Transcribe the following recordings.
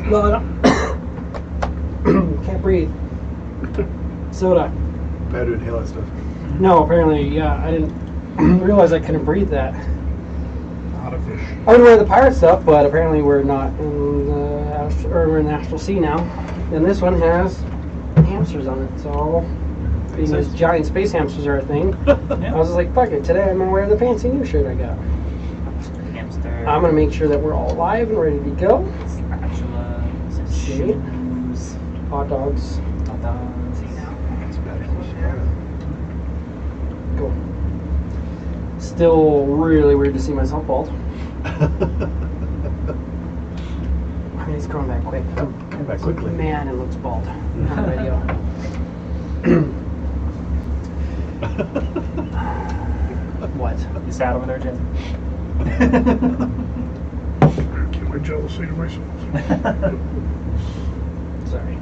Well, I don't can't breathe. Soda. Bad to inhale that stuff. No, apparently, yeah, I didn't realize I couldn't breathe that. Not a fish. I would wear the pirate stuff, but apparently we're not in the we're in the astral sea now. And this one has hamsters on it, so being as giant space hamsters are a thing, I was just like, fuck it, today I'm gonna wear the fancy new shirt I got. Hamster. I'm gonna make sure that we're all alive and ready to go. Spatula. See? Shoes. Hot dogs. Hot dogs. That's bad. Cool. Still really weird to see myself bald. I mean, it's growing back quick. Come back quickly. Man, it looks bald on the video. What? You sat over there, Jim? Get my jealousy to myself. Sorry.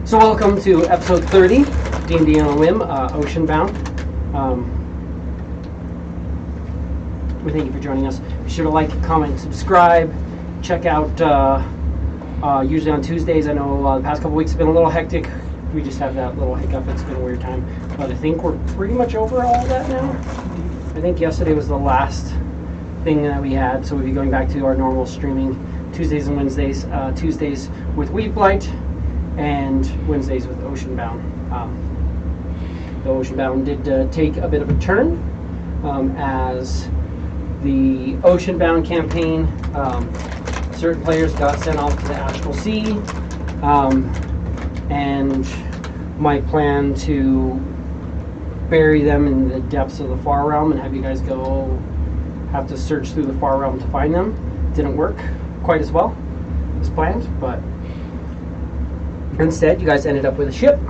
So welcome to episode 30, D&D on a WIM, Oceanbound. We thank you for joining us. Be sure to like, comment, subscribe. Check out, usually on Tuesdays, I know the past couple weeks have been a little hectic. We just have that little hiccup. It's been a weird time. But I think we're pretty much over all of that now. I think yesterday was the last thing that we had, so we'll be going back to our normal streaming Tuesdays and Wednesdays. Tuesdays with Weed Blight and Wednesdays with Oceanbound. The Oceanbound did take a bit of a turn as the Oceanbound campaign. Certain players got sent off to the Astral Sea, and my plan to bury them in the depths of the Far Realm and have you guys go have to search through the Far Realm to find them didn't work quite as well as planned, but instead you guys ended up with a ship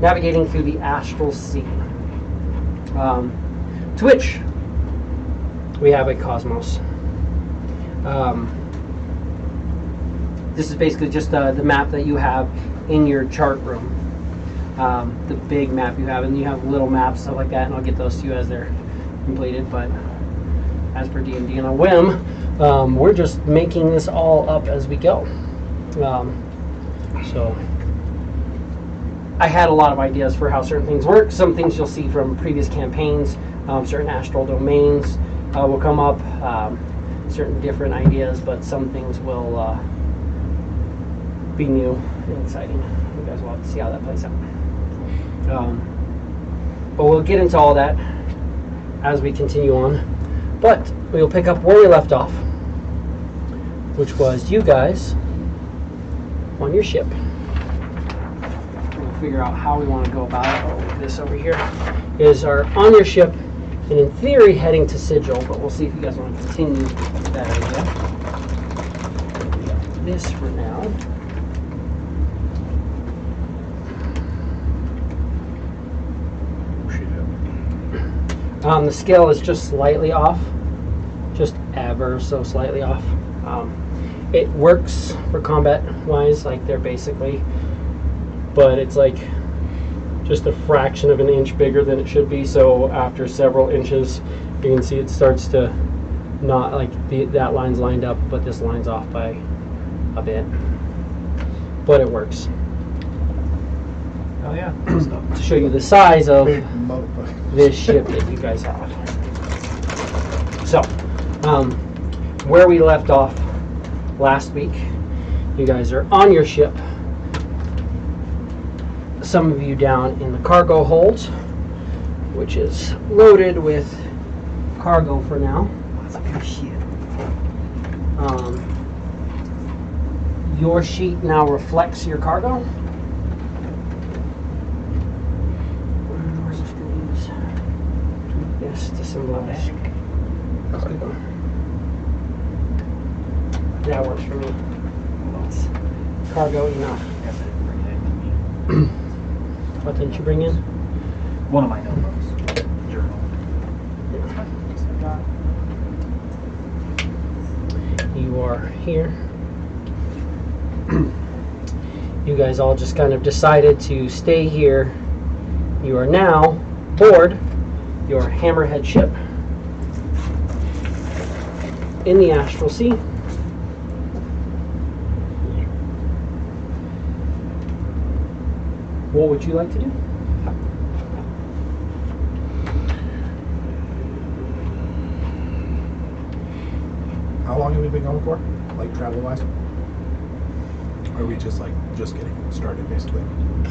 navigating through the Astral Sea. To which we have a cosmos. This is basically just the map that you have in your chart room. The big map you have, and you have little maps, stuff like that, and I'll get those to you as they're completed. But as per D&D on a whim, we're just making this all up as we go. So I had a lot of ideas for how certain things work. Some things you'll see from previous campaigns, certain astral domains will come up, certain different ideas, but some things will be new and exciting. You guys will have to see how that plays out. But we'll get into all that as we continue on. But we'll pick up where we left off, which was you guys on your ship. We'll figure out how we want to go about it. Oh, this over here is our on your ship, and in theory heading to Sigil, but we'll see if you guys want to continue that idea. We got this for now. The scale is just slightly off, just ever so slightly off. It works for combat wise, like they're basically, but it's like just a fraction of an inch bigger than it should be. So after several inches, you can see it starts to not like that line's lined up, but this line's off by a bit. But it works. Oh yeah. To show you the size of this ship that you guys have. So, where we left off last week, you guys are on your ship. Some of you down in the cargo hold, which is loaded with cargo for now. Lots of good shit. Your sheet now reflects your cargo. We're just going to use this to symbolize. That works for me. That's cargo enough. What didn't you bring in? One of my notebooks. Journal. You are here. You guys all just kind of decided to stay here. You are now aboard your hammerhead ship. in the astral sea. What would you like to do? How long have we been going for? Like travel-wise? Or are we just getting started, basically?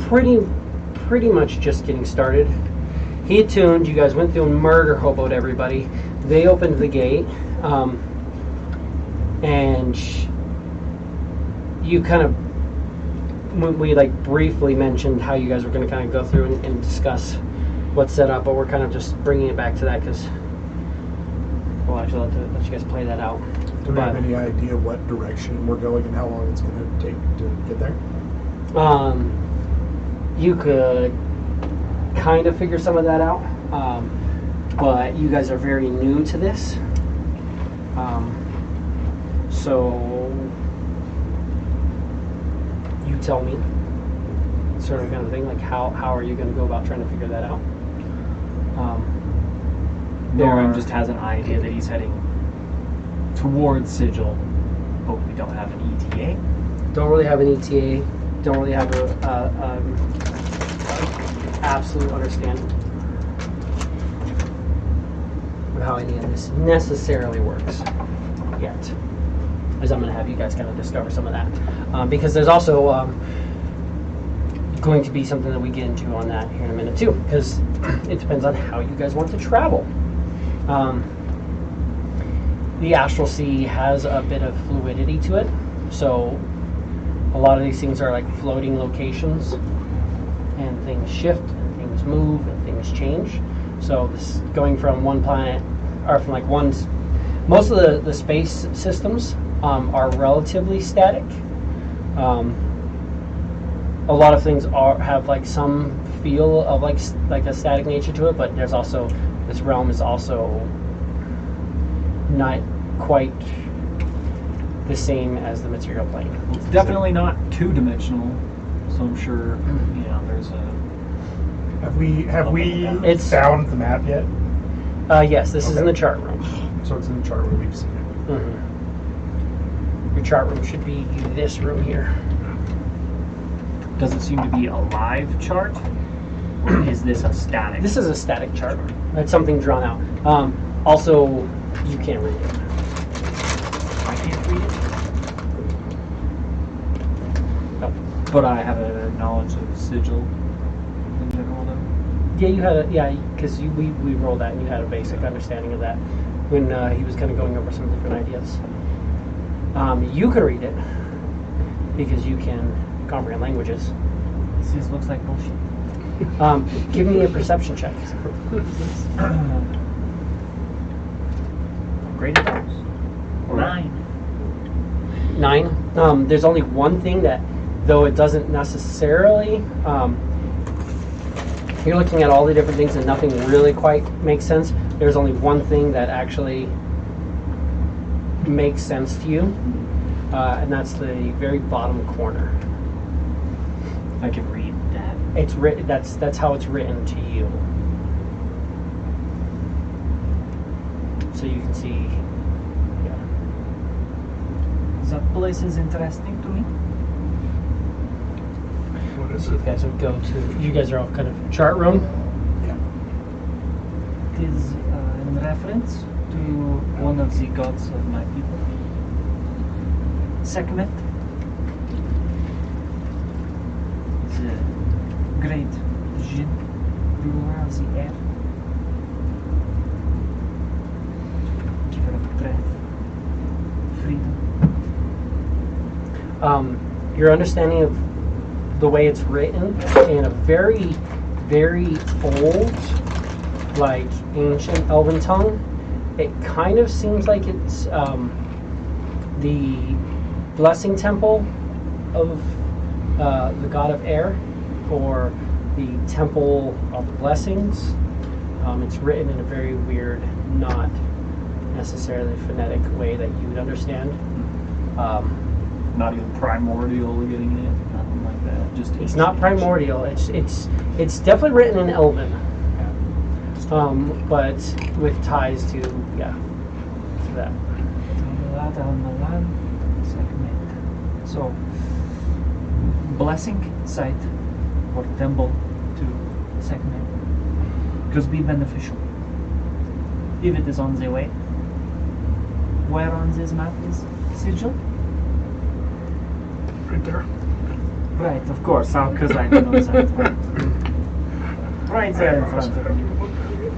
Pretty much just getting started. He had tuned. You guys went through and murder hoboed everybody. They opened the gate, and you kind of we like briefly mentioned how you guys were going to kind of go through and discuss what's set up, but we're kind of just bringing it back to that because we'll actually let you guys play that out. Do we have any idea what direction we're going and how long it's going to take to get there? You could kind of figure some of that out, but you guys are very new to this, so you tell me, sort of kind of thing, like how are you going to go about trying to figure that out? Darren just has an idea that he's heading towards Sigil, but we don't have an ETA. Don't really have an ETA. Don't really have a absolute understanding of how any of this necessarily works yet. As I'm going to have you guys kind of discover some of that, because there's also going to be something that we get into on that here in a minute too, because it depends on how you guys want to travel. The astral sea has a bit of fluidity to it, so a lot of these things are like floating locations, and things shift, and things move, and things change. So this going from one planet, or from like one, most of the space systems are relatively static. A lot of things have like some feel of like a static nature to it, but there's also, this realm is also not quite the same as the material plane. Well, it's definitely not two-dimensional, so I'm sure there's a. Have we It's- found the map yet? Yes, this is in the chart room. So it's in the chart where we've seen it. Mm-hmm. Your chart room should be this room here. Does it seem to be a live chart, or is this a static? This is a static chart. That's something drawn out. Also, you can't read it. I can't read it, No. but I have a knowledge of Sigil in general, though. Yeah, you had because we rolled that and you had a basic understanding of that when he was kind of going over some different ideas. You can read it because you can comprehend languages. This just looks like bullshit. Give me a perception check. Great adults. 9. 9. There's only one thing that, though it doesn't necessarily, you're looking at all the different things and nothing really quite makes sense. There's only one thing that actually makes sense to you, and that's the very bottom corner. I can read that. It's written. That's how it's written to you. So you can see. Yeah. That place is interesting to me. What is So you it? guys would go to. You guys are all kind of chart room. It is in reference to one of the gods of my people. Sekhmet. The great Jinn, ruler of the air. Giver of breath, freedom. Your understanding of the way it's written in a very, very old, like ancient Elven tongue, it kind of seems like it's the blessing temple of the god of air, or the temple of the blessings. It's written in a very weird, not necessarily phonetic way that you would understand. Not even primordial getting it, nothing like that. Just It's not primordial. It's definitely written in Elven, but with ties to to that. Segment. So, blessing site or temple to segment could be beneficial if it is on the way. Where on this map is sigil? Right there. Right, of course. How could I know that? Right there in front of you.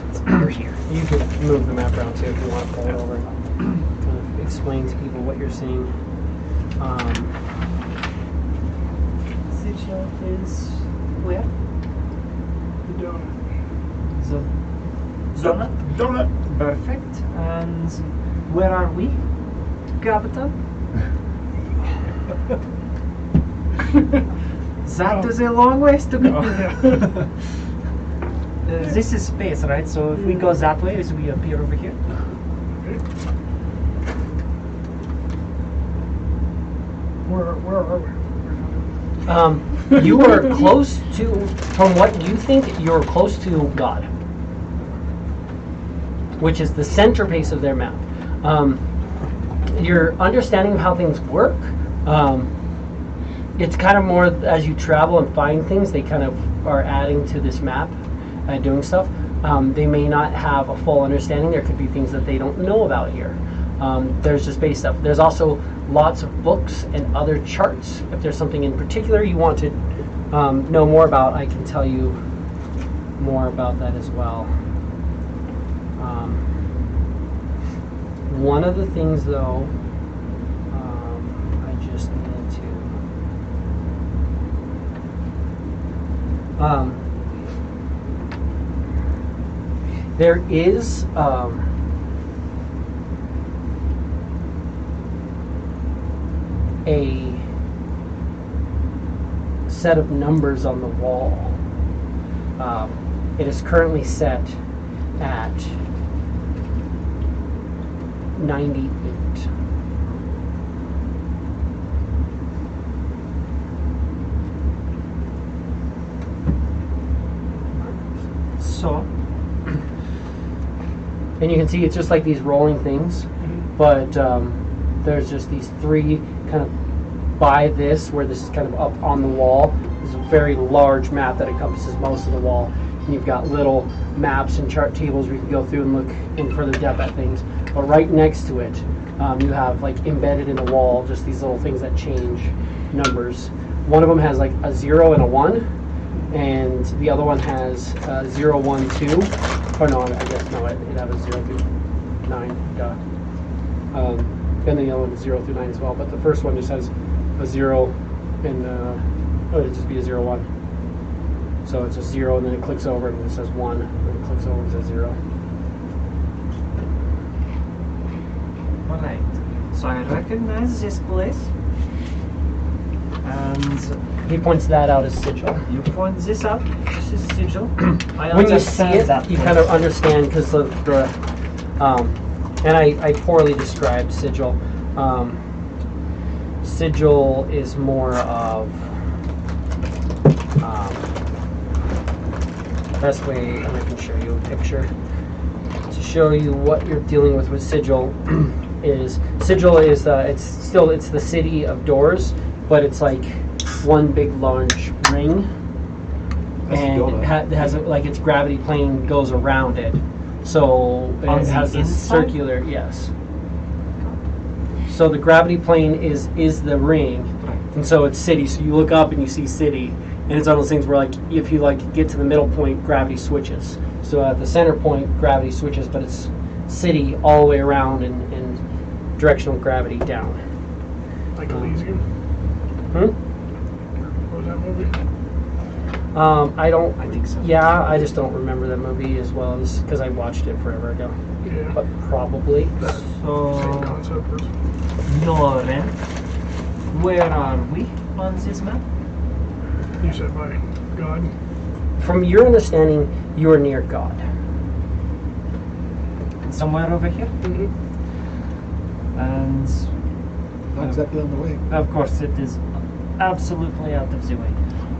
It's over here. You could move the map around too if you want to pull it over and kind of explain to people what you're seeing. Sigil is where? The donut. Donut. Perfect. And where are we, Captain? That is a long ways to go. This is space, right? So if we go that way, as we appear over here. Where are we? You are close to, from what you think, you're close to God, which is the centerpiece of their map. Your understanding of how things work, it's kind of more as you travel and find things, they kind of are adding to this map and doing stuff. They may not have a full understanding. There could be things that they don't know about here. There's just base stuff. There's also lots of books and other charts. If there's something in particular you want to know more about, I can tell you more about that as well. One of the things, though, I just needed to. There is a set of numbers on the wall. It is currently set at 98. So, and you can see it's just like these rolling things, but there's just these three kind of by this, where this is kind of up on the wall. There's a very large map that encompasses most of the wall. And you've got little maps and chart tables where you can go through and look in further depth at things. But right next to it, you have like embedded in the wall just these little things that change numbers. One of them has like a 0 and a 1, and the other one has 0, 1, 2. Oh no, I guess no, it had a 0 through 9. Duh. And the other one is 0 through 9 as well. But the first one just has a 0 and it'd just be a 0, 1. So it's a 0, and then it clicks over, and it says 1, and then it clicks over, and it says 0. alright. So I recognize this place. And He points that out as sigil. you point this out. This is sigil. I When you see understand it, that you place. kind of understand because and I poorly described sigil. Sigil is more of best way, and I can show you a picture to show you what you're dealing with sigil. It's the city of doors, but it's like one big large ring, and it has like its gravity plane goes around it, so On it the has this inside? circular, yes. So the gravity plane is the ring, and so it's city. So you look up and you see city, and it's one of those things where like if you like get to the middle point, gravity switches. So at the center point, gravity switches, but it's city all the way around and directional gravity down. Like Elysium? Hmm? What was that movie? I think so. Yeah, I just don't remember that movie as well as because I watched it forever ago. Yeah. But probably. That same So, concept was. Noren, where are we on this map? You said by God. From your understanding, you are near God. Somewhere over here? Mm-hmm. And Not exactly on the way. of course, it is absolutely out of the way.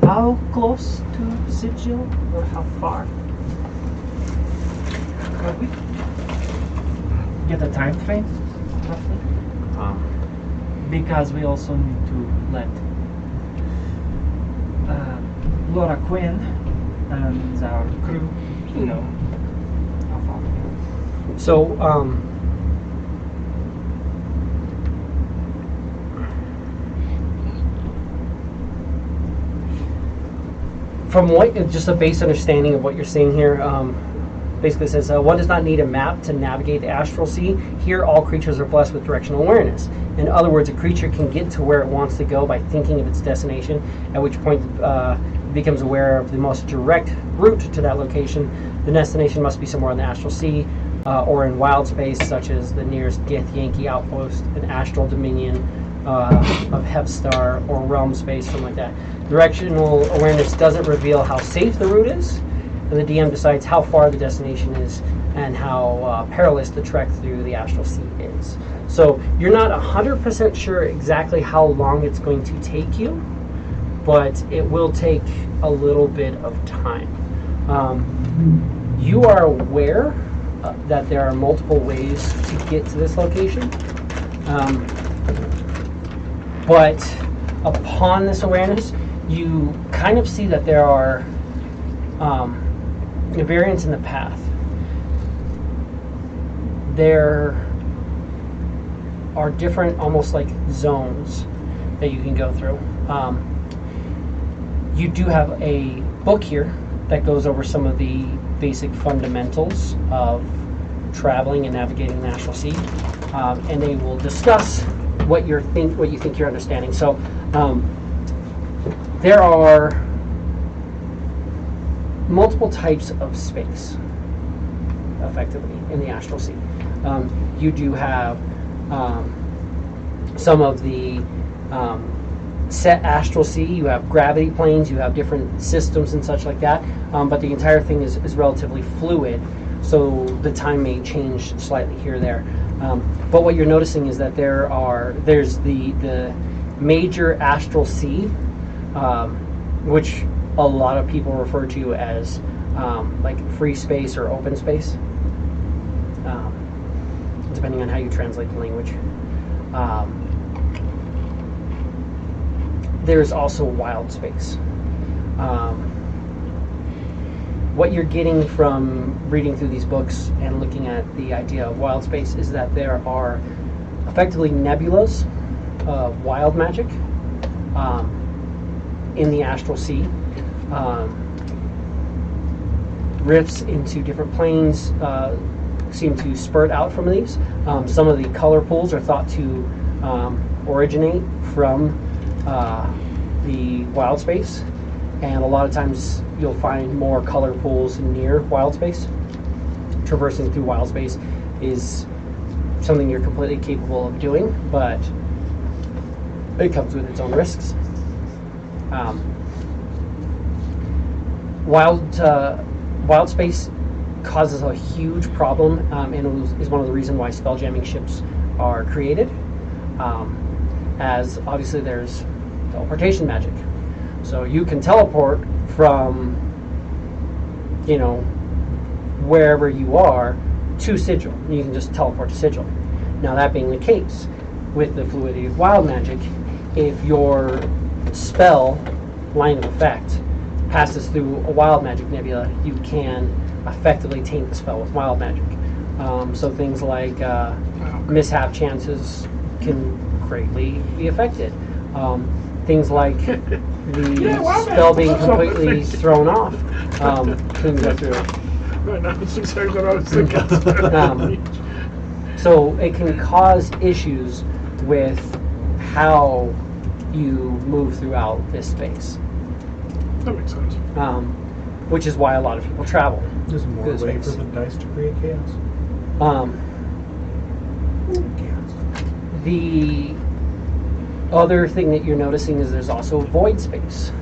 How close to Sigil, or how far are we? get a time frame, roughly? Because we also need to let Laura Quinn and our crew know how far we go. So, from what, just a base understanding of what you're saying here, basically says, one does not need a map to navigate the astral sea. Here, all creatures are blessed with directional awareness. In other words, a creature can get to where it wants to go by thinking of its destination, at which point it becomes aware of the most direct route to that location. The destination must be somewhere on the astral sea, or in wild space, such as the nearest Gith-Yankee outpost, an astral dominion of Hepstar, or realm space, something like that. Directional awareness doesn't reveal how safe the route is, and the DM decides how far the destination is and how perilous the trek through the astral sea is. So you're not 100% sure exactly how long it's going to take you, but it will take a little bit of time. You are aware that there are multiple ways to get to this location, but upon this awareness, you kind of see that there are variants in the path. There are different, almost like zones that you can go through. You do have a book here that goes over some of the basic fundamentals of traveling and navigating the astral sea, and they will discuss what you think you're understanding. So there are multiple types of space, effectively, in the astral sea. You do have some of the set astral sea. You have gravity planes, you have different systems and such like that, but the entire thing is relatively fluid, so the time may change slightly here or there. But what you're noticing is that there's the major astral sea, which a lot of people refer to as like free space or open space, depending on how you translate the language. There's also wild space. What you're getting from reading through these books and looking at the idea of wild space is that there are effectively nebulas of wild magic in the astral sea. Rifts into different planes seem to spurt out from these. Some of the color pools are thought to originate from the wild space, and a lot of times you'll find more color pools near wild space. Traversing through wild space is something you're completely capable of doing, but it comes with its own risks. Wild space causes a huge problem, and is one of the reasons why spelljamming ships are created, as obviously there's teleportation magic. So you can teleport from, wherever you are to Sigil. You can just teleport to Sigil. Now, that being the case, with the fluidity of wild magic, if your spell line of effect passes through a wild magic nebula, you can effectively taint the spell with wild magic. So things like mishap chances can greatly be affected. Things like the spell being completely thrown off can go through. Right now, that's exactly what I was thinking. So it can cause issues with how you move throughout this space. That makes sense. Which is why a lot of people travel. There's more Good way for space. the dice to create chaos. The other thing that you're noticing is there's also void space.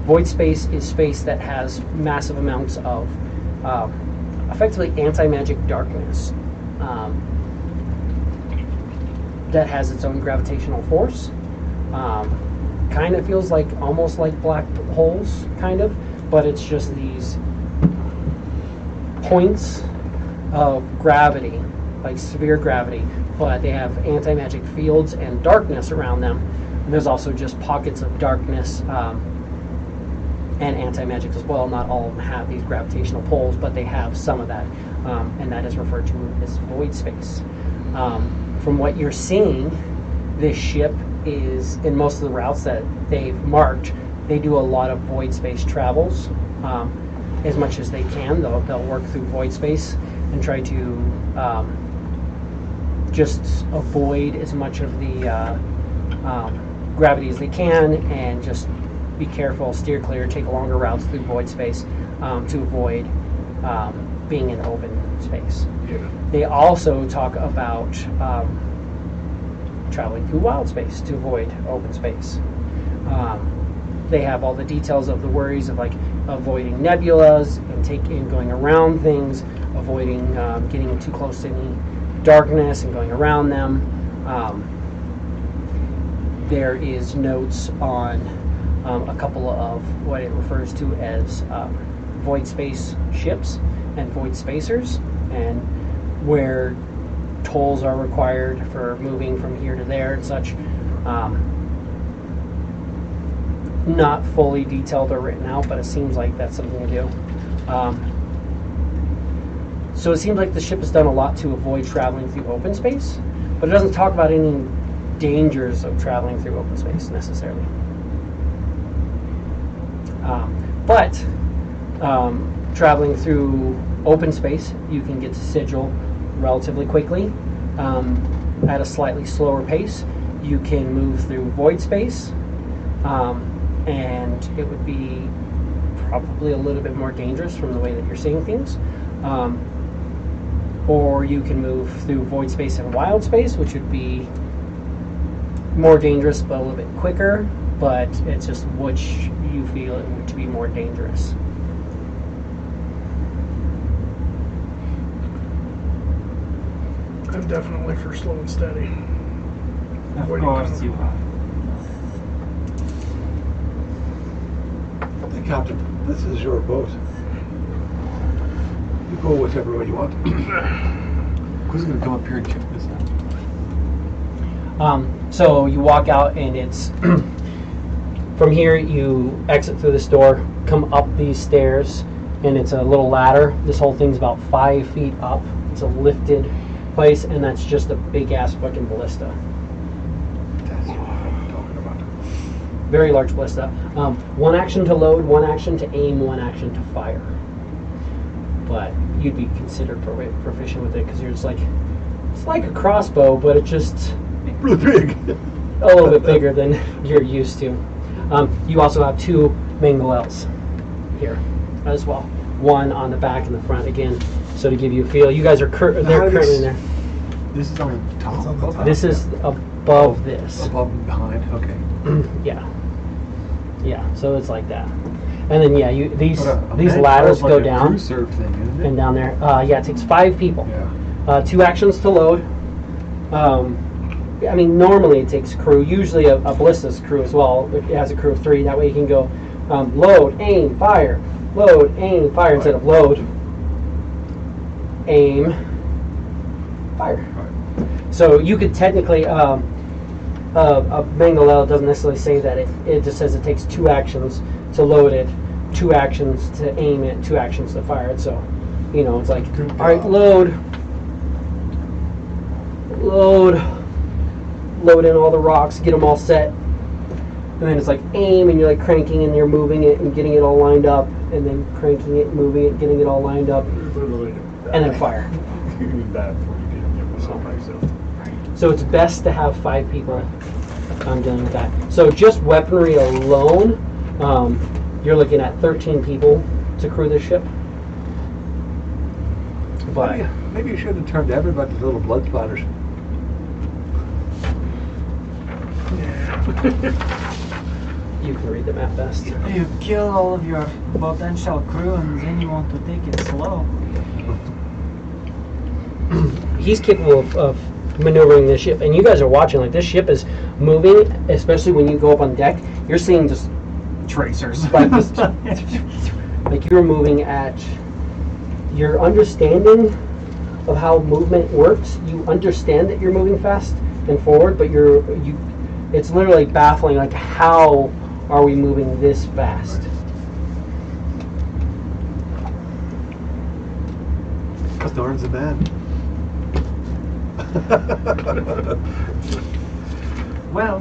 Void space is space that has massive amounts of effectively anti-magic darkness that has its own gravitational force. Kind of feels like almost like black holes, kind of, but it's just these points of gravity like severe gravity, but they have anti-magic fields and darkness around them. And there's also just pockets of darkness and anti-magic as well. Not all of them have these gravitational poles, but they have some of that, and that is referred to as void space. From what you're seeing, this ship is, in most of the routes that they've marked, they do a lot of void space travels. As much as they can, they'll work through void space and try to just avoid as much of the gravity as they can, and just be careful, steer clear, take longer routes through void space to avoid being in open space. Yeah. They also talk about traveling through wild space to avoid open space. They have all the details of the worries of like avoiding nebulas and going around things, avoiding getting too close to any darkness and going around them. There is notes on a couple of what it refers to as void space ships and void spacers, and where tolls are required for moving from here to there and such. Not fully detailed or written out, but it seems like that's something to do. So it seems like the ship has done a lot to avoid traveling through open space, but it doesn't talk about any dangers of traveling through open space necessarily. But traveling through open space, you can get to Sigil relatively quickly at a slightly slower pace. You can move through void space, and it would be probably a little bit more dangerous from the way that you're seeing things. Or you can move through void space and wild space, which would be more dangerous but a little bit quicker, but it's just which you feel it would be more dangerous. I'm definitely for slow and steady. Of Where do you course come? you are. Hey, Captain, this is your boat. You go whichever way you want. Who's going to come up here and check this out? So you walk out, and it's from here you exit through this door, come up these stairs, and it's a little ladder. This whole thing's about 5 feet up. It's a lifted place, and that's just a big ass fucking ballista. That's what I'm talking about. Very large ballista. One action to load, one action to aim, one action to fire. But you'd be considered proficient with it because you're just like, it's like a crossbow, but it's just Really big. a little bit bigger than you're used to. You also have 2 Mangalels here as well. One on the back and the front again, so to give you a feel. You guys are they're currently in there. This is on the top? It's on the top. This is above this. Above and behind, okay. Yeah. Yeah, so it's like that. And then yeah, these But ladders like go a down crew serve thing, isn't it? and down there. Yeah, it takes 5 people. Yeah. 2 actions to load. I mean, normally it takes crew. Usually a ballista's crew as well. It has a crew of 3. That way you can go load, aim, fire. Load, aim, fire instead of load, aim, fire. Right. So you could technically, a Mangalel doesn't necessarily say that. It just says it takes 2 actions to load it, 2 actions to aim it, 2 actions to fire it. So, you know, it's like, all right, load in all the rocks, get them all set. And then it's like aim, and you're like cranking, and you're moving it and getting it all lined up, and then cranking it, moving it, getting it all lined up, and then fire. You mean that before you get it all by yourself. So it's best to have 5 people dealing with that. So just weaponry alone, you're looking at 13 people to crew this ship. But Maybe you should have turned everybody to little blood splatters. you can read the map best. You kill all of your potential crew and then you want to take it slow. He's capable of maneuvering this ship, and you guys are watching. Like, this ship is moving, especially when you go up on deck. You're seeing just Tracers. like this, like you're moving at. You're understanding of how movement works. You understand that you're moving fast and forward, but it's literally baffling. Like, how are we moving this fast? Because Darn's a man. Well,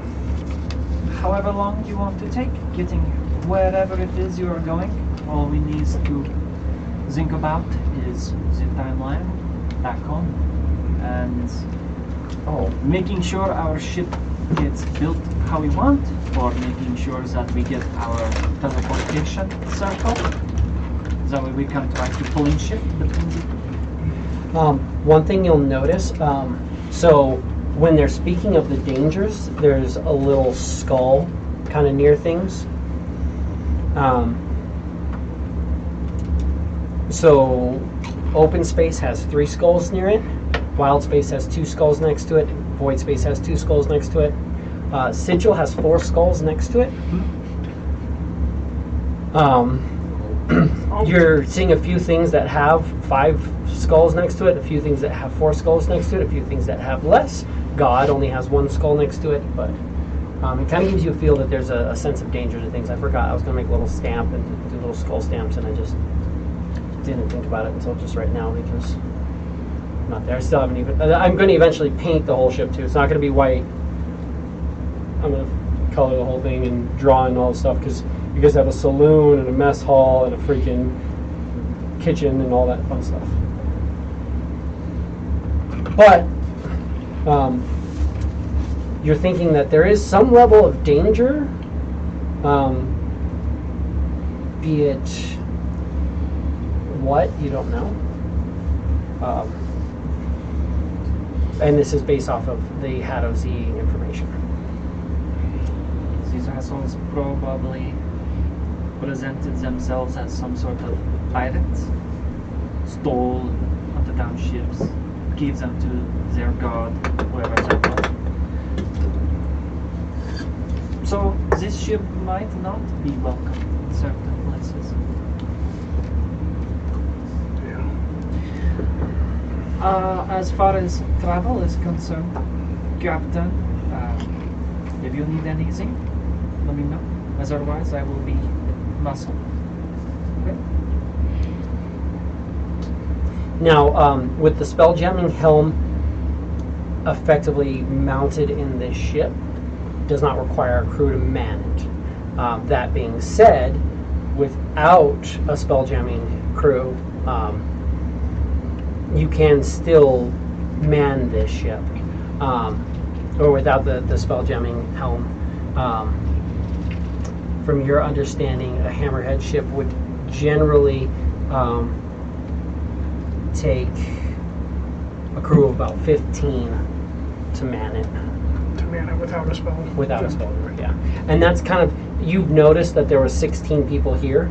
however long you want to take getting wherever it is you are going, all we need to think about is the timeline back home and making sure our ship gets built how we want, or making sure that we get our teleportation circle. That way we can try to pull in shift between the One thing you'll notice, so when they're speaking of the dangers, there's a little skull kind of near things. So open space has 3 skulls near it. Wild space has 2 skulls next to it. Void space has 2 skulls next to it. Sigil has 4 skulls next to it. You're seeing a few things that have 5 skulls next to it, a few things that have 4 skulls next to it, a few things that have less. God only has 1 skull next to it, but it kind of gives you a feel that there's a sense of danger to things. I forgot I was going to make a little stamp and do little skull stamps, and I just didn't think about it until just right now because I'm not there. I still haven't even. I'm going to eventually paint the whole ship too. It's not going to be white. I'm going to color the whole thing and draw in all the stuff because you guys have a saloon and a mess hall and a freaking kitchen and all that fun stuff. But you're thinking that there is some level of danger, be it what, you don't know. And this is based off of the Haddo Z information. These assholes probably presented themselves as some sort of pirates, stole one of the down ships, gave them to their god, whoever that was. So this ship might not be welcome in certain places. As far as travel is concerned, Captain, if you need anything, let me know. Otherwise, I will be muscle. Okay? Now, with the spell jamming helm effectively mounted in this ship, does not require a crew to man it. That being said, without a spell jamming crew, you can still man this ship, or without the spell jamming helm. From your understanding, a hammerhead ship would generally take a crew of about 15 to man it. To man it without a spell. Without a spell, yeah. And that's kind of, you've noticed that there were 16 people here,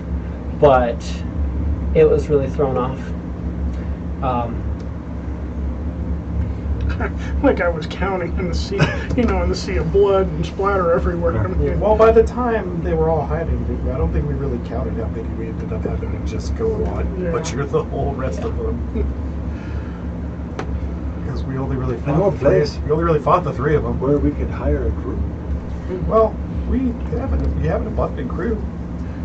but it was really thrown off. Like I was counting in the sea, in the sea of blood and splatter everywhere. I mean, Well, by the time they were all hiding, I don't think we really counted how many we ended up having to just go on Yeah. butcher the whole rest of them. Because we only really I know a fought place. we only really fought the 3 of them. Where we could hire a crew. Well, we have an abundant crew.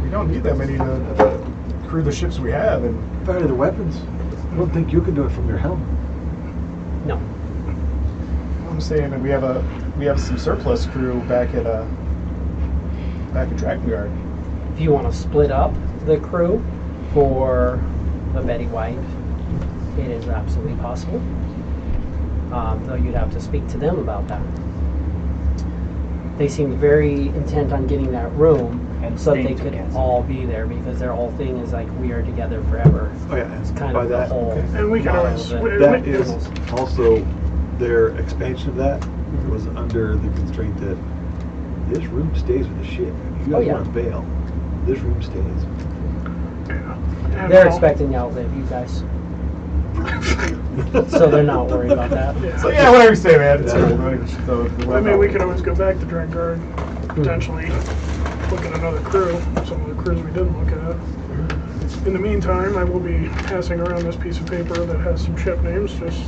We don't need that many to crew the ships we have, and Fire the weapons. I don't think you can do it from your helm. No. I'm saying that we have some surplus crew back at Dragon Guard. If you want to split up the crew for the Betty White, it is absolutely possible. Though you'd have to speak to them about that. They seemed very intent on getting that room And so that they staying could together. all be there because their whole thing is like, we are together forever. Oh yeah, It's kind by of that, the whole. And we can motto always- of it. we- that we- is also their expansion of that was under the constraint that this room stays with the ship. If you Oh, guys yeah. want to bail, this room stays. And They're all- expecting to outlive you guys. So they're not worried about that. So yeah, whatever you say, man. It's Yeah. cool. Don't even- so- I mean, we could always go back to Dragon Guard, potentially look at another crew, some of the crews we didn't look at. In the meantime, I will be passing around this piece of paper that has some ship names. Just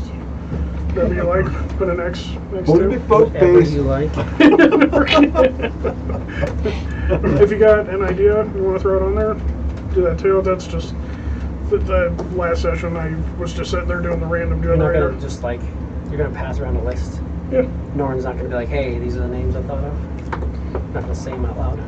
whatever you like, put an X next Holy to. big boat Whatever face. you like. If you got an idea you want to throw it on there, do that too. That's just the last session. I was just sitting there doing the random You're not generator. gonna just like, you're gonna pass around a list. Yeah. Norman's not gonna be like, hey, these are the names I thought of. Not gonna say them out loud.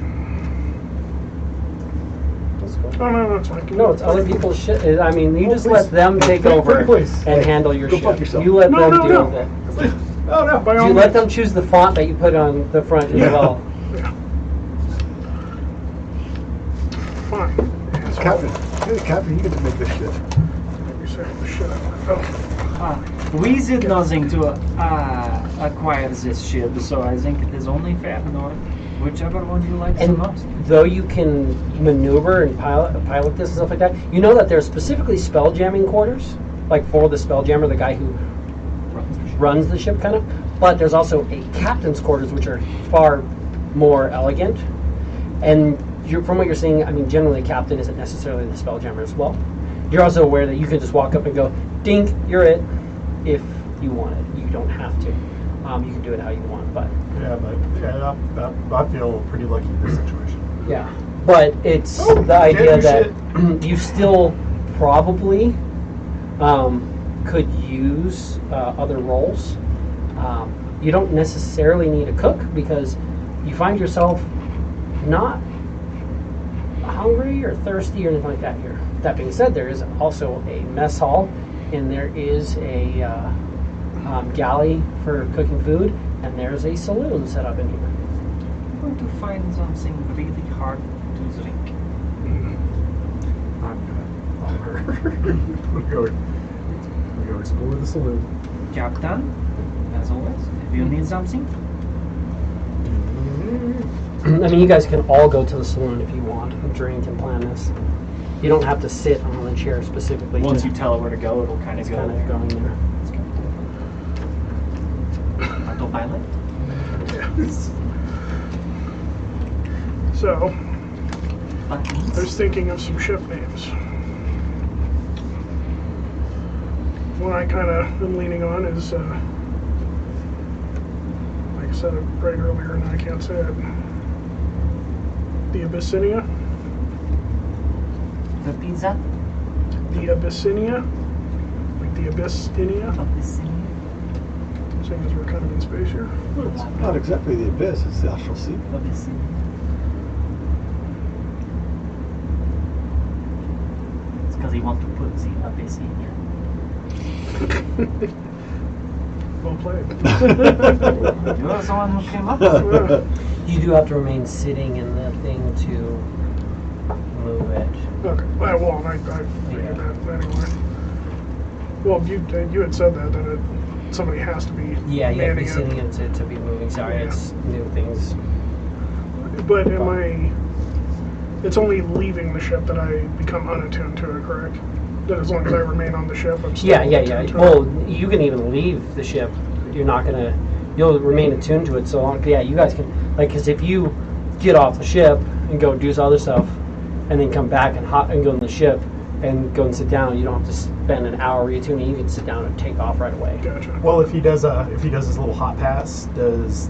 That's cool. Oh no, that's fine. No, it's other people's shit. I mean, you just please. let them take over Please. and handle your Go fuck shit. yourself. You let No, them no, deal no. with it. Oh no, by all You let means. them choose the font that you put on the front as Yeah. well. Yeah. Fine. Captain, hey, Captain, you get to make this shit. Let me say the shit out of it. We did nothing to acquire this ship, so I think it is only fair, Nord. Whichever one you like the And most. though you can maneuver and pilot this and stuff like that, you know that there's specifically spell jamming quarters, like for the spell jammer, the guy who runs the ship, kind of. But there's also a captain's quarters, which are far more elegant. And from what you're seeing, I mean, generally, a captain isn't necessarily the spell jammer as well. You're also aware that you can just walk up and go, "Dink, you're it," if you want it. You don't have to. You can do it how you want, but Yeah, but yeah, I feel pretty lucky in this situation. yeah. But it's Oh, the idea damn that shit. you still probably could use other roles. You don't necessarily need a cook because you find yourself not hungry or thirsty or anything like that here. That being said, there is also a mess hall, and there is a galley for cooking food, and there's a saloon set up in here. I'm going to find something really hard to drink. we go explore the saloon. Captain, as always, if you need something, I mean, you guys can all go to the saloon if you want and drink and plan this. You don't have to sit on the chair specifically. Once to- you tell it where to go, it'll kind of it's go kind there. of going there. autopilot. So, I Buttons. was thinking of some ship names. One I kind of been leaning on is, like I said it right earlier, and I can't say it. The Abyssinia. The pizza. The Abyssinia. Like the Abyssinia. Abyssinia. Seeing as we're kind of in space here. It's not exactly the abyss, it's the astral sea. Abyssinia. It's because he wants to put the abyss in here. Well played. You are the one who came up with it. You do have to remain sitting in the thing to move it. Okay. Well, I figured that anyway. Well, you had said that somebody has to be Yeah, you have to be manning sitting in to be moving. Sorry, Yeah. it's new things. But it's only leaving the ship that I become unattuned to it, correct? That as long as I remain on the ship, I'm still Yeah. attuned to it. Well, you can even leave the ship. You're not gonna. You'll remain attuned to it so long. Yeah, you guys can. Because if you get off the ship and go do some other stuff, and then come back and go in the ship and go and sit down, you don't have to spend an hour retuning. You can sit down and take off right away. Gotcha. Well, if he does his little hot pass, does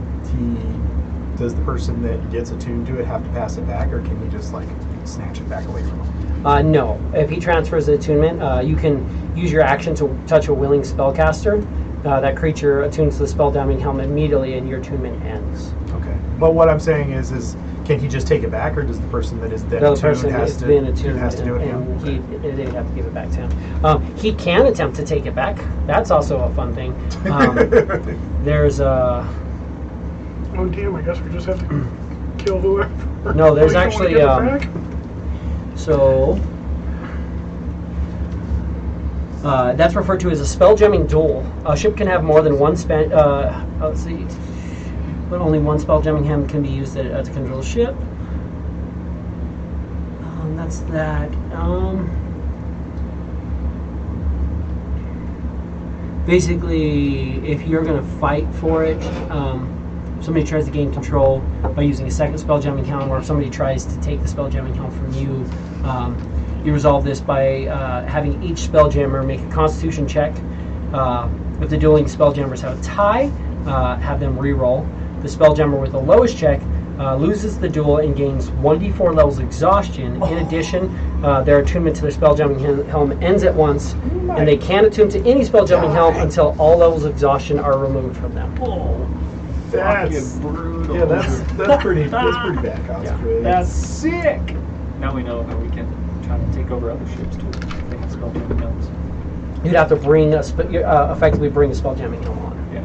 the person that gets attuned to it have to pass it back, or can he just like snatch it back away from him? No. If he transfers the attunement, you can use your action to touch a willing spellcaster. That creature attunes to the spell damning helm immediately, and your attunement ends. Okay. But what I'm saying is can he just take it back, or does the person that is then The attuned person has has to been attuned, has to do it? and again? they'd have to give it back to him. He can attempt to take it back. That's also a fun thing. There's Oh damn! I guess we just have to kill whoever. No, there's Oh, you don't wanna actually, give it back? so that's referred to as a spell jamming duel. A ship can have more than one let's see, but only one spell jamming hand can be used to control the ship. That's that. Basically, if you're going to fight for it, somebody tries to gain control by using a second spell jamming helm, or if somebody tries to take the spell jamming helm from you, You resolve this by having each Spelljammer make a Constitution check. If the dueling Spelljammers have a tie, have them re-roll. The Spelljammer with the lowest check loses the duel and gains 1d4 levels of exhaustion. In addition, their attunement to their Spelljamming helm ends at once, and they can't attune to any Spelljamming helm until all levels of exhaustion are removed from them. That's brutal. Yeah, that's pretty bad consequence. That's sick. Now we know how we can try to take over other ships too. They have spelljamming helms. You'd have to bring effectively bring a Spelljamming helm on. Yeah.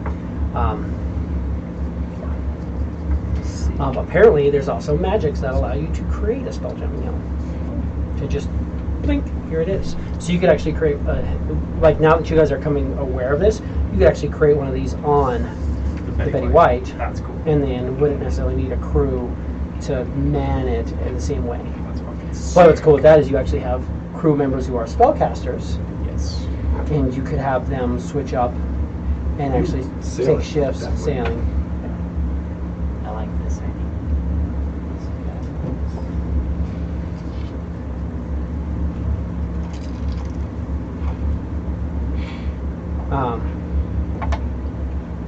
Apparently, there's also magics that allow you to create a Spelljamming helm. To just blink, here it is. So you could actually create, like now that you guys are coming aware of this, you could actually create one of these on the Betty White. That's cool. And then wouldn't necessarily need a crew to man it in the same way. That's fucking sick. But what's cool with that is you actually have crew members who are spellcasters, Yes. and you could have them switch up and actually Sailing take shifts that way. sailing. I like this idea.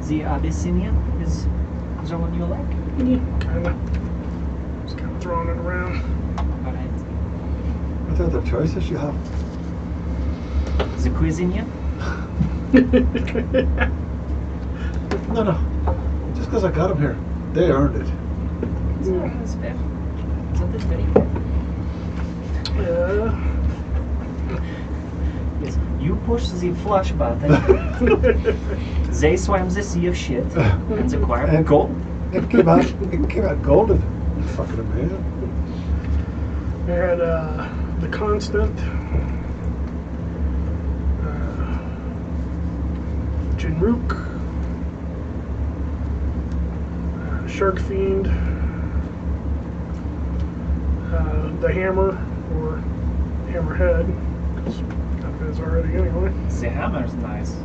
The Abyssinian is the one you like? kind of. Just kind of throwing it around. Alright. What other choices you have? The Cuisinian? No. Just because I got them here, they earned it. That's fair. Isn't it very fair? Yeah. Yes. You push the flush button, they swam the sea of shit, and acquired gold. It came out golden. Fucking amazing. We had the Constant, Jinrook, Shark Fiend, the Hammer, or Hammerhead, because that is already anyway. The hammer's nice.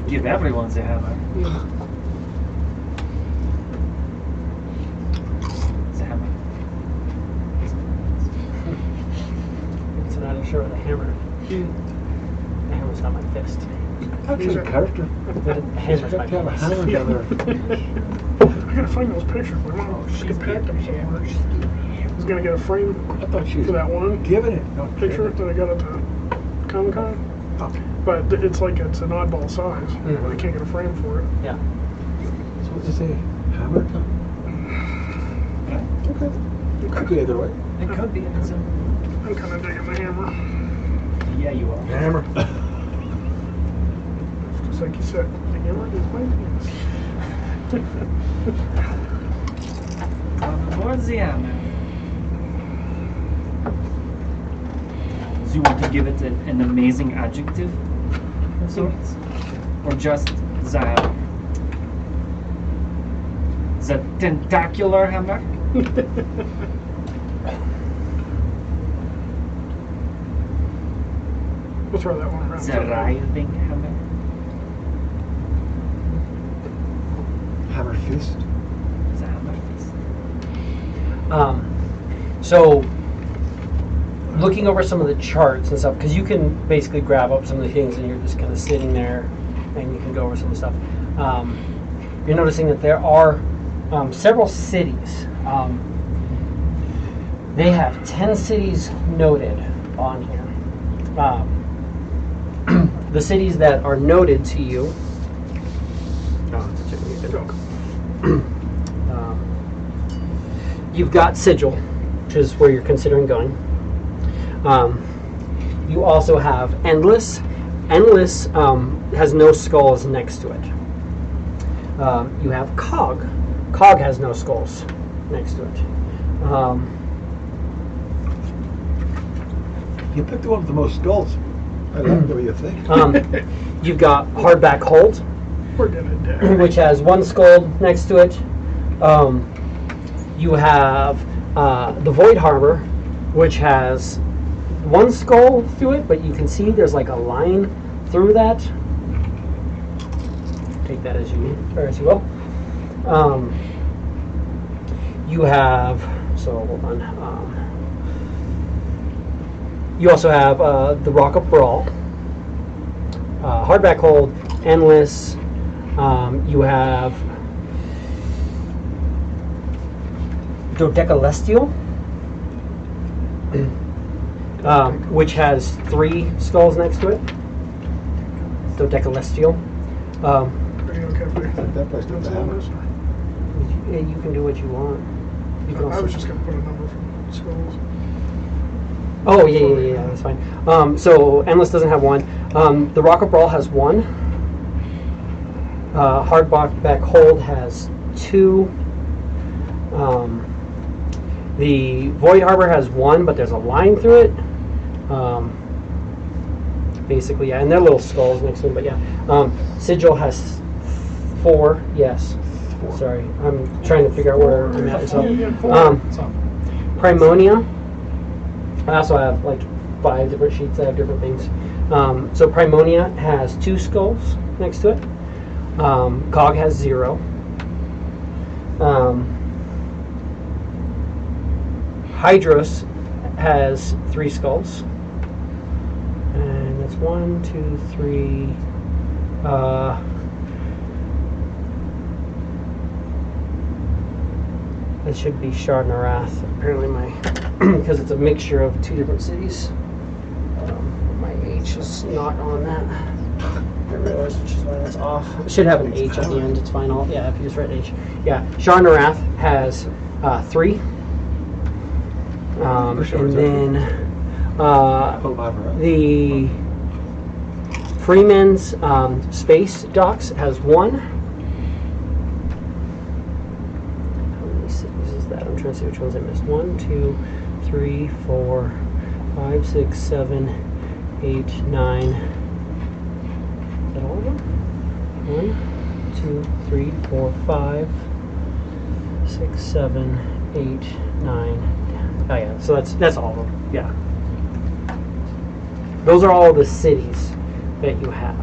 Give everyone the hammer. The hammer. It's not a shirt with a hammer. The hammer's not my fist. That's a character. The hammer's my You have a fist. hammer together. I gotta find those pictures. My mom she packed them somewhere. I was gonna get a frame I thought she for that one giving it. No, picture that I got at the Comic Con. Okay. But it's like it's an oddball size. Mhm. I can't get a frame for it. Yeah. So what does it say? Hammer? Okay. Could be either way. It could be. It's a, I'm kind of digging the hammer. yeah, you are. Hammer. Just like you said, the hammer is my penis. Where's the hammer? Do you want to give it an amazing adjective of sorts? Or just the tentacular hammer? We'll throw that one around. The writhing hammer? Hammer fist. The hammer fist? So, looking over some of the charts and stuff, because you can basically grab up some of the things and you're just kind of sitting there and you can go over some of the stuff. You're noticing that there are several cities. They have 10 cities noted on here. The cities that are noted to you. You've got Sigil, which is where you're considering going. You also have Endless. Endless has no skulls next to it. You have Cog. Cog has no skulls next to it. You picked the one with the most skulls. I like the way you think. You've got Hardback Hold, We're gonna die. which has one skull next to it. You have the Void Harbor, which has one skull through it, but you can see there's like a line through that. Take that as you need, or as you will. You have, so hold on. You also have the Rock of Brawl, Hardback Hold, Endless. You have Dodecelestial, which has 3 skulls next to it. Dodecelestial. Are you okay with me? That place doesn't have it. You can do what you want. You can I also, was just gonna put a number from skulls. oh yeah, that's fine. So Endless doesn't have 1. The Rock of Brawl has 1. Hardback Hold has 2. The Void Harbor has 1, but there's a line through it. Basically, yeah, and they're little skulls next to them, but yeah. Sigil has 4. Yes. 4. Sorry, I'm trying to figure out where I'm at. So, So, Primonia. I also have like 5 different sheets that have different things. So Primonia has 2 skulls next to it. Cog has 0. Hydros has 3 skulls. And that's 1, 2, 3. That should be Shard and Arath. Apparently because it's a mixture of 2 different cities. My H is not on that. I realized, which is why that's off. It should have an H at the end. It's fine. If you just write H. Yeah, Shard and Arath has 3. And then the Freeman's Space Docks has 1. How many cities is that? I'm trying to see which ones I missed. 1, 2, 3, 4, 5, 6, 7, 8, 9. Is that all of them? 1, 2, 3, 4, 5, 6, 7, 8, 9. Oh yeah, so that's all of them. Yeah. Those are all the cities that you have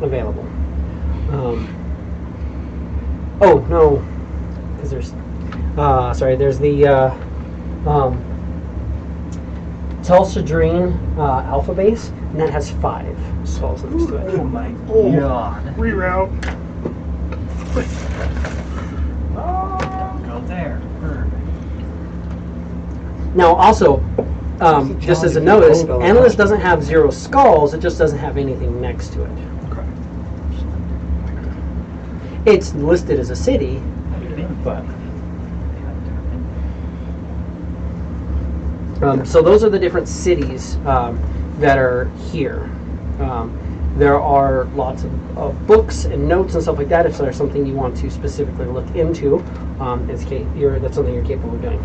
available. Oh no, because there's there's the Telsadrine Alpha Base, and that has 5 skulls next to it. Oh my god. Reroute. Go there. Now, also, just as a notice, Endless doesn't have 0 skulls, it just doesn't have anything next to it. okay. It's listed as a city, but... so those are the different cities that are here. There are lots of books and notes and stuff like that if there's something you want to specifically look into. That's something you're capable of doing.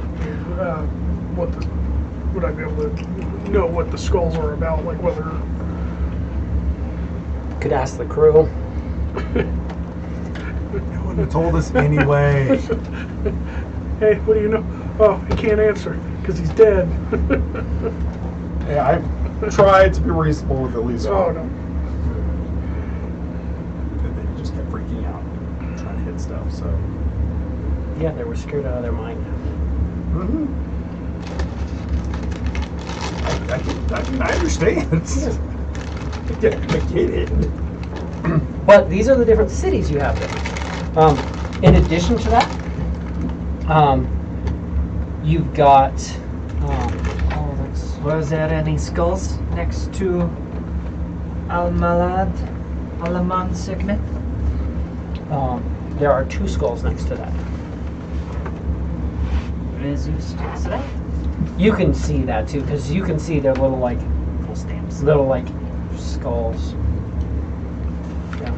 Would I be able to know what the skulls are about? Like whether... Could ask the crew. You wouldn't have told us anyway. Hey, what do you know? Oh, he can't answer because he's dead. Yeah, I've tried to be reasonable with at least Oh one. no. And then you just kept freaking out, trying to hit stuff. So. Yeah, they were scared out of their mind. Mm-hmm. I understand. I get it. But these are the different cities you have there. In addition to that, you've got... Was there any skulls next to Alaman segment? there are 2 skulls next to that. Resistance, right? You can see that too, because you can see their little Full stamps. skulls. Yeah.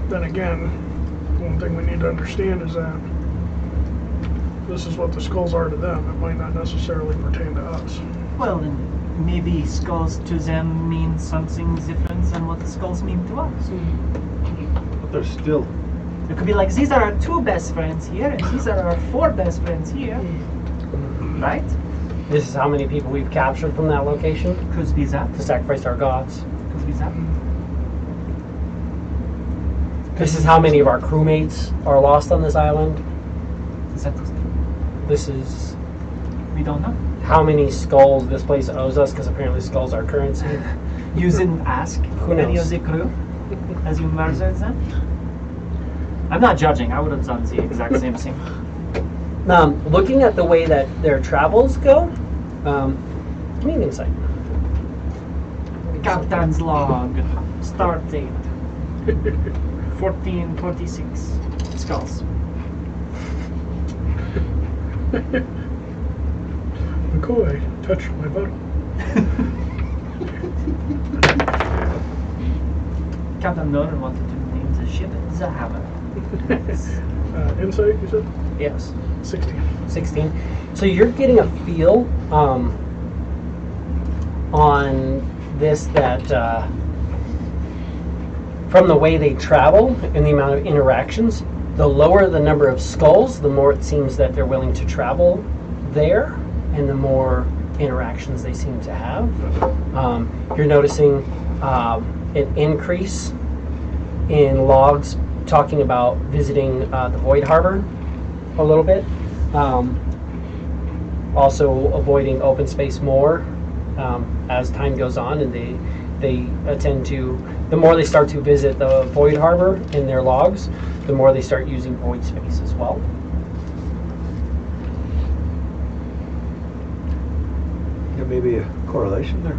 Then again, one thing we need to understand is that this is what the skulls are to them. It might not necessarily pertain to us. Well, then maybe skulls to them mean something different than what the skulls mean to us. But they're still. It could be like, these are our 2 best friends here, and these are our 4 best friends here. Right? This is how many people we've captured from that location Could be that. to sacrifice to our gods. Could be that. This is how many of our crewmates are lost on this island. Is that This is We don't know. how many skulls this place owes us, because apparently skulls are currency. You didn't ask Who any knows? of the crew as you murdered them? I'm not judging. I would have done the exact same thing. Looking at the way that their travels go, give me an insight. Captain's log. Start date. 1426. Skulls. McCoy touched my bottle. Captain Nolan wanted to name the ship the Hammer. Insight, you said? Yes. 16. 16. So you're getting a feel on this that from the way they travel and the amount of interactions, the lower the number of skulls, the more it seems that they're willing to travel there, and the more interactions they seem to have. You're noticing an increase in logs talking about visiting the Void Harbor a little bit. Also avoiding open space more as time goes on, and they attend to, the more they start to visit the Void Harbor in their logs, the more they start using void space as well. There may be a correlation there,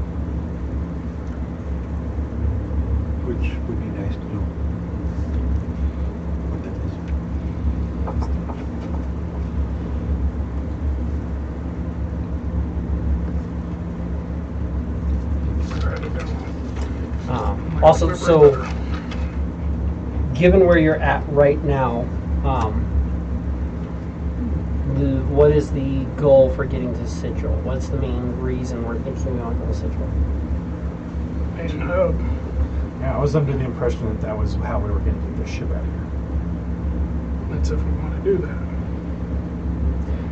which would be nice to know what that Also, so given where you're at right now, what is the goal for getting to Sigil? What's the main reason we're thinking we want to go to Sigil? Main hub. Yeah, I was under the impression that that was how we were going to get the ship out of here. That's if we want to do that.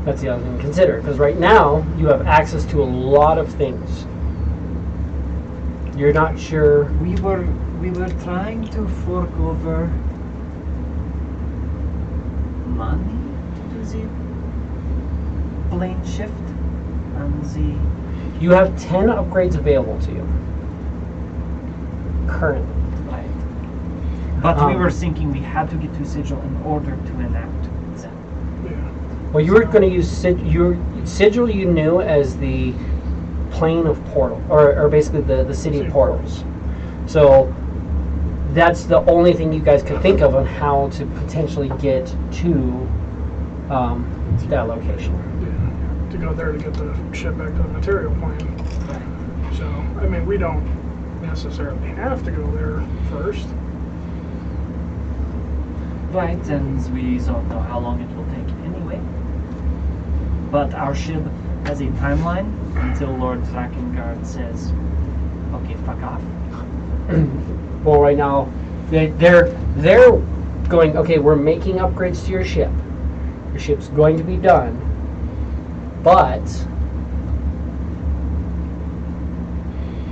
That's the other thing to consider, because right now you have access to a lot of things. You're not sure. We were trying to fork over money to do the plane shift and the. You have 10 upgrades available to you currently. Right. But we were thinking we had to get to Sigil in order to enact them. Yeah. Well, you were going to use Sigil. You knew as the plane of portal, or basically the city of portals. So that's the only thing you guys could think of on how to potentially get to that location. Yeah. To go there to get the ship back to the material plane. So, I mean, we don't necessarily have to go there first. Right, and we don't know how long it will take anyway. But our ship has a timeline until Lord Drakengard says, okay, fuck off. Well, right now they're going, okay, we're making upgrades to your ship. Your ship's going to be done, but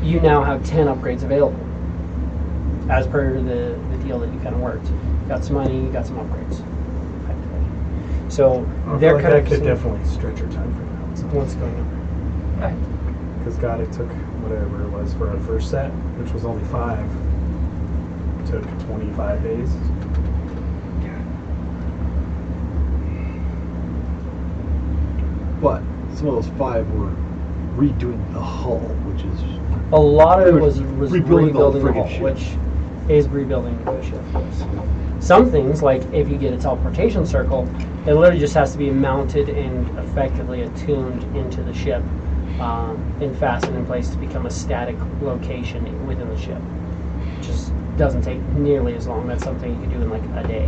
you now have 10 upgrades available as per the deal that you kind of worked. You got some money, you got some upgrades, effectively. So I feel they're like kind that of could definitely stretch our time frame out. what's going on. Right. Because God, it took whatever it was for our first set, which was only 5. It took 25 days. But some of those 5 were redoing the hull, which is A lot of it was rebuilding the whole rebuilding the friggin' hull, ship. which is rebuilding the ship. Yes. Some things, like if you get a teleportation circle, it literally just has to be mounted and effectively attuned into the ship and fastened in place to become a static location within the ship. Just doesn't take nearly as long. That's something you can do in like a day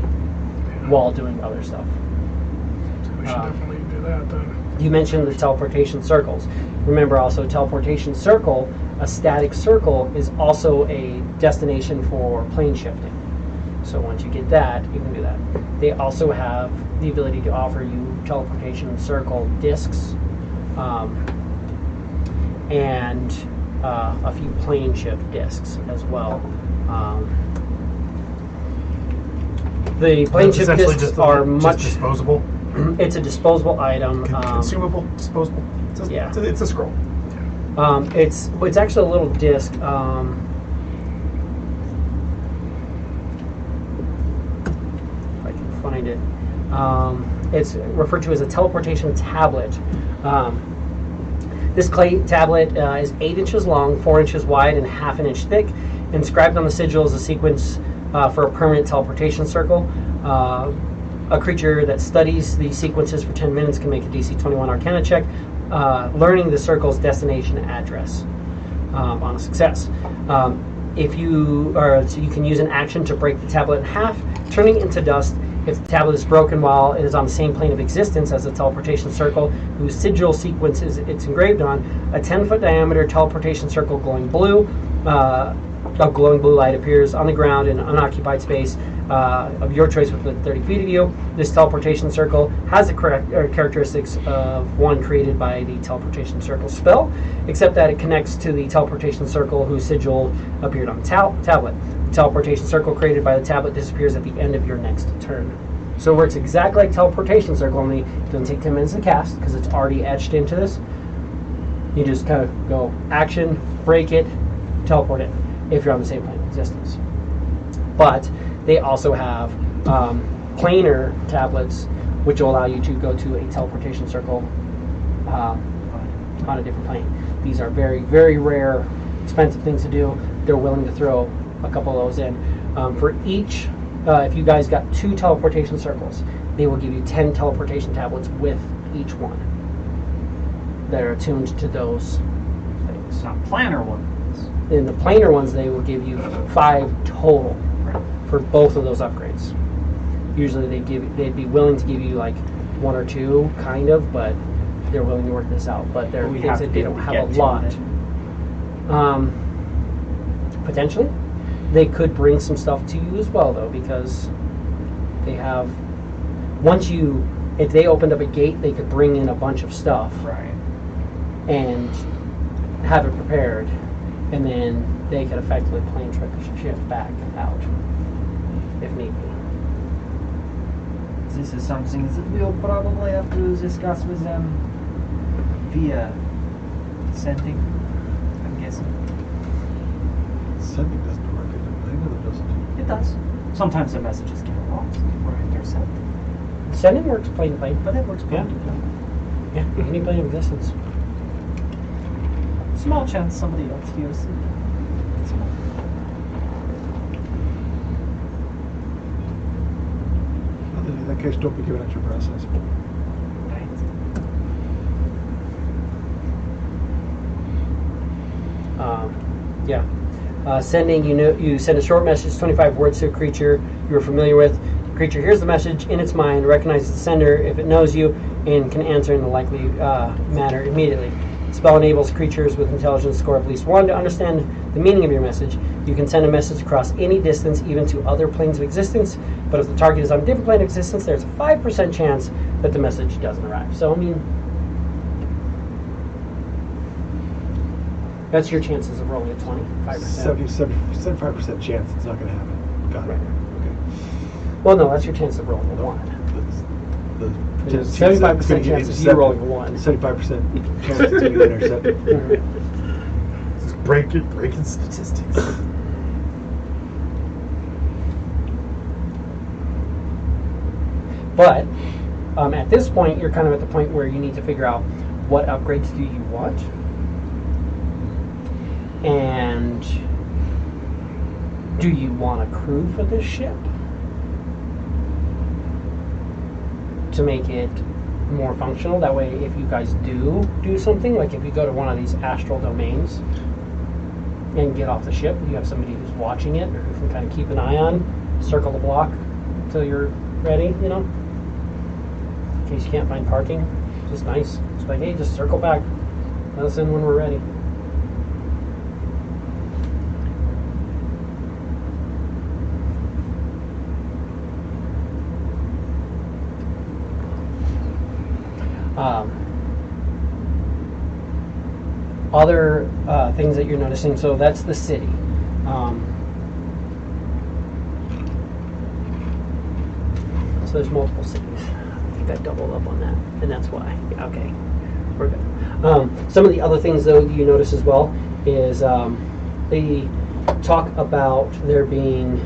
while doing other stuff. So we should definitely do that then. You mentioned the teleportation circles. Remember also, teleportation circle, a static circle, is also a destination for plane shifting. So once you get that, you can do that. They also have the ability to offer you teleportation circle discs and a few plane shift discs as well. The plane shift Essentially discs just are just much. disposable. It's a disposable item. Consumable, disposable. Yeah. It's a scroll. It's actually a little disc. If I can find it. It's referred to as a teleportation tablet. This clay tablet is 8 inches long, 4 inches wide, and half an inch thick. Inscribed on the sigil is a sequence for a permanent teleportation circle. A creature that studies these sequences for 10 minutes can make a DC 21 Arcana check, learning the circle's destination address on a success. So you can use an action to break the tablet in half, turning it into dust. If the tablet is broken while it is on the same plane of existence as the teleportation circle, whose sigil sequence it's engraved on, a 10-foot diameter teleportation circle glowing blue, a glowing blue light appears on the ground in unoccupied space of your choice within 30 feet of you. This teleportation circle has the characteristics of one created by the teleportation circle spell, except that it connects to the teleportation circle whose sigil appeared on the tablet. The teleportation circle created by the tablet disappears at the end of your next turn. So it works exactly like teleportation circle, only it doesn't take 10 minutes to cast because it's already etched into this. You just kind of go action, break it, teleport it, if you're on the same plane of existence. But they also have planar tablets, which will allow you to go to a teleportation circle on a different plane. These are very, very rare, expensive things to do. They're willing to throw a couple of those in. For each, if you guys got 2 teleportation circles, they will give you 10 teleportation tablets with each one that are attuned to those things. It's not planar ones. In the planar ones, they will give you 5 total for both of those upgrades. Usually they'd be willing to give you like 1 or 2, kind of, but they're willing to work this out. But they're things that they don't have a lot. Potentially, they could bring some stuff to you as well, though, because they have. If they opened up a gate, they could bring in a bunch of stuff, Right. and have it prepared, and then they could effectively plane trick shift back out if need be. This is something that we'll probably have to discuss with them via sending, I'm guessing. Sending doesn't work in the plane, or doesn't It does. Sometimes the messages get lost or intercepted, Sending works plane to plane. but it works Yeah. fine. Yeah, any plane of existence. Small chance somebody else hears it. Small. Well, then in that case, don't be giving out your process. Right. Yeah. Sending, you send a short message, 25 words to a creature you are familiar with. The creature hears the message in its mind, recognizes the sender if it knows you, and can answer in a likely manner immediately. The spell enables creatures with intelligence score of at least 1 to understand the meaning of your message. You can send a message across any distance, even to other planes of existence, but if the target is on a different plane of existence, there's a 5% chance that the message doesn't arrive. So, I mean, that's your chances of rolling a 20, 5%. 75% chance it's not going to happen. Got it. Right. Okay. Well, no, that's your chance of rolling a 1. The There's chance that 75% it's gonna get chance of you rolling a 1. 75% chance it's going to get intercepted. Just breaking statistics. But at this point, you're kind of at the point where you need to figure out what upgrades do you want, and do you want a crew for this ship to make it more functional? That way, if you guys do something, like if you go to one of these astral domains and get off the ship, you have somebody who's watching it or who can kind of keep an eye on, circle the block until you're ready, in case you can't find parking. Just nice. It's like, hey, just circle back. Let us in when we're ready. Other things that you're noticing, so that's the city. So there's multiple cities. think I doubled up on that, and that's why. Yeah, okay, we're good. Some of the other things, though, you notice as well is they talk about there being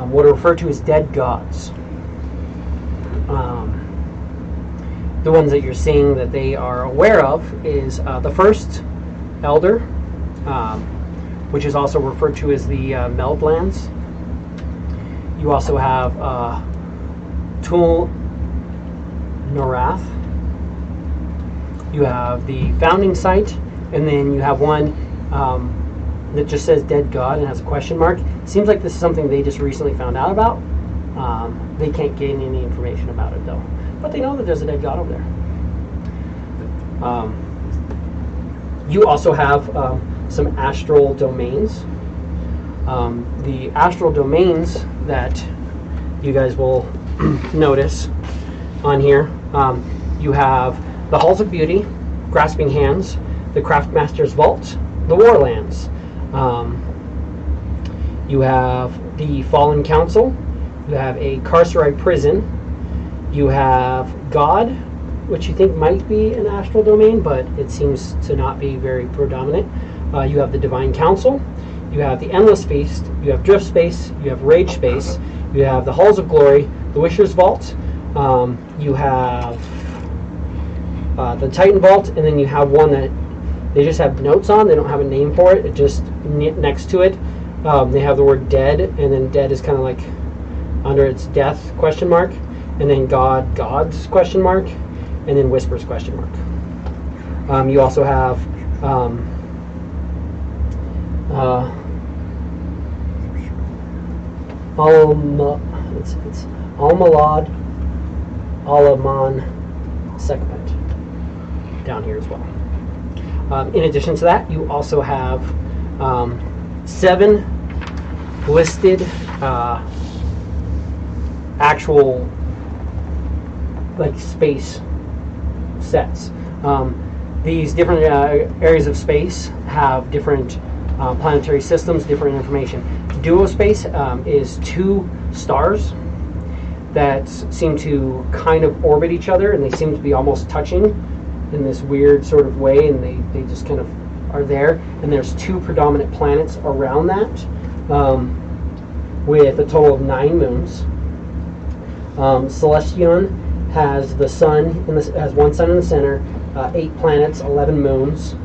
what are referred to as dead gods. The ones that you're seeing that they are aware of is the first elder, which is also referred to as the Meldlands. You also have Tul Norath. You have the founding site, and then you have one that just says dead god and has a question mark. Seems like this is something they just recently found out about. They can't gain any information about it though, but they know that there's a dead god over there. You also have some astral domains. The astral domains that you guys will notice on here, you have the Halls of Beauty, Grasping Hands, the Craftmaster's Vault, the Warlands. You have the Fallen Council, you have a Carcerite Prison, you have God, which you think might be an astral domain, but it seems to not be very predominant. You have the Divine Council, you have the Endless Feast, you have Drift Space, you have Rage Space, you have the Halls of Glory, the Wisher's Vault, you have the Titan Vault, and then you have one that they just have notes on. They don't have a name for it. It just next to it, they have the word dead, and then dead is kind of like under its death question mark, and then God, God's question mark, and then whispers question mark. You also have it's Almalad Alaman Sekmet down here as well. In addition to that, you also have 7 listed actual like space sets. These different areas of space have different planetary systems, different information. Duospace is 2 stars that seem to kind of orbit each other, and they seem to be almost touching in this weird sort of way, and they just kind of are there. And there's 2 predominant planets around that, with a total of 9 moons. Celestion has the sun has 1 sun in the center, 8 planets, 11 moons.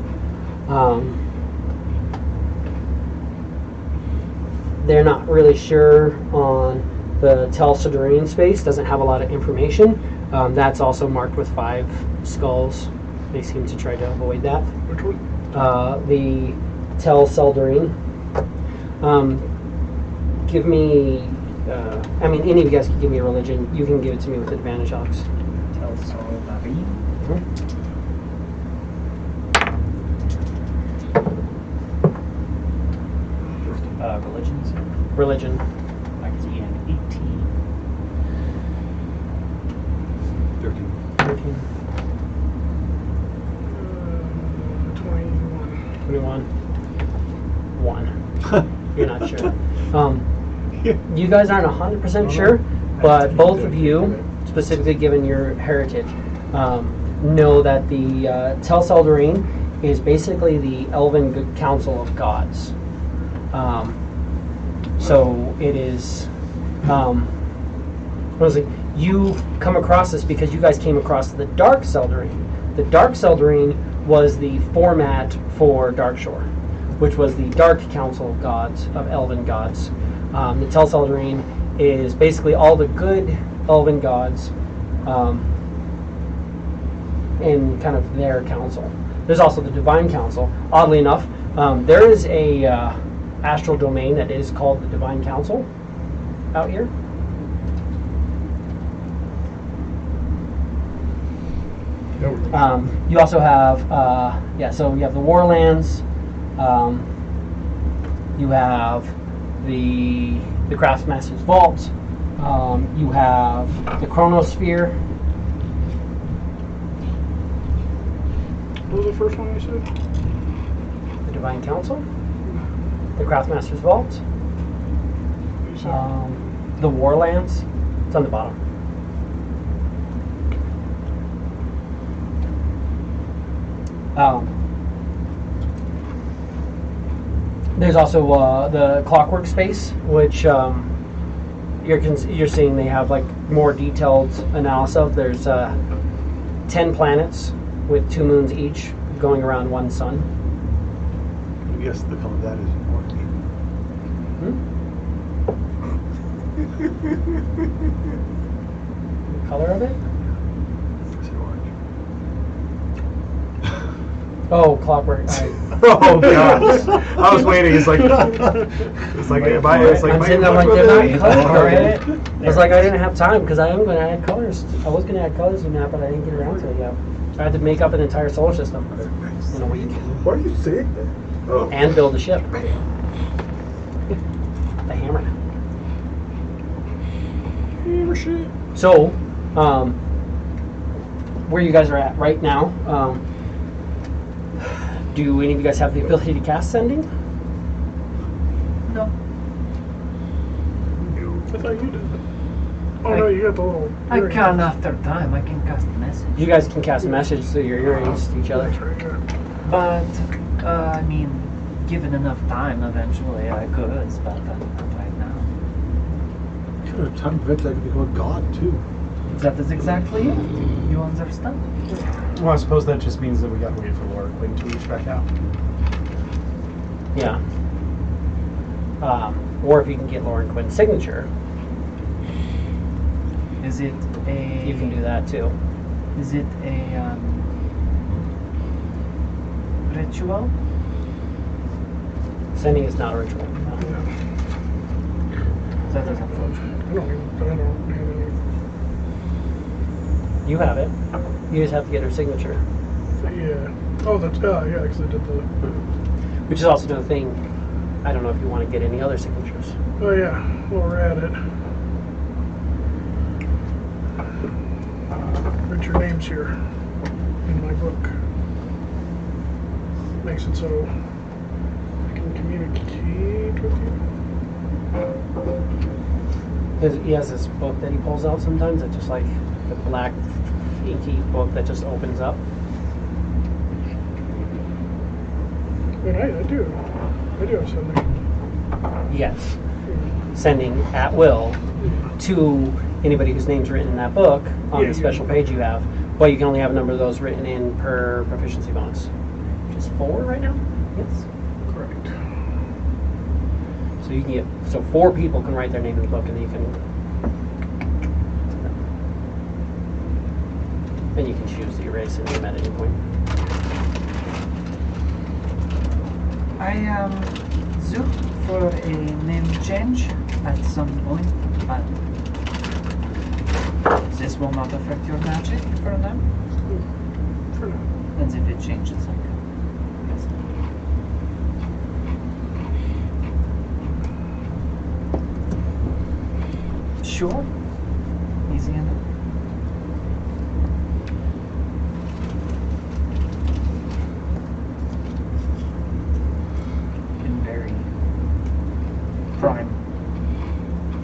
They're not really sure on the Tel Sodarine space. Doesn't have a lot of information. That's also marked with 5 skulls. They seem to try to avoid that. Which one? The Tel Sodarine. Give me. I mean, any of you guys can give me a religion. You can give it to me with advantage, Alex. Tel Sodarine. Religions. Religion. I can see an 18. 13. 21. 1. You're not sure. You guys aren't 100% sure, but both of you, specifically given your heritage, know that the Tel Sodarine is basically the Elven Council of Gods. So it is. You come across this because you guys came across the Dark Seldarine. The Dark Seldarine was the format for Darkshore, which was the Dark Council of Gods, of Elven gods. The Tel Seldarine is basically all the good Elven gods in kind of their council. There's also the Divine Council. Oddly enough, there is a astral domain that is called the Divine Council out here. You also have, so you have the Warlands. You have the Craftmaster's Vault. You have the Chronosphere. What was the first one you said? The Divine Council. The Craftmaster's Vault. You said The Warlands. It's on the bottom. There's also the clockwork space, which you're seeing they have like more detailed analysis of. There's 10 planets with 2 moons each going around one sun. I guess the color of that is orange. The color of it? I said orange. Oh, clockwork. Oh god! I was waiting. It's like it's like I'm sitting there like they're not color correct. I was like I didn't have time because I am going to add colors. I was going to add colors in that, but I didn't get around to it yet. I had to make up an entire solar system in a week Why are you saying that? Oh. and build a ship. The hammer. So, where you guys are at right now, do any of you guys have the ability to cast sending? No. I thought you did. Oh no, you got the little. I earring. can after time. I can cast a message. You guys can cast a message through your earrings to each other. That's right, yeah. But I mean, given enough time, eventually I could. But not right now. Kind of time eventually I could become a god too. That is exactly it. You understand? Well, I suppose that just means that we got to wait for Laura Quinn to reach back out. Yeah. Or if you can get Lauren Quinn's signature, Is it a? you can do that too. Is it a ritual? Sending is not a ritual. No. That doesn't float. I don't have any. You have it. You just have to get her signature. Yeah. Oh, that's yeah, because I did the. Which is also another thing. I don't know if you want to get any other signatures. Oh yeah, while we're at it. But your name's here in my book. Makes it so I can communicate with you. He has this book that he pulls out sometimes. It's just like the black inky book that just opens up. And I do have something. Yes. Sending at will to anybody whose name's written in that book on the special page you have. But you can only have a number of those written in per proficiency bonus. Which is 4 right now? Yes. Correct. So you can get 4 people can write their name in the book and then you can and you can choose to erase a name at any point. I zoom for a name change at some point, but this will not affect your magic for now. For now. As if it changes, like. Sure. Easy enough. And very prime,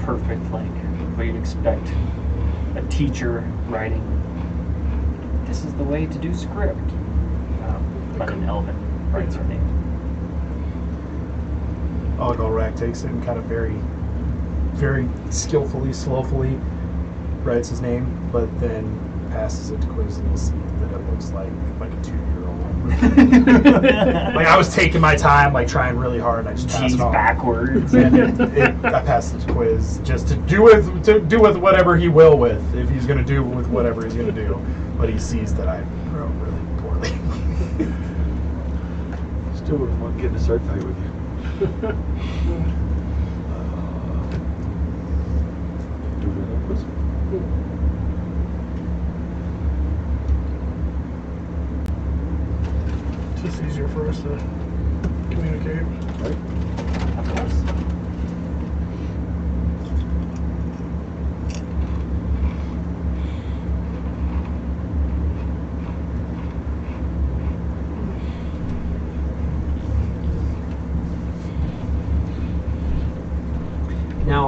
perfect, like what you'd expect a teacher writing. This is the way to do script. But an elven writes her name. Algolrak takes it and kind of very skillfully, slowfully writes his name, but then passes it to Quiz and you'll see that it looks like a 2-year-old. Like I was taking my time, like trying really hard, and I just passed G's it on. backwards. And I passed it to Quiz just to do with whatever he will with, if he's going to do with whatever he's going to do. But he sees that I wrote really poorly. Still wouldn't want to get in a sword fight with you. Do we have quiz? It's just easier for us to communicate. Right? Of course. Now,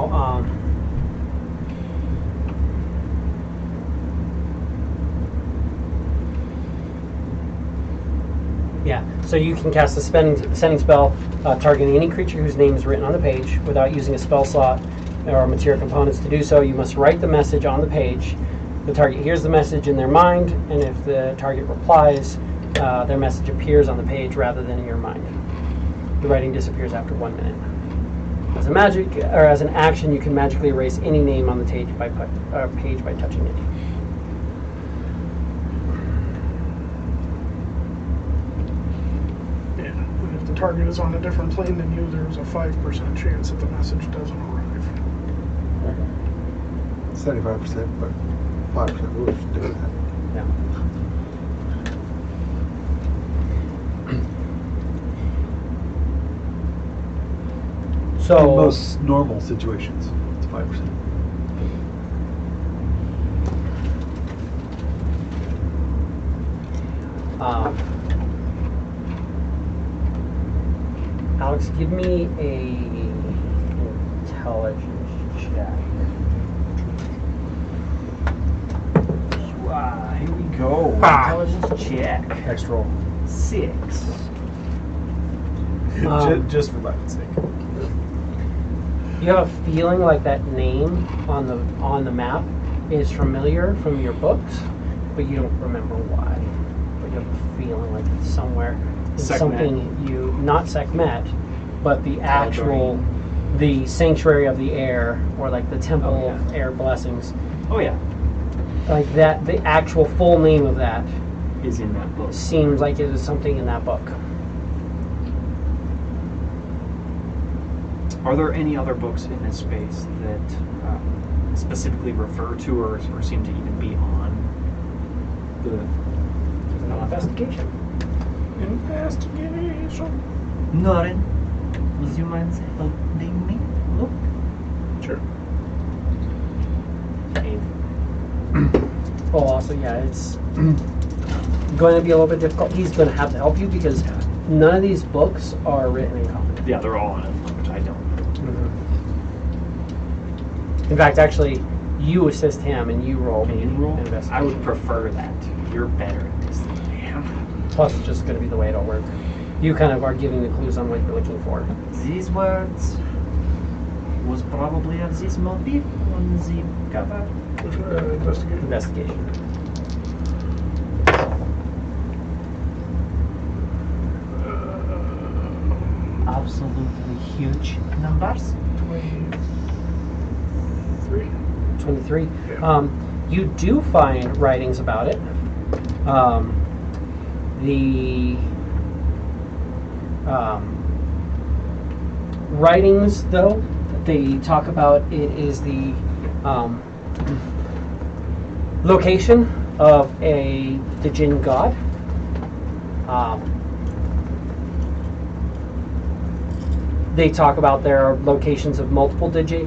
So you can cast a sending spell targeting any creature whose name is written on the page without using a spell slot or material components to do so. You must write the message on the page. The target hears the message in their mind, and if the target replies, their message appears on the page rather than in your mind. The writing disappears after 1 minute. As an action, you can magically erase any name on the page by touching it. Yeah. And if the target is on a different plane than you, there's a 5% chance that the message doesn't arrive. 75%, but 5% will do that. Yeah. So In most normal situations, it's 5%. Alex, give me a intelligence check. Here we go. Intelligence check. Extra roll. 6. Just for fucking sake. You have a feeling like that name on the map is familiar from your books, but you don't remember why. But you have a feeling like it's somewhere. It's Sekhmet. something you, not Sekhmet, but the actual, the sanctuary of the air, or like the temple of air blessings. Oh yeah, Like that, the actual full name of that is in that book. seems like it is something in that book. Are there any other books in this space that specifically refer to or seem to even be on the Investigation. Investigation. Norin, would you mind helping me? Look. Sure. Oh, also, yeah, it's going to be a little bit difficult. He's going to have to help you because none of these books are written in common. Yeah, they're all on a language I don't. In fact, actually, you assist him and you roll. Can you roll? Investigation. I would prefer that. You're better at this than I am. Plus, it's just going to be the way it'll work. You kind of are giving the clues on what you're looking for. These words was probably of this motif on the cover. Investigate. Investigation. Absolutely huge numbers. 23. 23. Yeah. You do find writings about it. The writings, though, they talk about it is the location of the Jinn god. They talk about there are locations of multiple Jinn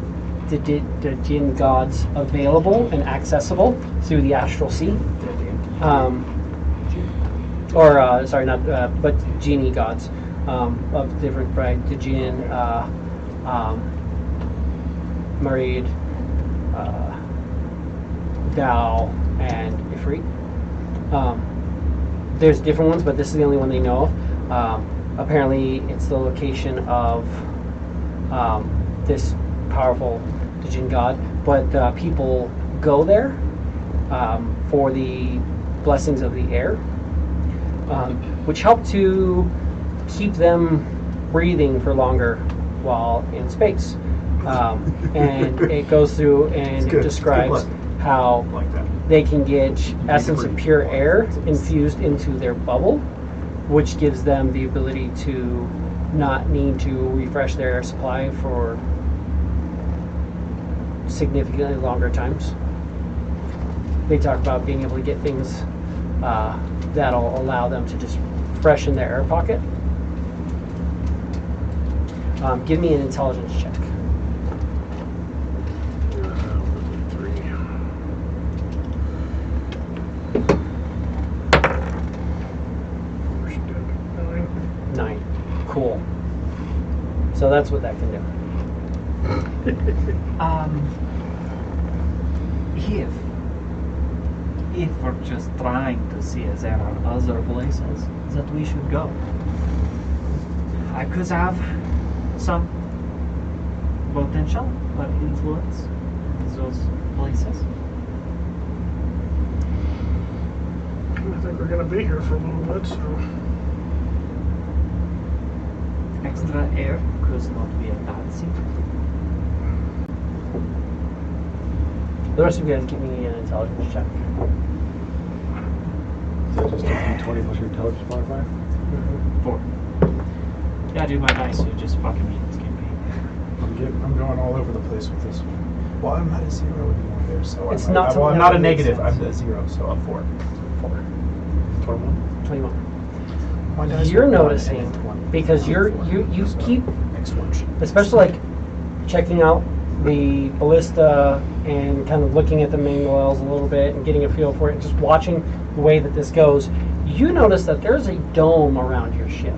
gods available and accessible through the astral sea. But genie gods of different variety. The Jinn, Marid, Dao, and Ifrit. There's different ones, but this is the only one they know of. Apparently, it's the location of this powerful Jinn god, but people go there for the blessings of the air, which help to keep them breathing for longer while in space. And it goes through and it describes how Like that. they can get essence of pure air infused into their bubble, which gives them the ability to not need to refresh their air supply for significantly longer times. They talk about being able to get things that'll allow them to just freshen their air pocket. Give me an intelligence check. 9. Cool. So that's what that can do. If we're just trying to see if there are other places that we should go, I could have some potential or influence in those places. I think we're gonna be here for a little bit, so Extra air could not be a bad thing. The rest of you guys give me an intelligence check. So just a 20 plus your intelligence modifier? 4. Yeah, dude, my dice are just fucking me in this campaign. I'm going all over the place with this one. Well, I'm at a 0 anymore there, so It's I'm, not well, something I'm that not a would make negative. sense. I'm at 0, so I'm 4. 21? 21. My dice You're are 1 and noticing 20. because you So, keep, next worksheet. especially like checking out the ballista and kind of looking at the manuals a little bit and getting a feel for it, just watching the way that this goes. You notice that there's a dome around your ship.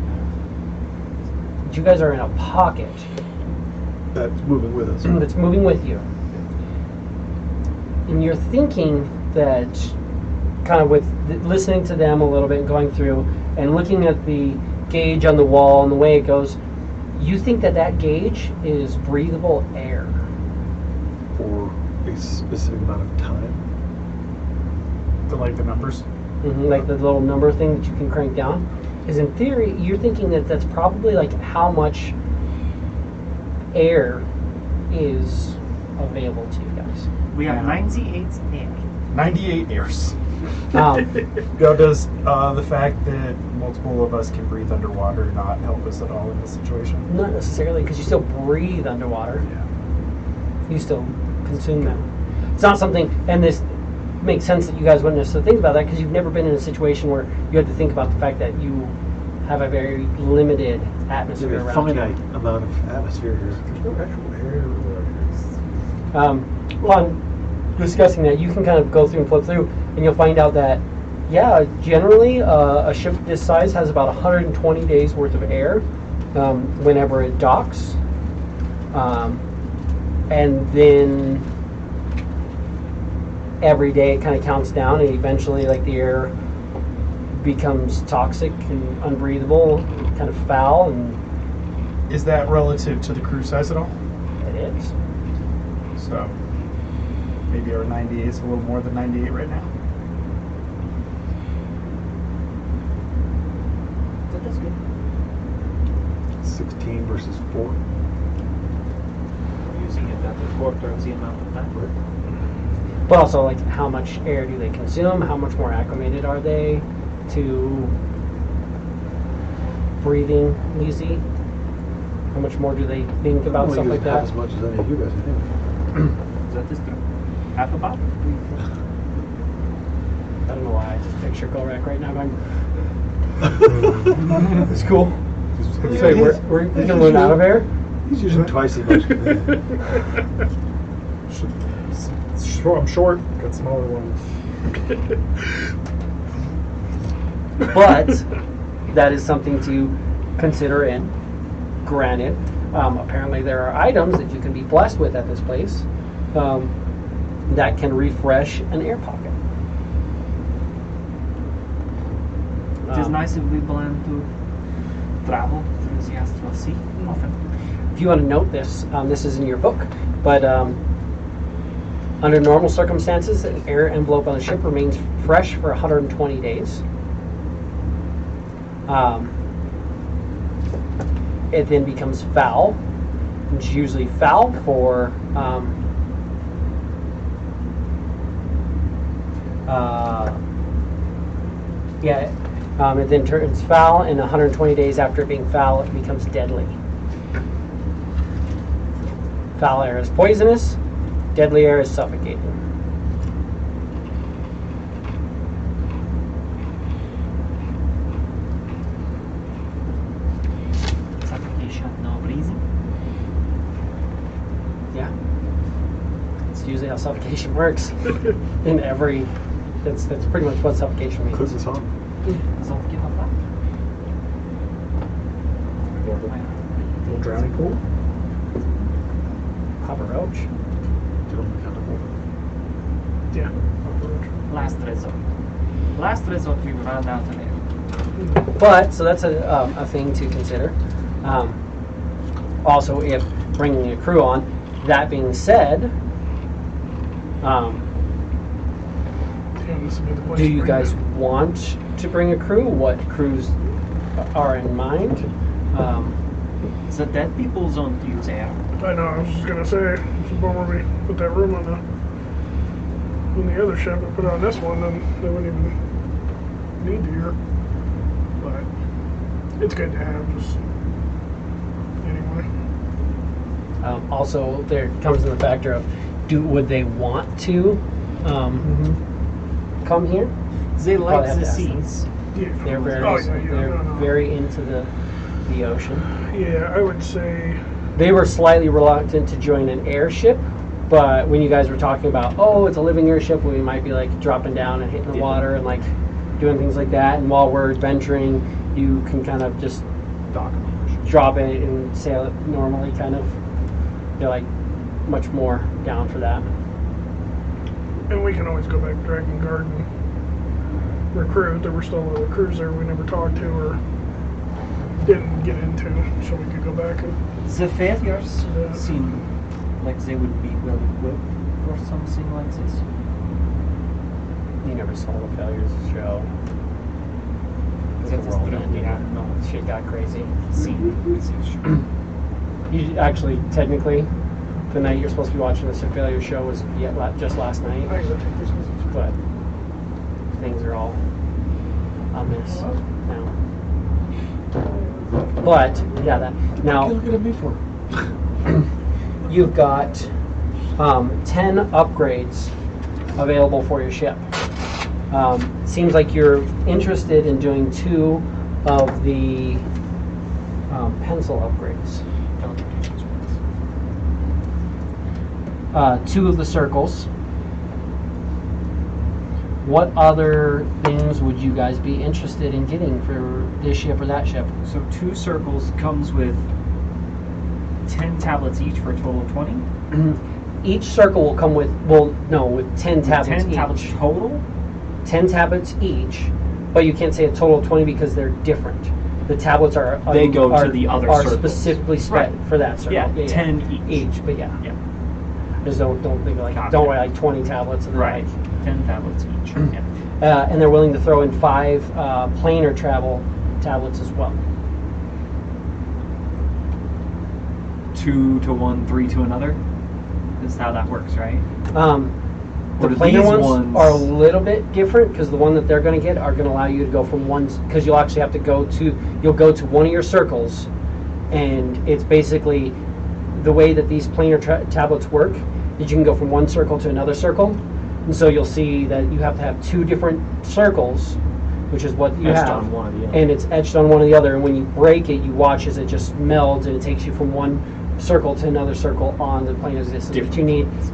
You guys are in a pocket That's moving with us. that's moving with you. And you're thinking that, kind of with listening to them a little bit and going through and looking at the gauge on the wall and the way it goes, you think that that gauge is breathable air. For a specific amount of time. To like the numbers. Like the little number thing that you can crank down. Is in theory, you're thinking that that's probably like how much air is available to you guys. We have 98 air. 98 airs. Um, Now, does the fact that multiple of us can breathe underwater not help us at all in this situation? not necessarily, because you still breathe underwater. Yeah. You still consume that. It's not something, and this makes sense that you guys wouldn't necessarily think about that because you've never been in a situation where you have to think about the fact that you have a very limited atmosphere There's a around you. finite amount of atmosphere here. There's no actual air around Upon discussing that, you can kind of go through and flip through, and you'll find out that, yeah, generally a ship this size has about 120 days worth of air whenever it docks. And then every day it kind of counts down, and eventually, like, the air becomes toxic and unbreathable, and kind of foul, and Is that relative to the crew size at all? it is. So maybe our 98 is a little more than 98 right now. But that's good. here. 16 versus 4. We're using it at a quarter of the amount of time. But also, like, how much air do they consume? How much more acclimated are they to breathing easy? How much more do they think about I'm stuff only like using half that? as much as any of you guys, I think. That is true. Half a bottle. I don't know why I just picture Gorak right now going. It's cool. Say, we can run out of air? He's using twice as much. I'm short. Got smaller ones. But that is something to consider in. Granted, apparently there are items that you can be blessed with at this place that can refresh an air pocket. It is nice if we plan to travel through the astral sea often. If you want to note this, this is in your book, but under normal circumstances, an air envelope on the ship remains fresh for 120 days. It then becomes foul. It's usually foul for it then turns foul, and 120 days after it being foul, it becomes deadly. Foul air is poisonous. Deadly air is suffocating. Suffocation, no breathing. Yeah. It's usually how suffocation works. In every, that's pretty much what suffocation means. Because it's on. Don't give up. Little drowning pool. Papa Roach. Yeah. Last resort. Last resort, we run out of air. But so that's a thing to consider. Also, if bringing a crew on. That being said, Yeah, this would be the place do to you bring guys it. want to bring a crew? What crews are in mind? The dead people don't use air. I know, I was just gonna say, it's a bummer we put that room on the other ship and put it on this one, then they wouldn't even need the air. But it's good to have, just anyway. Also, there comes in the factor of, would they want to come here? They Probably like have the to ask them. seas. Yeah, They're very, oh, yeah, they're no, no. very into the ocean. Yeah, I would say, They were slightly reluctant to join an airship, but when you guys were talking about, oh, it's a living airship, we might be like dropping down and hitting the water and like doing things like that. And while we're venturing, you can kind of just drop it and sail it normally, kind of. They're like much more down for that. and we can always go back to Dragon Guard and recruit. There were still other crews there we never talked to or didn't get into, so we could go back and The failures Yeah. seem like they would be well equipped for something like this. You never saw the failures show. The That's world true. ended. Yeah. No, shit got crazy. Scene. You actually, technically, the night you're supposed to be watching the failure show was just last night, I gotta take this with you. but things are all a mess now. But yeah, that now Look at me for. you've got 10 upgrades available for your ship. Seems like you're interested in doing 2 of the pencil upgrades. 2 of the circles. What other things would you guys be interested in getting for this ship or that ship? So 2 circles comes with 10 tablets each for a total of 20. Each circle will come with, with 10 tablets 10 each. tablets total. 10 tablets each, but you can't say a total of 20 because they're different. The tablets are They go to the other are circles. specifically Right. for that circle. Yeah, 10 each. But yeah. Yeah. Just don't think like Copy. don't worry like 20 tablets and then Right. 10 tablets each. Yeah. and they're willing to throw in 5 planar travel tablets as well. 2 to one, 3 to another. That's how that works, right? The Or do planar these ones are a little bit different because the one that they're going to get are going to allow you to go from one, because you'll actually have to go to one of your circles, and it's basically the way that these planar tablets work is you can go from one circle to another circle, and so you'll see that you have to have 2 different circles, which is what you Etched have, on one or the other. and it's etched on one or the other, and when you break it, you watch as it just melds and it takes you from one circle to another circle on the plane of existence.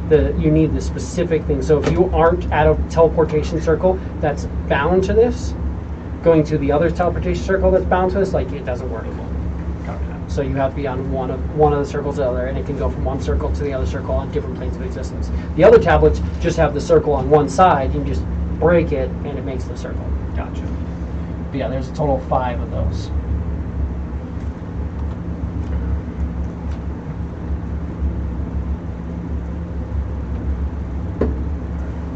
But you need the specific thing. So if you aren't at a teleportation circle that's bound to this, going to the other teleportation circle that's bound to this, like it doesn't work. So you have to be on one of the circles or the other, and it can go from one circle to the other circle on different planes of existence. The other tablets just have the circle on one side. You can just break it, and it makes the circle. Gotcha. But yeah, there's a total of 5 of those.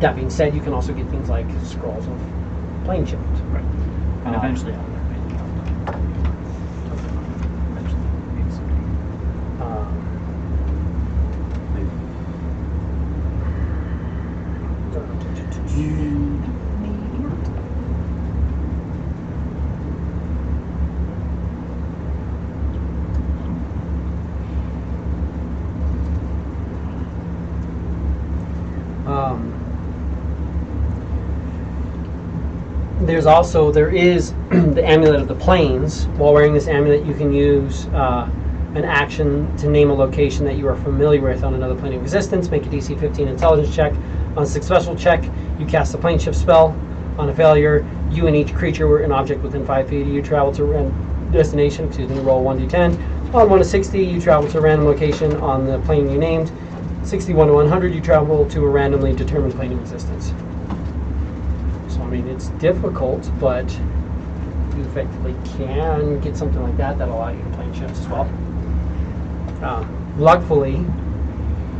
That being said, you can also get things like scrolls of plane shift. Right. And Um, eventually I'll learn. Eventually. Maybe someday. There is the amulet of the planes. While wearing this amulet, you can use an action to name a location that you are familiar with on another plane of existence. Make a DC 15 intelligence check. On a successful check, you cast a plane shift spell. On a failure, you and each creature or an object within 5 feet of you travel to a random destination. Roll 1d10. On 1 to 60, you travel to a random location on the plane you named. 61 to 100, you travel to a randomly determined plane of existence. So I mean, it's difficult, but you effectively can get something like that that'll allow you to plane ships as well. Luckily,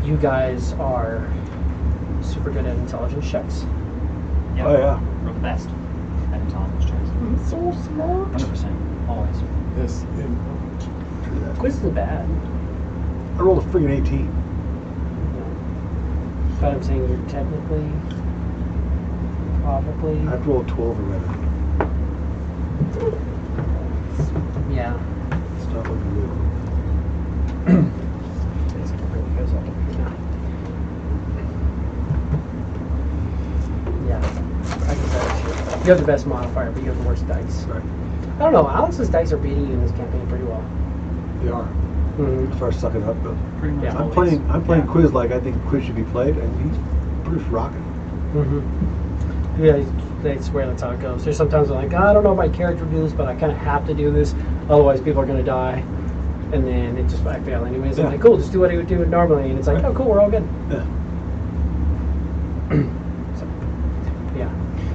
you guys are super good at intelligence checks. Yeah. Oh yeah. We're the best at intelligence checks. So smart. 100%. Always. Yes. True that. Quiz isn't bad. I rolled a friggin' 18. But I'm saying you're technically, probably. I'd roll 12 or better. Yeah. It's not looking good. Yeah. I guess that's true. You have the best modifier, but you have the worst dice. Right. I don't know. Alex's dice are beating you in this campaign pretty well. They are. Mm-hmm. As far as sucking up goes. Pretty much Yeah. always. I'm playing Yeah. quiz like I think quiz should be played, and he's pretty rocking. Mm-hmm. Yeah, they swear that's how it goes. There's sometimes I'm like, I don't know if my character will do this, but I kind of have to do this. Otherwise, people are going to die. And then it just I fail anyways. Yeah. I'm like, cool, just do what I would do normally. And it's like, Right. oh, cool, we're all good. Yeah. So, yeah.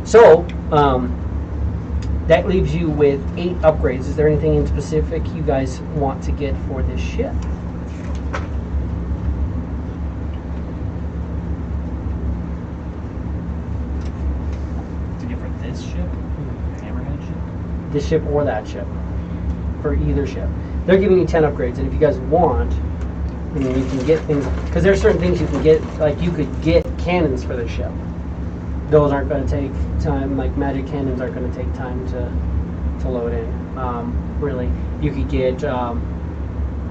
So, that leaves you with 8 upgrades. Is there anything in specific you guys want to get for this ship? To get for this ship? Hammerhead ship? This ship or that ship? For either ship. They're giving you 10 upgrades, and if you guys want, I mean, you can get things, because there's certain things you can get, like you could get cannons for this ship. Those aren't going to take time, like magic cannons aren't going to take time to load in. Really, you could get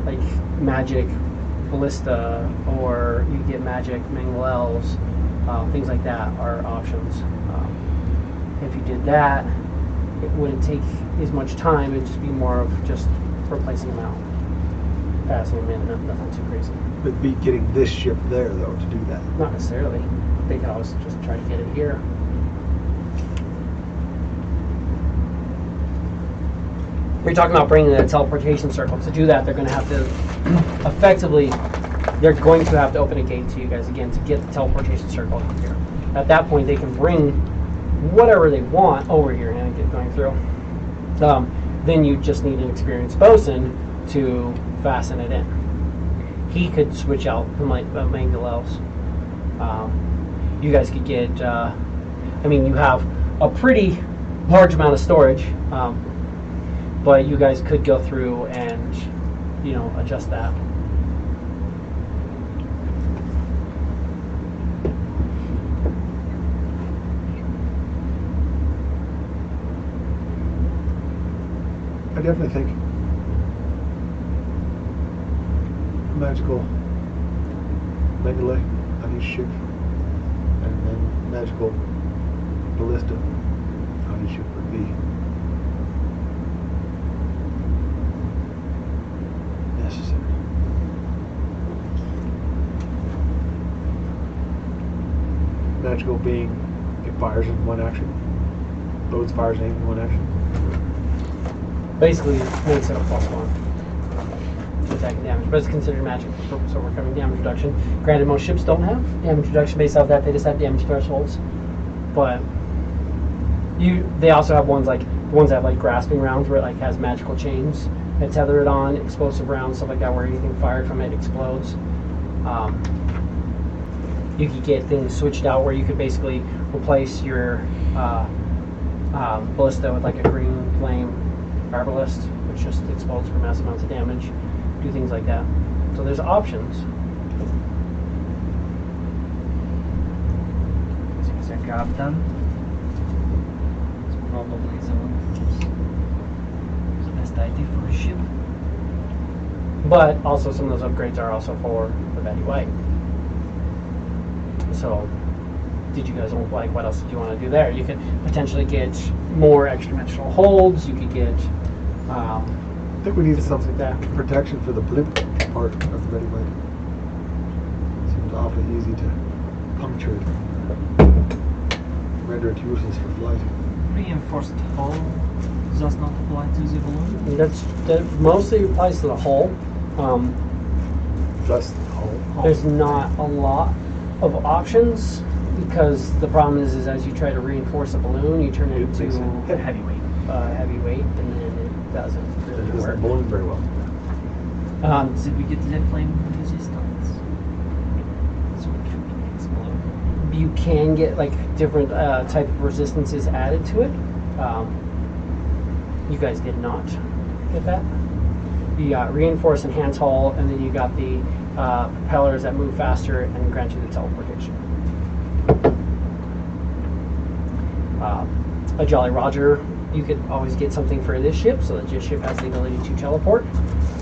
like magic ballista, or you could get magic manglels, things like that are options. If you did that, it wouldn't take as much time. It'd just be more of just replacing them out, passing them in, nothing too crazy. It'd be getting this ship there though to do that. Not necessarily. They could always just try to get it here. We're talking about bringing the teleportation circle. To do that, they're going to have to effectively, they're going to have to open a gate to you guys again to get the teleportation circle here. At that point, they can bring whatever they want over here and get going through. Then you just need an experienced bosun to fasten it in. He could switch out the mangle elves. You guys could get, I mean, you have a pretty large amount of storage, but you guys could go through and, you know, adjust that. I definitely think magical melee on each ship, and then magical ballista on each ship would be necessary. Magical being it fires in one action, loads, fires, aim in one action. Basically, it makes it a +1 to attack and damage, but it's considered magic for purpose of overcoming damage reduction. Granted, most ships don't have damage reduction based off that; they just have damage thresholds. But they also have ones like the ones that have like grasping rounds, where it like has magical chains that tether it on, explosive rounds, stuff like that, where anything fired from it explodes. You could get things switched out where you could basically replace your ballista with like a green flame fire ballist, which just explodes for massive amounts of damage. Do things like that. So there's options. So you said grab them. It's probably the best idea for a ship. But also some of those upgrades are also for the Betty White. So did you guys like, what else did you want to do there? You could potentially get more extra dimensional holds. You could get I think we need some like that. protection for the blimp part of the Betty White. Seems awfully easy to puncture it, render it useless for flight. Reinforced hull does not apply to the balloon. That mostly applies to the hull. Just the hull. There's not a lot of options because the problem is as you try to reinforce a balloon, you turn it It makes into The heavyweight. heavy weight, and then it doesn't It really doesn't work. balloon very well. Did we get zip flame resistance? So it can explode. You can get like different type of resistances added to it. You guys did not get that. You got reinforce enhance hull, and then you got the propellers that move faster and grant you the teleportation. A Jolly Roger, you could always get something for this ship so that your ship has the ability to teleport.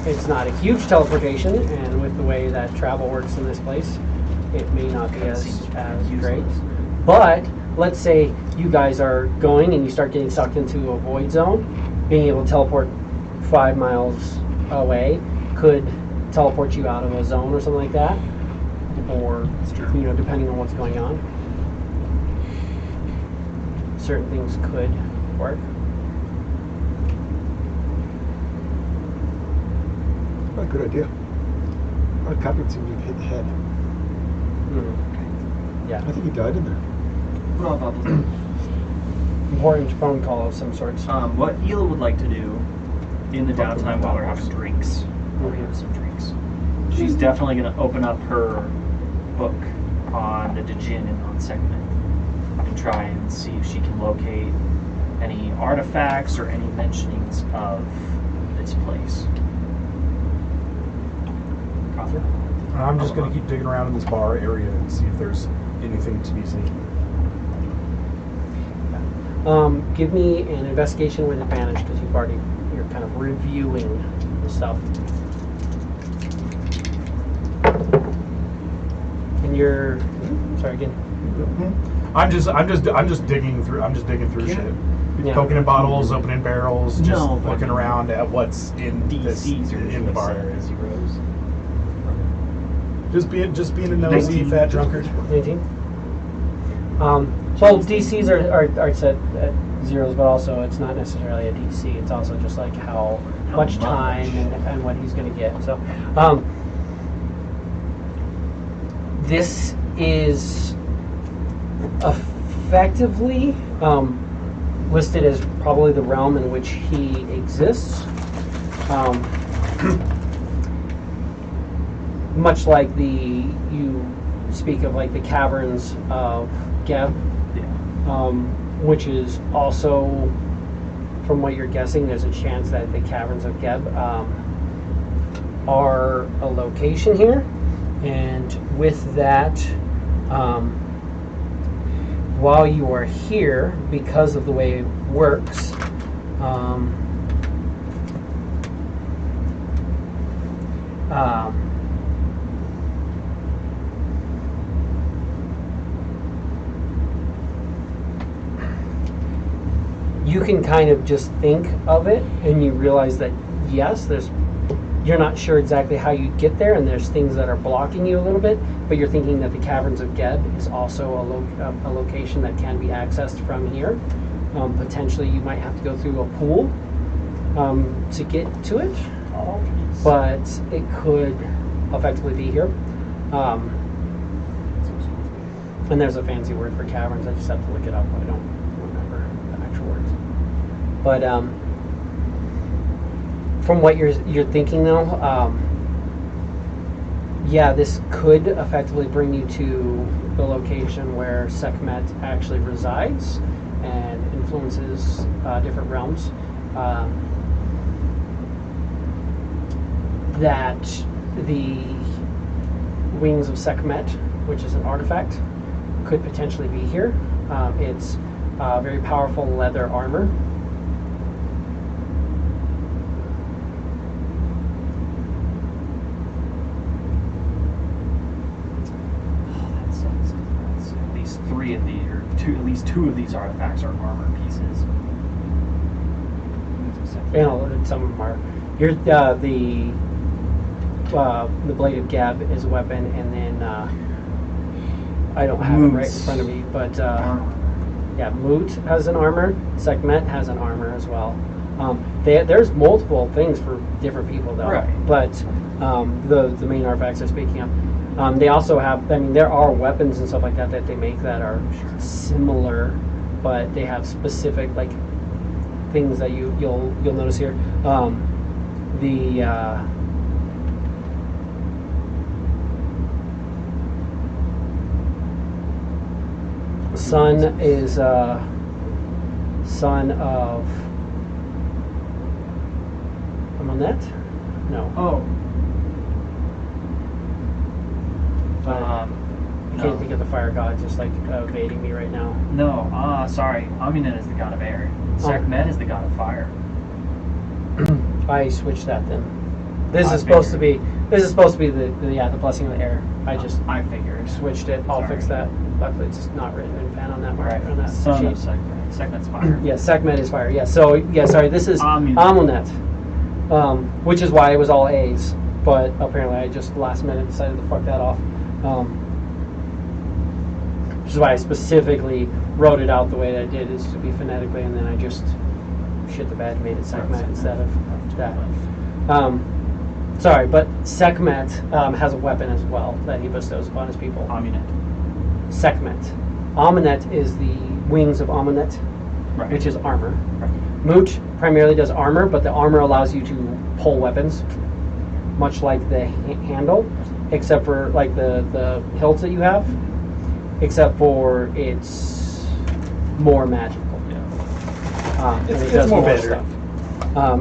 It's not a huge teleportation, and with the way that travel works in this place, it may not be as great. But let's say you guys are going and you start getting sucked into a void zone, being able to teleport 5 miles away could teleport you out of a zone or something like that, or depending on what's going on. Certain things could work. Not a good idea. Our captain seemed to have hit the head. Yeah. I think he died in there. What about bubbles? Important phone call of some sorts. What Ela would like to do in the downtime while they're having drinks, while we have some drinks, she's definitely going to open up her book on the Djinn and on Segment and try and see if she can locate any artifacts or any mentionings of this place. Catherine? I'm just going to keep digging around in this bar area and see if there's anything to be seen. Give me an investigation with advantage because you're kind of reviewing the stuff. And you're sorry again. I'm just digging through. I'm just digging through shit. Yeah. Poking in bottles, opening barrels, just No, but looking around at what's in DCs are in the bar area. zeros. Just being a nosy 19. fat drunkard. 19. Well, DCs are set at zeros, but also it's not necessarily a DC. It's also just like how much time and what he's going to get. So, this is effectively listed as probably the realm in which he exists. Much like you speak of like the caverns of Geb, which is also, from what you're guessing, there's a chance that the caverns of Geb are a location here, and with that, while you are here, because of the way it works, you can kind of just think of it and you realize that yes, you're not sure exactly how you get there, and there's things that are blocking you a little bit, but you're thinking that the Caverns of Geb is also a location that can be accessed from here. Potentially you might have to go through a pool to get to it, but it could effectively be here. And there's a fancy word for caverns, I just have to look it up, I don't remember the actual words. But from what you're thinking though, yeah, this could effectively bring you to the location where Sekhmet actually resides and influences different realms. That the wings of Sekhmet, which is an artifact, could potentially be here. It's very powerful leather armor. That sucks. At least three of these, or at least two of these artifacts are armor pieces. You know, some of them are. The blade of Geb is a weapon, and then I don't have it right in front of me, but yeah, Moot has an armor. Sekhmet has an armor as well. There's multiple things for different people though. Right. But the main artifacts I'm speaking of, they also have. I mean, there are weapons and stuff like that they make that are similar, but they have specific things that you'll notice here. The sun is son of Amunet? No. Oh. I can't think of the fire god, just like evading me right now. No. Sorry. Amunet is the god of air. Sekhmet is the god of fire. I switched that then. This I is supposed to figured. be. This is supposed to be the blessing of the air. I figured. switched it. I'll Sorry. fix that. Luckily, it's not written in pen on that mark on that Son sheet. of Sekhmet. Sekhmet's fire. Yeah, Sekhmet is fire. Yeah. So yeah, sorry. This is Amunet. Amunet, which is why it was all A's. But apparently, I just last minute decided to fuck that off. Which is why I specifically wrote it out the way that I did, is to be phonetically, and then I just shit the bed and made it Sekhmet instead of that. Sorry, but Sekhmet has a weapon as well that he bestows upon his people. Amunet. Sekhmet. Amunet is the wings of Amunet, Right. which is armor. Right. Moot primarily does armor, but the armor allows you to pull weapons, much like the handle, except for like the hilts that you have, except for it's more magical. Yeah. And It's it does more more better. stuff.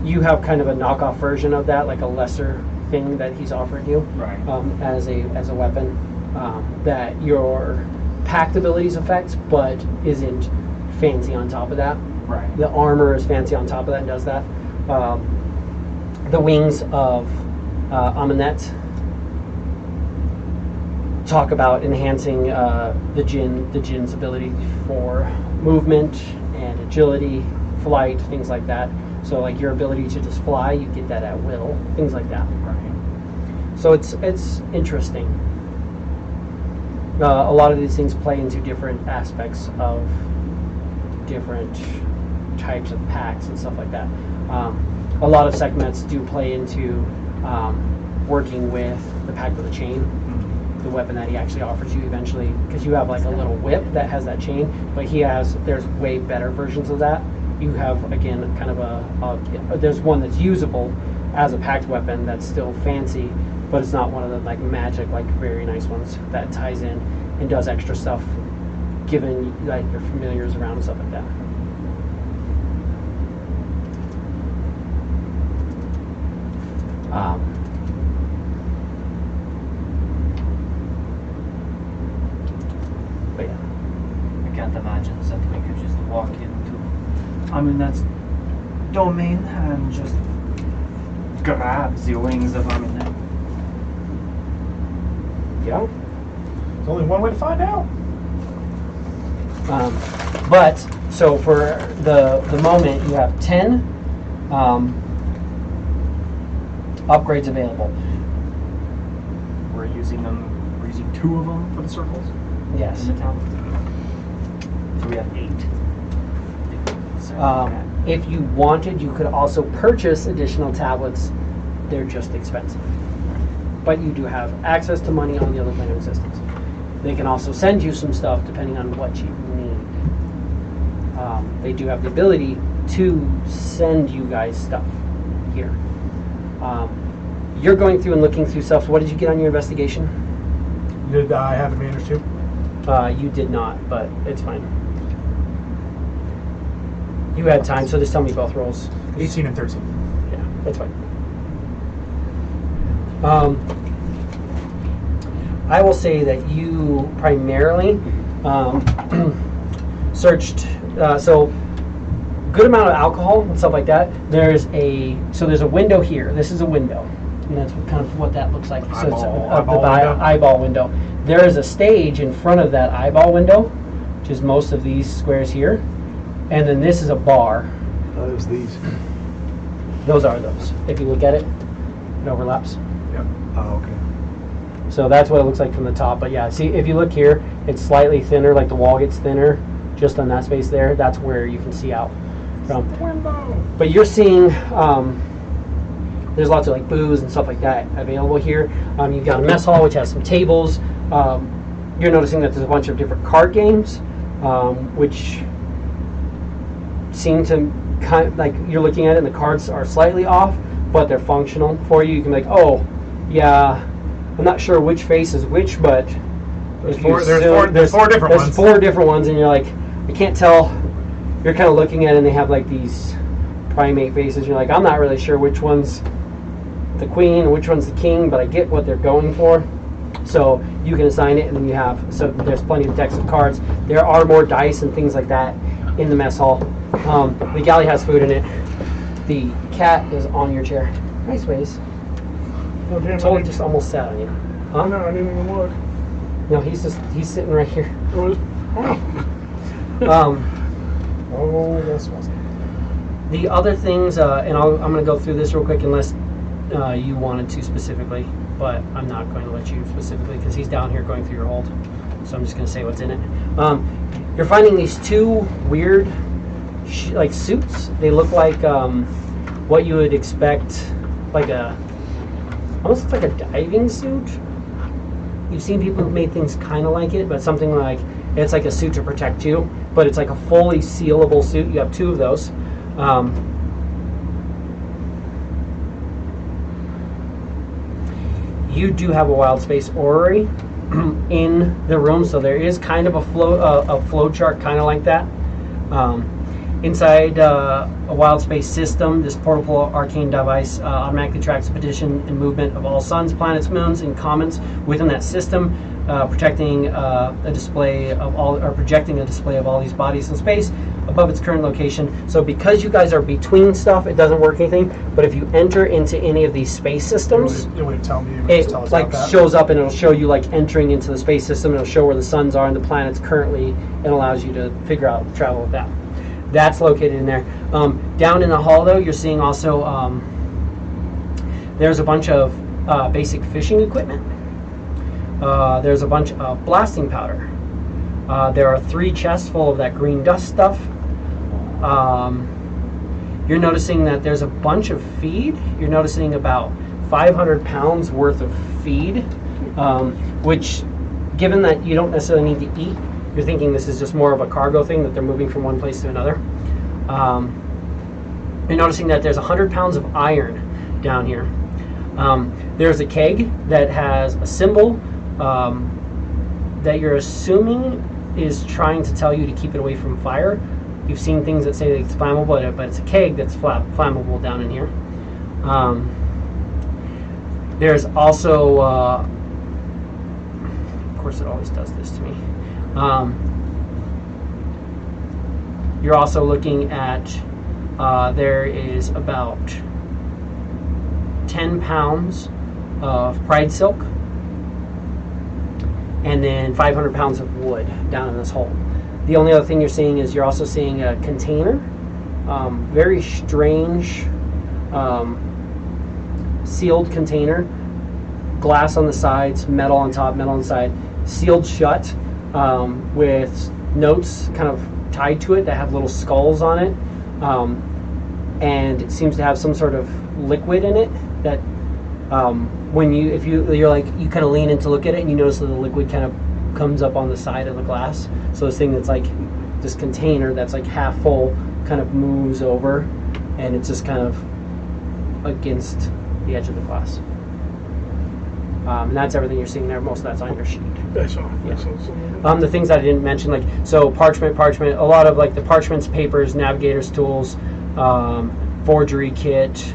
You have kind of a knockoff version of that, like a lesser thing that he's offered you Right. as a weapon that your packed abilities affect, but isn't fancy on top of that. Right. The armor is fancy on top of that and does that. The wings of Amunet talk about enhancing the jinn's ability for movement and agility, flight, things like that. So like your ability to just fly, you get that at will, things like that. Right. So it's interesting. A lot of these things play into different aspects of different types of packs and stuff like that. A lot of segments do play into working with the pack with a chain, the weapon that he actually offers you eventually, because you have like a little whip that has that chain, but there's way better versions of that. You have, again, kind of there's one that's usable as a packed weapon that's still fancy, but it's not one of the like magic, like very nice ones that ties in and does extra stuff, given like your familiars around and stuff like that. But yeah. I can't imagine that we could just walk into Amunet's domain and just grab the wings of Amunet. Yeah. There's only one way to find out. But so for the moment, you have 10 upgrades available. We're using 2 of them for the circles Yes. in the town. So we have 8. So, If you wanted, you could also purchase additional tablets. They're just expensive. But you do have access to money on the other planning systems. They can also send you some stuff depending on what you need. They do have the ability to send you guys stuff here. You're going through and looking through stuff. So what did you get on your investigation? Did I have advantage too? You did not, but it's fine. You had time, so just tell me both rolls. 18 and 13. Yeah, that's fine. I will say that you primarily searched, so good amount of alcohol and stuff like that. There's a window here. This is a window, and that's kind of what that looks like. So it's eyeball window. There is a stage in front of that eyeball window, which is most of these squares here, and then this is a bar. It was these. Those are those. If you look at it, it overlaps. Yep. Oh, okay. So that's what it looks like from the top. But yeah, see, if you look here, it's slightly thinner, like the wall gets thinner just on that space there. That's where you can see out from. But you're seeing, there's lots of like booze and stuff like that available here. You've got a mess hall, which has some tables. You're noticing that there's a bunch of different card games, which seem to kind like you're looking at it and the cards are slightly off, but they're functional for you. You can be like, oh, yeah, I'm not sure which face is which, but There's four different ones. There's 4 different ones, and you're like, I can't tell. You're kind of looking at it, and they have like these primate faces. You're like, I'm not really sure which one's the queen and which one's the king, but I get what they're going for. So you can assign it, and then you have, so there's plenty of decks of cards. There are more dice and things like that in the mess hall. The galley has food in it. The cat is on your chair. Nice ways. Oh, damn, Totally just almost sat on you. Oh, no, I didn't even look. No, he's sitting right here. It was, Oh, this wasn't. The other things, and I'm going to go through this real quick unless you wanted to specifically, but I'm not going to let you specifically because he's down here going through your hold. So I'm just going to say what's in it. You're finding these 2 weird like suits. They look like what you would expect, like almost looks like a diving suit. You've seen people who made things kind of like it, but something like it's like a suit to protect you, but it's like a fully sealable suit. You have 2 of those. You do have a wild space orrery in the room, so there is kind of a flow chart, kind of like that. Inside a wild space system, this portable arcane device automatically tracks the position and movement of all suns, planets, moons, and comets within that system, protecting a display of all, or projecting a display of all these bodies in space above its current location. So because you guys are between stuff, it doesn't work anything. But if you enter into any of these space systems, It would tell me. It would it just tell us like about that. shows up and it'll show you like entering into the space system. It'll show where the suns are and the planets currently, and allows you to figure out travel with that. That's located in there. Down in the hall, though, you're seeing also there's a bunch of basic fishing equipment. There's a bunch of blasting powder. There are 3 chests full of that green dust stuff. You're noticing that there's a bunch of feed. You're noticing about 500 pounds worth of feed, which, given that you don't necessarily need to eat, you're thinking this is just more of a cargo thing that they're moving from one place to another. You're noticing that there's 100 pounds of iron down here. There's a keg that has a symbol that you're assuming is trying to tell you to keep it away from fire. You've seen things that say that it's flammable, but it's a keg that's flammable down in here. There's also, of course it always does this to me. You're also looking at, there is about 10 pounds of pride silk, and then 500 pounds of wood down in this hole. The only other thing you're seeing is you're also seeing a container, very strange sealed container, glass on the sides, metal on top, metal on the side, sealed shut, with notes kind of tied to it that have little skulls on it, and it seems to have some sort of liquid in it that when you're like, you kind of lean in to look at it and you notice that the liquid kind of comes up on the side of the glass. So this thing that's like this container that's like half full kind of moves over, and it's just kind of against the edge of the glass. And that's everything you're seeing there. Most of that's on your sheet. I saw. Yeah. I saw some. The things that I didn't mention, like, so parchment, a lot of like the parchments, papers, navigator's tools, forgery kit,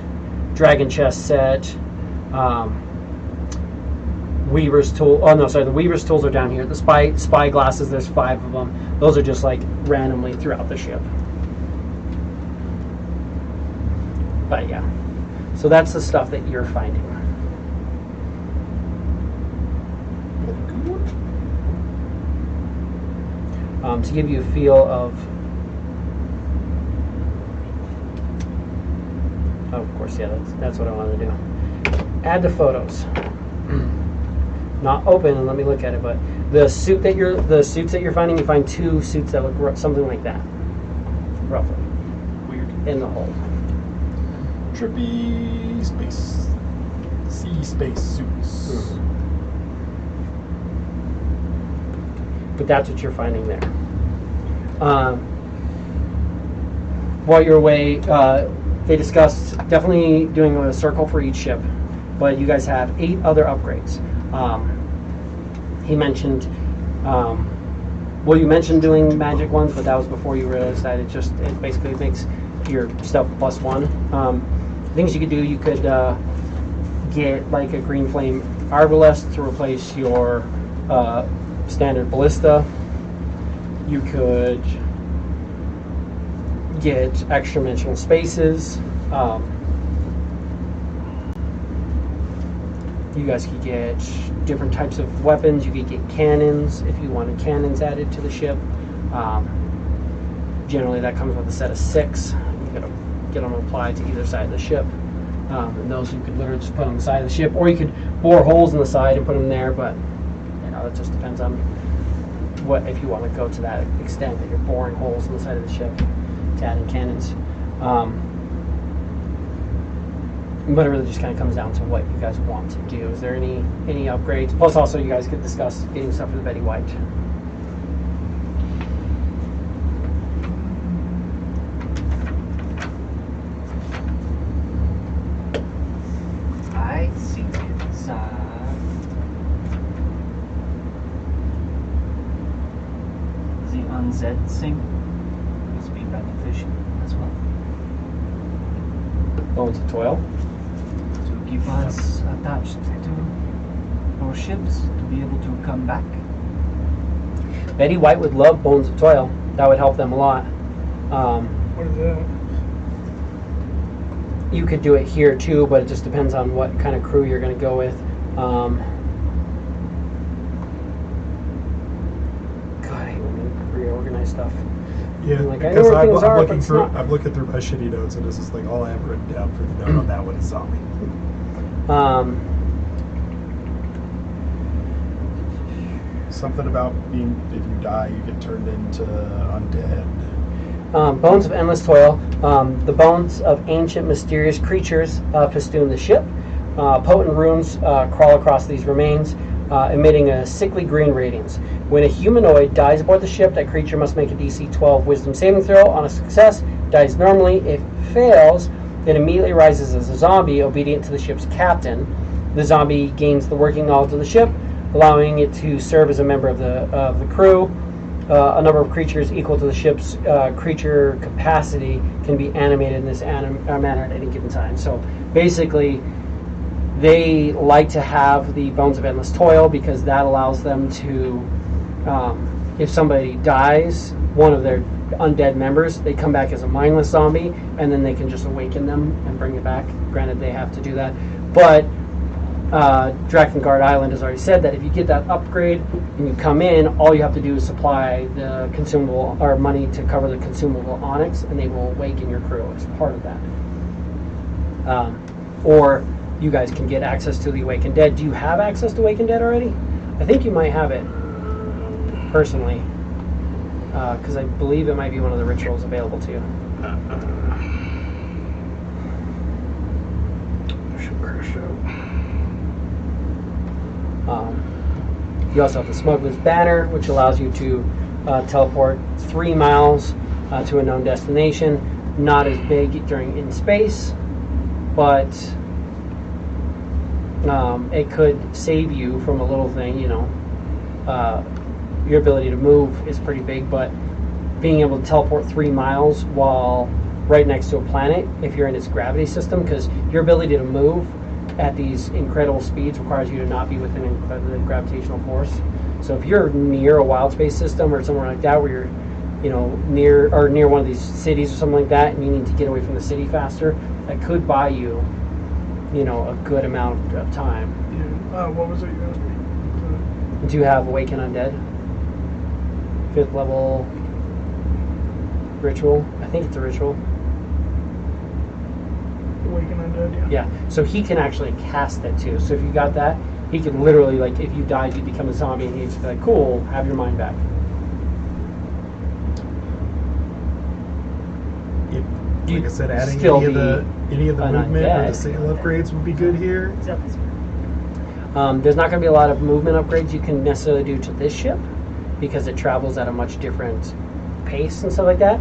dragon chest set, weaver's tool. Oh no, sorry, the weaver's tools are down here. The spy glasses, there's 5 of them. Those are just like randomly throughout the ship. But yeah, so that's the stuff that you're finding. To give you a feel of, oh, of course, yeah, that's what I wanted to do. Add the photos. Not open and let me look at it, but the suits that you're finding, you find 2 suits that look something like that, roughly. Weird. In the hole. Trippy space. Sea space suits. But that's what you're finding there. while you're away, they discussed definitely doing a circle for each ship, but you guys have 8 other upgrades. He mentioned, well, you mentioned doing magic ones, but that was before you realized that it basically makes your stuff +1. Things you could do, you could get like a green flame arbalest to replace your standard ballista. You could get extra dimensional spaces. You guys could get different types of weapons. You could get cannons if you wanted cannons added to the ship. Generally, that comes with a set of 6. You gotta get them applied to either side of the ship. And those you could literally just put on the side of the ship, or you could bore holes in the side and put them there. But you know, it just depends on what, if you want to go to that extent that you're boring holes in the side of the ship to add in cannons. But it really just kind of comes down to what you guys want to do. Is there any upgrades? Plus, also, you guys could discuss getting stuff for the Betty White. I think it's the undead thing must be beneficial as well. Bones of Toil. To keep us attached to our ships, to be able to come back. Betty White would love Bones of Toil. That would help them a lot. What is that? You could do it here too, but it just depends on what kind of crew you're going to go with. God, I hate when we reorganize stuff. Yeah, Like, I know because where things are, I'm but looking it's through not. I'm looking through my shitty notes, and this is like all I have written down for the note on that one is zombie. Something about being, if you die, you get turned into undead. Bones of Endless Toil. The bones of ancient mysterious creatures festoon the ship. Potent runes crawl across these remains, emitting a sickly green radiance. When a humanoid dies aboard the ship, that creature must make a DC 12 Wisdom saving throw. On a success, dies normally. If fails, it immediately rises as a zombie, obedient to the ship's captain. The zombie gains the working knowledge of the ship, allowing it to serve as a member of the crew. A number of creatures equal to the ship's creature capacity can be animated in this manner at any given time. So basically, they like to have the Bones of Endless Toil because that allows them to, if somebody dies, one of their undead members, they come back as a mindless zombie, and then they can just awaken them and bring it back. Granted, they have to do that. But Drakengard Island has already said that if you get that upgrade and you come in, all you have to do is supply the consumable or money to cover the consumable onyx, and they will awaken your crew as part of that. Or you guys can get access to the Awakened Dead. Do you have access to Awakened Dead already? I think you might have it, personally, because I believe it might be one of the rituals available to you. You also have the Smuggler's Banner, which allows you to teleport 3 miles to a known destination. Not as big in space, but it could save you from a little thing. You know, your ability to move is pretty big, but being able to teleport 3 miles while right next to a planet, if you're in its gravity system, because your ability to move at these incredible speeds requires you to not be within the gravitational force. So if you're near a wild space system or somewhere like that, where you're, you know, near one of these cities or something like that, and you need to get away from the city faster, that could buy you, you know, a good amount of time. Yeah. What was it you asked me? Do you have Awaken Undead? 5th level ritual. I think it's a ritual. Awaken Undead, yeah. Yeah, so he can actually cast it too. So if you got that, he can literally, like, if you died, you become a zombie, and he'd just be like, cool, have your mind back. Like I said, adding still any of the an movement or undead. the sail upgrades would be good here. There's not going to be a lot of movement upgrades you can necessarily do to this ship because it travels at a much different pace and stuff like that.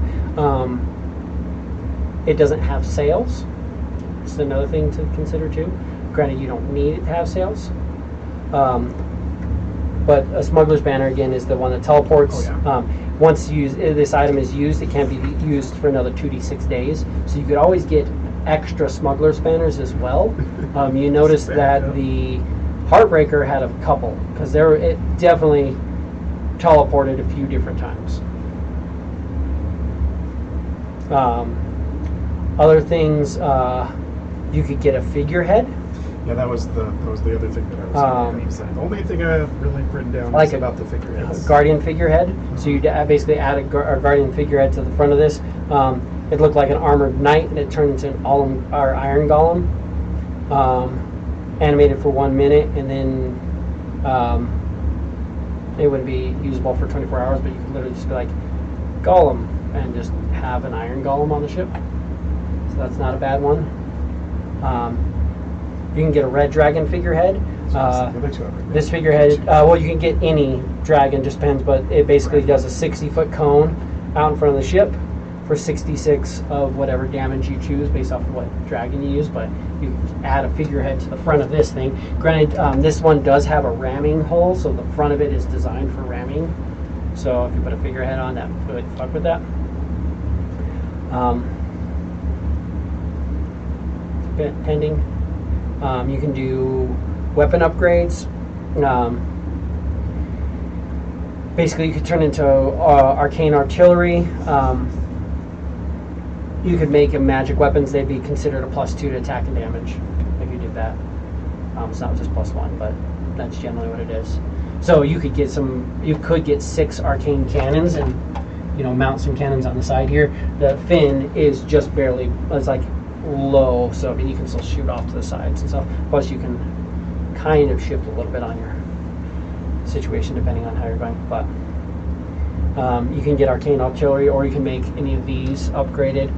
It doesn't have sails. It's another thing to consider too. Granted, you don't need it to have sails. But a smuggler's banner again is the one that teleports. Oh, yeah. Once this item is used, it can't be used for another 2d6 days. So you could always get extra smuggler's banners as well. You notice that the Heartbreaker had a couple because it definitely teleported a few different times. Other things, you could get a figurehead. Yeah, that was the other thing that I was going to say. The only thing I have really written down Like is a about the figureheads. Guardian figurehead. So you basically add a Guardian figurehead to the front of this. It looked like an armored knight, and it turned into an iron golem. Animated for 1 minute, and then it would be usable for 24 hours, but you could literally just be like, golem, and just have an iron golem on the ship. So that's not a bad one. You can get a red dragon figurehead. This figurehead, well, you can get any dragon, just depends, but it basically does a 60-foot cone out in front of the ship for 66 of whatever damage you choose based off of what dragon you use, but you can add a figurehead to the front of this thing. Granted, this one does have a ramming hole, so the front of it is designed for ramming. So if you put a figurehead on, that would fuck with that. Pending. You can do weapon upgrades. Basically, you could turn into arcane artillery. You could make magic weapons. They'd be considered a +2 to attack and damage if you did that. It's not just +1, but that's generally what it is. So you could get 6 arcane cannons and mount some cannons on the side here. The fin is just barely, it's like low, so you can still shoot off to the sides and stuff. Plus you can kind of shift a little bit on your situation depending on how you're going. But you can get arcane artillery, or you can make any of these upgraded.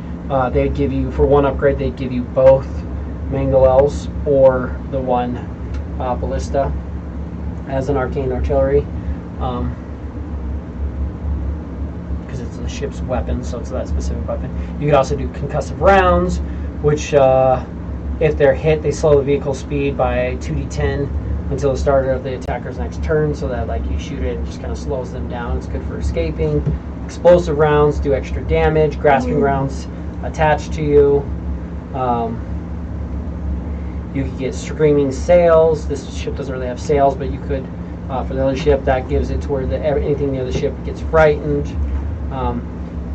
They'd give you, for one upgrade, they'd give you both Mangle Elves or the one Ballista as an arcane artillery, because it's the ship's weapon, so it's that specific weapon. You could also do concussive rounds, which if they're hit, they slow the vehicle speed by 2d10 until the start of the attacker's next turn, so that you shoot it and just kind of slows them down. It's good for escaping. Explosive rounds do extra damage. Grasping rounds attached to you. You could get screaming sails. This ship doesn't really have sails, but you could, for the other ship, that gives it to where anything near the ship gets frightened.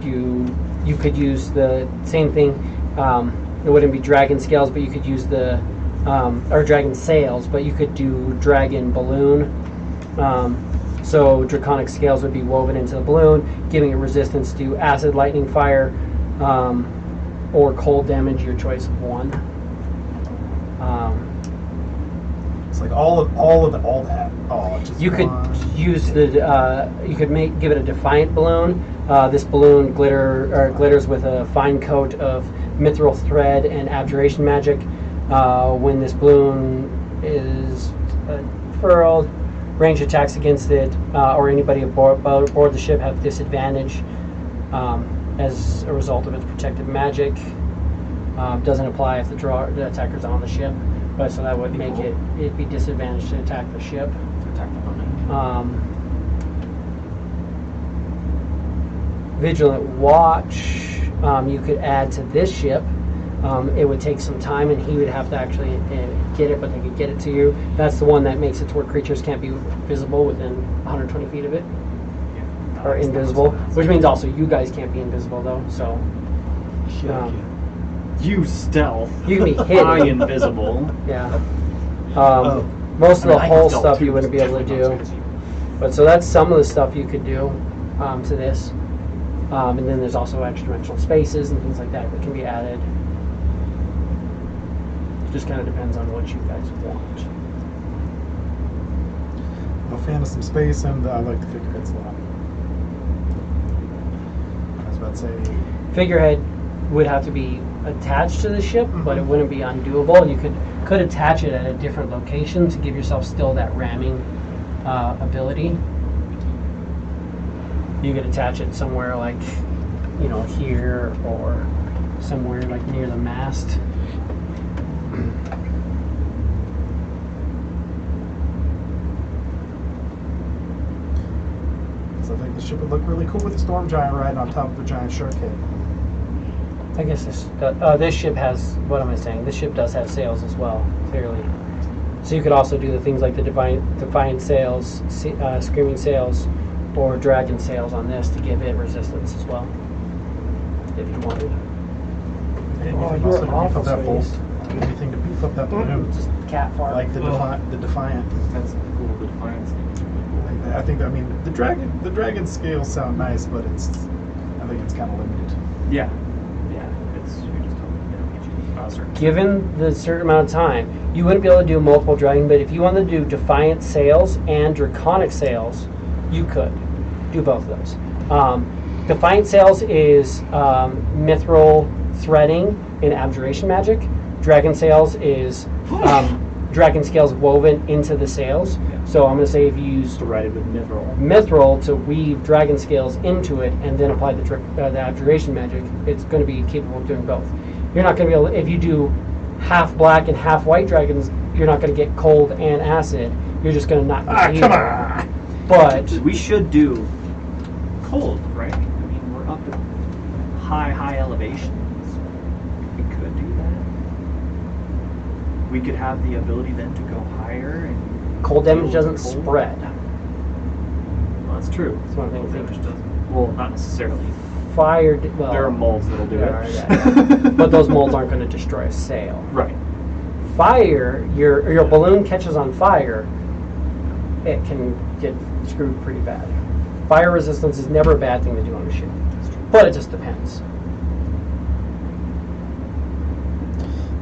You could use the same thing. It wouldn't be dragon scales, but you could use or dragon sails, but you could do dragon balloon. So draconic scales would be woven into the balloon, giving it resistance to acid, lightning, fire, or cold damage, your choice of one. It's like all that. You could use you could give it a defiant balloon. This balloon glitters with a fine coat of mithril thread and abjuration magic. When this balloon is furled, ranged attacks against it or anybody aboard the ship have disadvantage as a result of its protective magic. Doesn't apply if the attacker's on the ship, but so that would make it'd be disadvantaged to attack the ship. Vigilant watch. You could add to this ship. It would take some time, and he would have to actually get it, but they could get it to you. That's the one that makes it to where creatures can't be visible within 120 feet of it, or invisible. Which means also you guys can't be invisible though. So you stealth. You can be hidden. I invisible. Yeah. Most of the whole stuff you wouldn't be able to do. But so that's some of the stuff you could do to this. And then there's also extra-dimensional spaces and things like that that can be added. It just kind of depends on what you guys want. I'm a fan of some space, and I like the figureheads a lot. I was about to say, Figurehead would have to be attached to the ship, but it wouldn't be undoable. You could attach it at a different location to give yourself still that ramming ability. You could attach it somewhere like, here, or somewhere like near the mast. So I think the ship would look really cool with the storm giant riding on top of the giant shark head. I guess this ship has, what am I saying? This ship does have sails as well, clearly. So you could also do the things like the Defiant sails, Screaming sails, or Dragon sails on this to give it resistance as well, if you wanted. And Oh, you can you're also beef awful up that bolt. face. Anything to beef up that balloon. Just cat fart. Like the Defiant. That's cool. The Defiance thing is really cool. Like that. I think, I mean, the dragon scales sound nice, but I think it's kind of limited. Yeah. You're just talking, Given the certain amount of time, you wouldn't be able to do multiple dragon, but if you wanted to do Defiant sails and Draconic sails, you could do both of those. Defiant sails is mithril threading in abjuration magic. Dragon sails is dragon scales woven into the sails. Yeah. So I'm going to say if you use threaded with mithril. mithril to weave dragon scales into it and then apply the abjuration magic, it's going to be capable of doing both. You're not going to be able, if you do half black and half white dragons, you're not going to get cold and acid. You're just going to not get come either. on! But We should do cold, right? I mean, we're up at high elevations. We could do that. We could have the ability then to go higher and cold damage doesn't Cold? spread. well, that's true. That's one of the Cold things. damage doesn't. Well, not necessarily. Fire, well, There are molds that'll do there it. are, yeah. But those molds aren't going to destroy a sail. Right. Fire, your balloon catches on fire, it can get screwed pretty bad. Fire resistance is never a bad thing to do on a ship, but it just depends.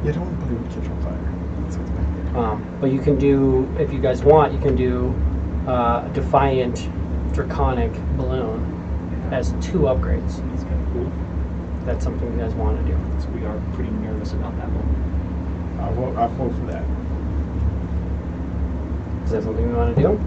You don't want the balloon to catch on fire. That's what's back there. But you can do, if you guys want, you can do Defiant Draconic Balloon as 2 upgrades. That's kind of cool. That's something you guys want to do. So we are pretty nervous about that one. I'll vote for that. Is that something you want to do?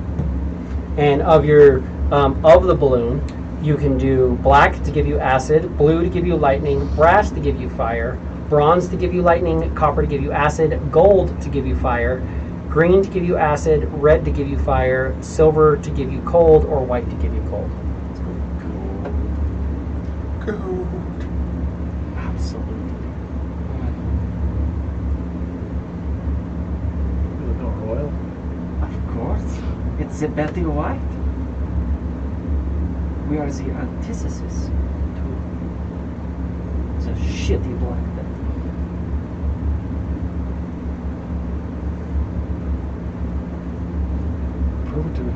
And of your of the balloon, you can do black to give you acid, blue to give you lightning, brass to give you fire, bronze to give you lightning, copper to give you acid, gold to give you fire, green to give you acid, red to give you fire, silver to give you cold, or white to give you cold. Cool. Absolutely. Is it no royal? Of course. It's the Betty White. We are the antithesis to the shitty Black Betty. Prove it to me.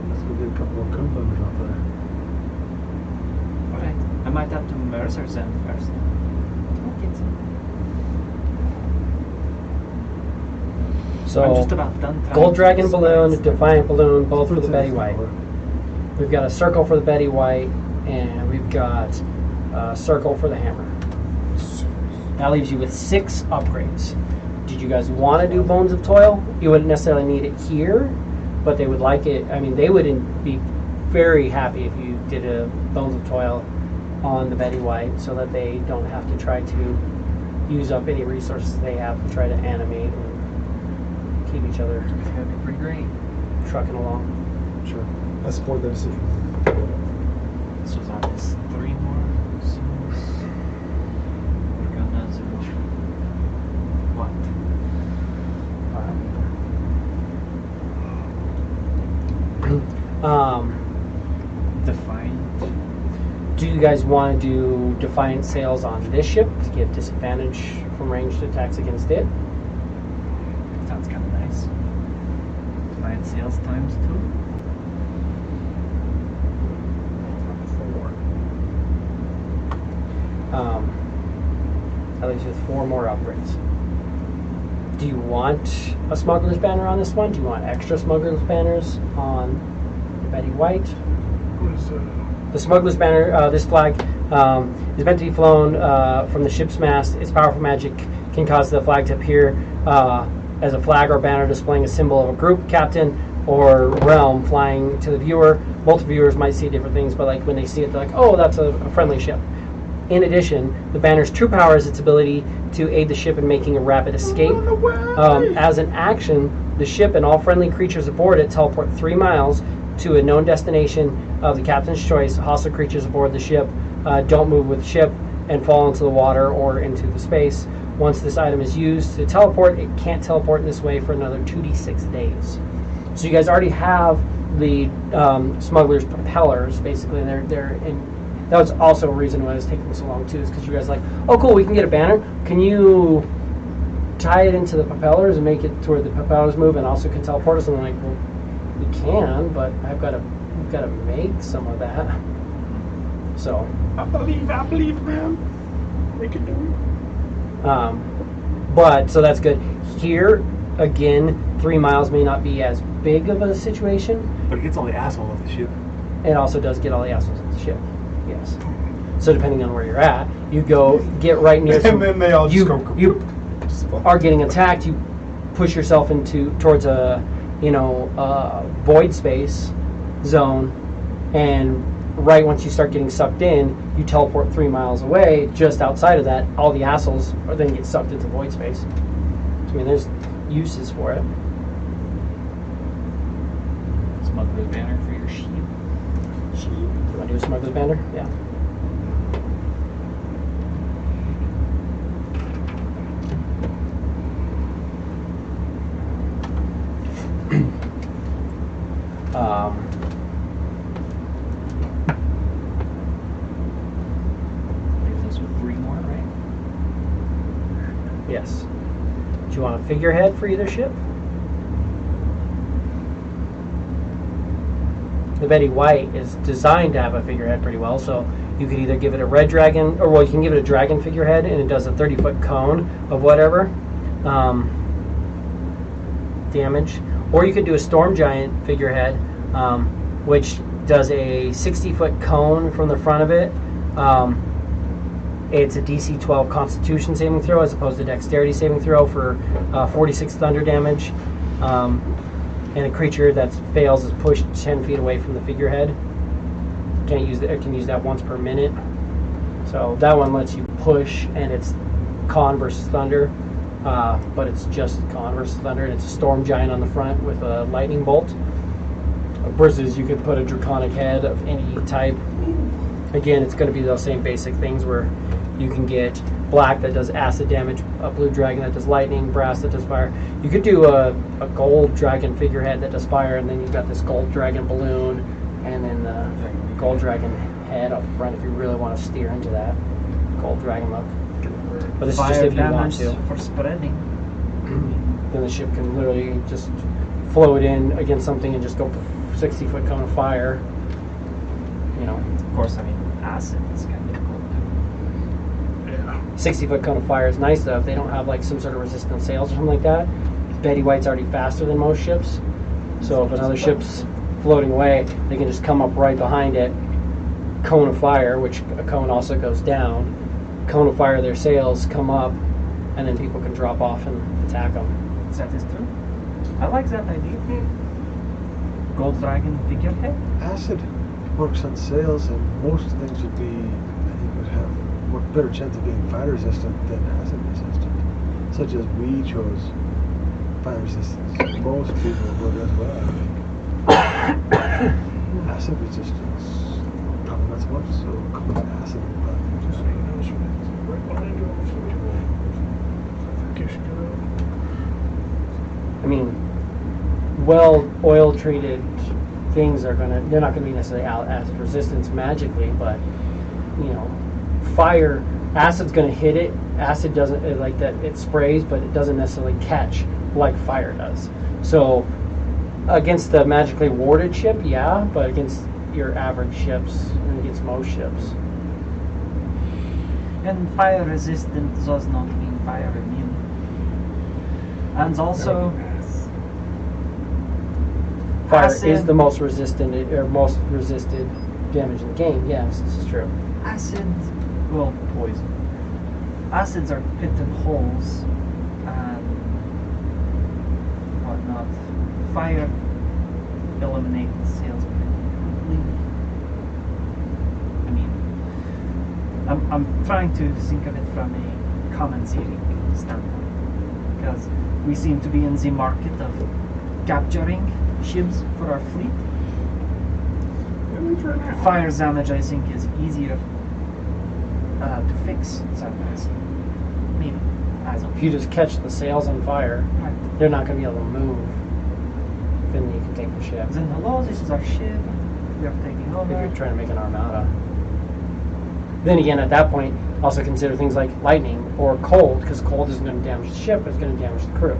Let's go get a couple more coon bummers out there. Alright. I might have to Mercer them first. Don't get them. I'm So, just about done. trying Gold to Dragon spice Balloon, it. Defiant Balloon, both for the What's Betty this White. for? We've got a circle for the Betty White, and we've got a circle for the hammer. That leaves you with 6 upgrades. Did you guys want to do Bones of Toil? You wouldn't necessarily need it here, but they would like it. I mean, they would be very happy if you did a Bones of Toil on the Betty White so that they don't have to try to use up any resources they have to try to animate and keep each other It's gonna be pretty great. trucking along. Sure. I support that decision. So that is 3 more. So we're gonna do what? Defiant. Do you guys want to do Defiant Sails on this ship to give disadvantage from ranged attacks against it? Sounds kind of nice. Defiant sales times 2. 4. That leaves you with 4 more upgrades. Do you want a Smuggler's Banner on this one? Do you want extra Smuggler's Banners on the Betty White? What is The Smuggler's Banner, this flag, is meant to be flown from the ship's mast. Its powerful magic can cause the flag to appear as a flag or banner displaying a symbol of a group, captain, or realm flying to the viewer. Multiple viewers might see different things, but like when they see it, they're like, oh, that's a friendly ship. In addition, the banner's true power is its ability to aid the ship in making a rapid escape. As an action, the ship and all friendly creatures aboard it teleport 3 miles to a known destination of the captain's choice. Hostile creatures aboard the ship don't move with the ship and fall into the water or into the space. Once this item is used to teleport, it can't teleport in this way for another 2d6 days. So you guys already have the smuggler's propellers. Basically, they're in. That was also a reason why it was taking so long too, is because you guys are like, oh cool, we can get a banner. Can you tie it into the propellers and make it to where the propellers move and also can teleport us? And I'm like, well, we can, but we've got to make some of that. So I believe, man. They can do it. But so that's good. Here again, 3 miles may not be as big of a situation. But it gets all the asshole off the ship. It also does get all the assholes off the ship. Yes. So depending on where you're at, you go get right near. And then they all just go. You are getting attacked. You push yourself towards a void space zone, and right once you start getting sucked in, you teleport 3 miles away. Just outside of that, all the assholes then get sucked into void space. I mean, there's uses for it. Smuggler's banner for your sheep. You want to do a smuggler's banner? Yeah. Leaves us with 3 more, right? Yes. Do you want a figurehead for either ship? The Betty White is designed to have a figurehead pretty well, so you could either give it a red dragon, or well, you can give it a dragon figurehead, and it does a 30-foot cone of whatever damage, or you could do a storm giant figurehead, which does a 60-foot cone from the front of it. It's a DC 12 Constitution saving throw as opposed to Dexterity saving throw for 46 thunder damage. And a creature that fails is pushed 10 feet away from the figurehead. Can't use that. Can use that once per minute. So that one lets you push, and it's con versus thunder, but it's just con versus thunder, and it's a storm giant on the front with a lightning bolt. Versus you could put a draconic head of any type. Again, it's going to be those same basic things where you can get black that does acid damage, a blue dragon that does lightning, brass that does fire. You could do a gold dragon figurehead that does fire, and then you've got this gold dragon balloon, and then the gold dragon head up front if you really want to steer into that gold dragon look. But this is just if you want to. For spreading. Then the ship can literally just float in against something and just go 60-foot cone of fire. You know. Of course, I mean, acid is kind of difficult. 60-foot cone of fire is nice though if they don't have like some sort of resistant sails or something like that. Betty White's already faster than most ships, so if another ship's floating away, they can just come up right behind it. Cone of fire, which a cone also goes down. Cone of fire, their sails come up, and then people can drop off and attack them. That is true. I like that idea. Gold dragon figurehead. Acid works on sails, and most things would be, I think, would have a better chance of being fire resistant than acid resistant. Such as we chose fire resistance. Most people would as well, I think. Acid resistance, probably not so much, so common acid. Right behind you. I guess you get out. I mean, well oil treated things they're not gonna be necessarily acid resistance magically, but you know, fire, acid's gonna hit it. Acid doesn't like that, it sprays, but it doesn't necessarily catch like fire does. So against the magically warded ship, yeah, but against your average ships and against most ships. And fire resistant does not mean fire immune. And also, Fire acid, is the most resistant or most resisted damage in the game. Yes, this is true. acid, well, Poison. acids are pit and holes and whatnot. Fire eliminates the sails completely. I mean, I'm trying to think of it from a compensating standpoint, because we seem to be in the market of capturing ships for our fleet. At least right now. Fire damage, I think, is easier to fix. So as maybe as If you just catch the sails on fire, right. they're not going to be able to move. Then you can take the ship. Then hello, this is our ship. We are taking If over. you're trying to make an armada. Then again, at that point, also consider things like lightning or cold, because cold isn't going to damage the ship, it's going to damage the crew.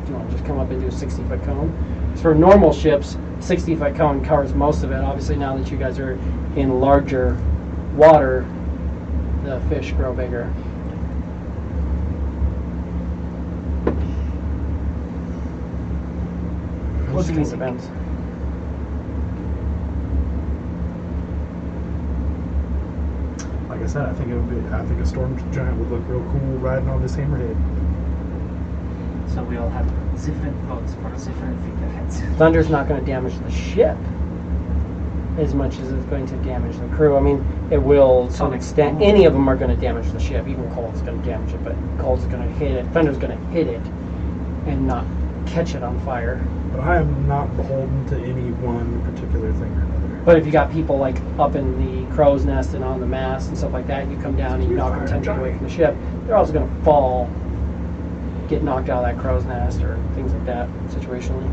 Do you want to just come up and do a 60-foot cone? So for normal ships, 60-foot cone covers most of it. Obviously, now that you guys are in larger water, the fish grow bigger. Most of these events. Like I said, I think a storm giant would look real cool riding on this hammerhead. So we all have different votes for different figureheads. Thunder's not going to damage the ship as much as it's going to damage the crew. I mean, it will to an extent. Any of them are going to damage the ship. Even Cold's going to damage it, but Cold's going to hit it. Thunder's going to hit it and not catch it on fire. But I am not beholden to any one particular thing or another. But if you got people like up in the crow's nest and on the mast and stuff like that, and you come down and you knock them 10 feet away from the ship, they're also going to fall, get knocked out of that crow's nest or things like that situationally.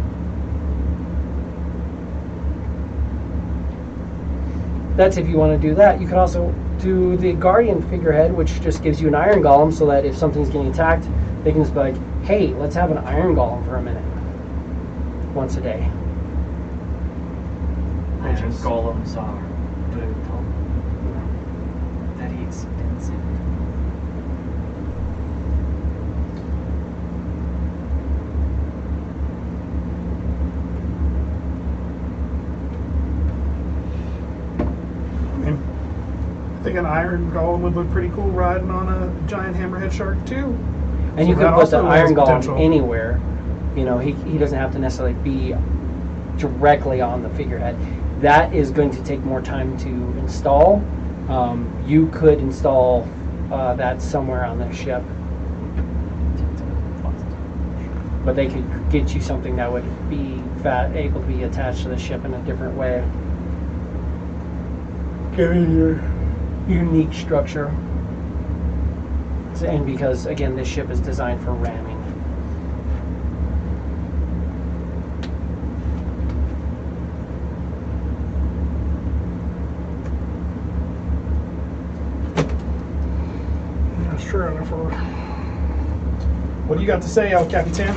That's if you want to do that. You can also do the Guardian figurehead, which just gives you an iron golem so that if something's getting attacked, they can just be like, hey, let's have an iron golem for a minute. Once a day. Iron golems are brutal. Very expensive. I think an iron golem would look pretty cool riding on a giant hammerhead shark too. And you So can that put the also iron has golem potential. anywhere. You know, he doesn't have to necessarily be directly on the figurehead. That is going to take more time to install. You could install that somewhere on the ship. But they could get you something that would be able to be attached to the ship in a different way. Unique structure. And because, again, this ship is designed for ramming. That's true. And if we're What do you got to say, El Capitan?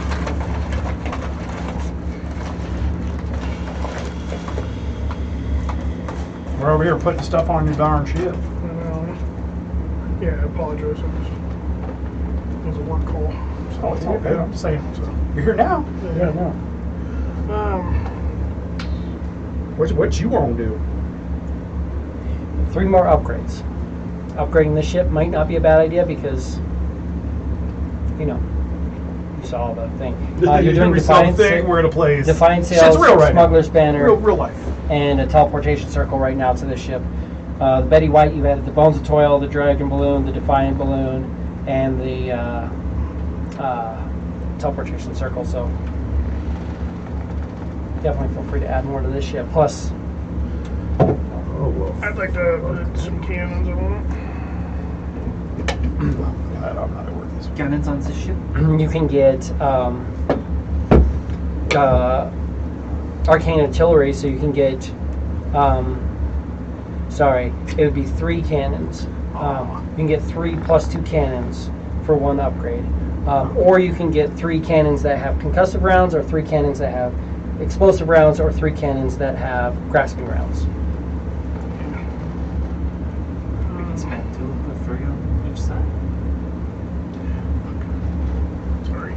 We're over here putting stuff on your darn ship. yeah, I apologize. It was a work call. Oh, it's all good. I'm just saying. You're here now. Yeah. no. What you want to do? 3 more upgrades. Upgrading the ship might not be a bad idea because, you know, you saw the thing. You're doing Defiant thing we're in a place. Defiant Shit's Sails, real right now. Smuggler's Banner, Real life. and a teleportation circle right now to the ship. The Betty White, you've added the Bones of Toil, the Dragon Balloon, the Defiant Balloon, and the teleportation circle. So definitely feel free to add more to this ship. Plus, Oh, well. I'd like to put some cannons on it. Glad I'm not at work this week. Cannons on the ship. you can get arcane artillery, so you can get it would be 3 cannons. You can get 3 plus 2 cannons for 1 upgrade, or you can get 3 cannons that have concussive rounds, or 3 cannons that have explosive rounds, or 3 cannons that have grasping rounds. We can spend 2 or 3 on each side. Sorry.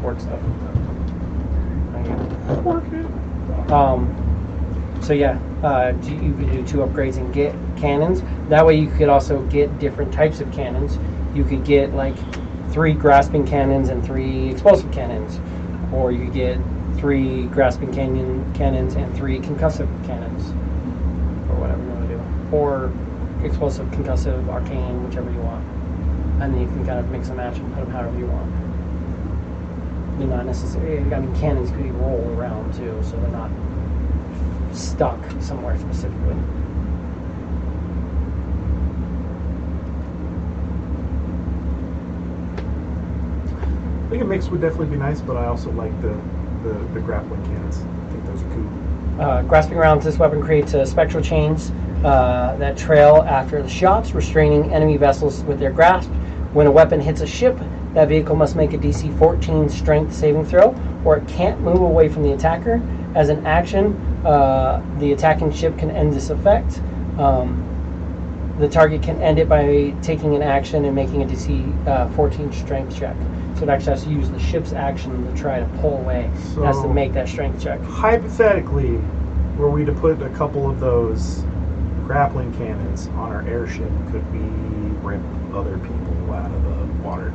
Port stuff. Working. So yeah, you could do 2 upgrades and get cannons. That way you could also get different types of cannons. You could get like 3 grasping cannons and 3 explosive cannons, or you could get 3 grasping cannons, and 3 concussive cannons, or whatever you want to do, or explosive, concussive, arcane, whichever you want, and then you can kind of mix and match and put them however you want. They're not necessarily. I mean, cannons could roll around too, so they're not stuck somewhere specifically. I think a mix would definitely be nice, but I also like the grappling cannons. I think those are cool. Grasping rounds, this weapon creates spectral chains that trail after the shots, restraining enemy vessels with their grasp. When a weapon hits a ship, that vehicle must make a DC 14 strength saving throw, or it can't move away from the attacker. As an action, the attacking ship can end this effect. The target can end it by taking an action and making a DC 14 strength check. So it actually has to use the ship's action to try to pull away. It has to make that strength check. Hypothetically, were we to put a couple of those grappling cannons on our airship, could we rip other people out of the water?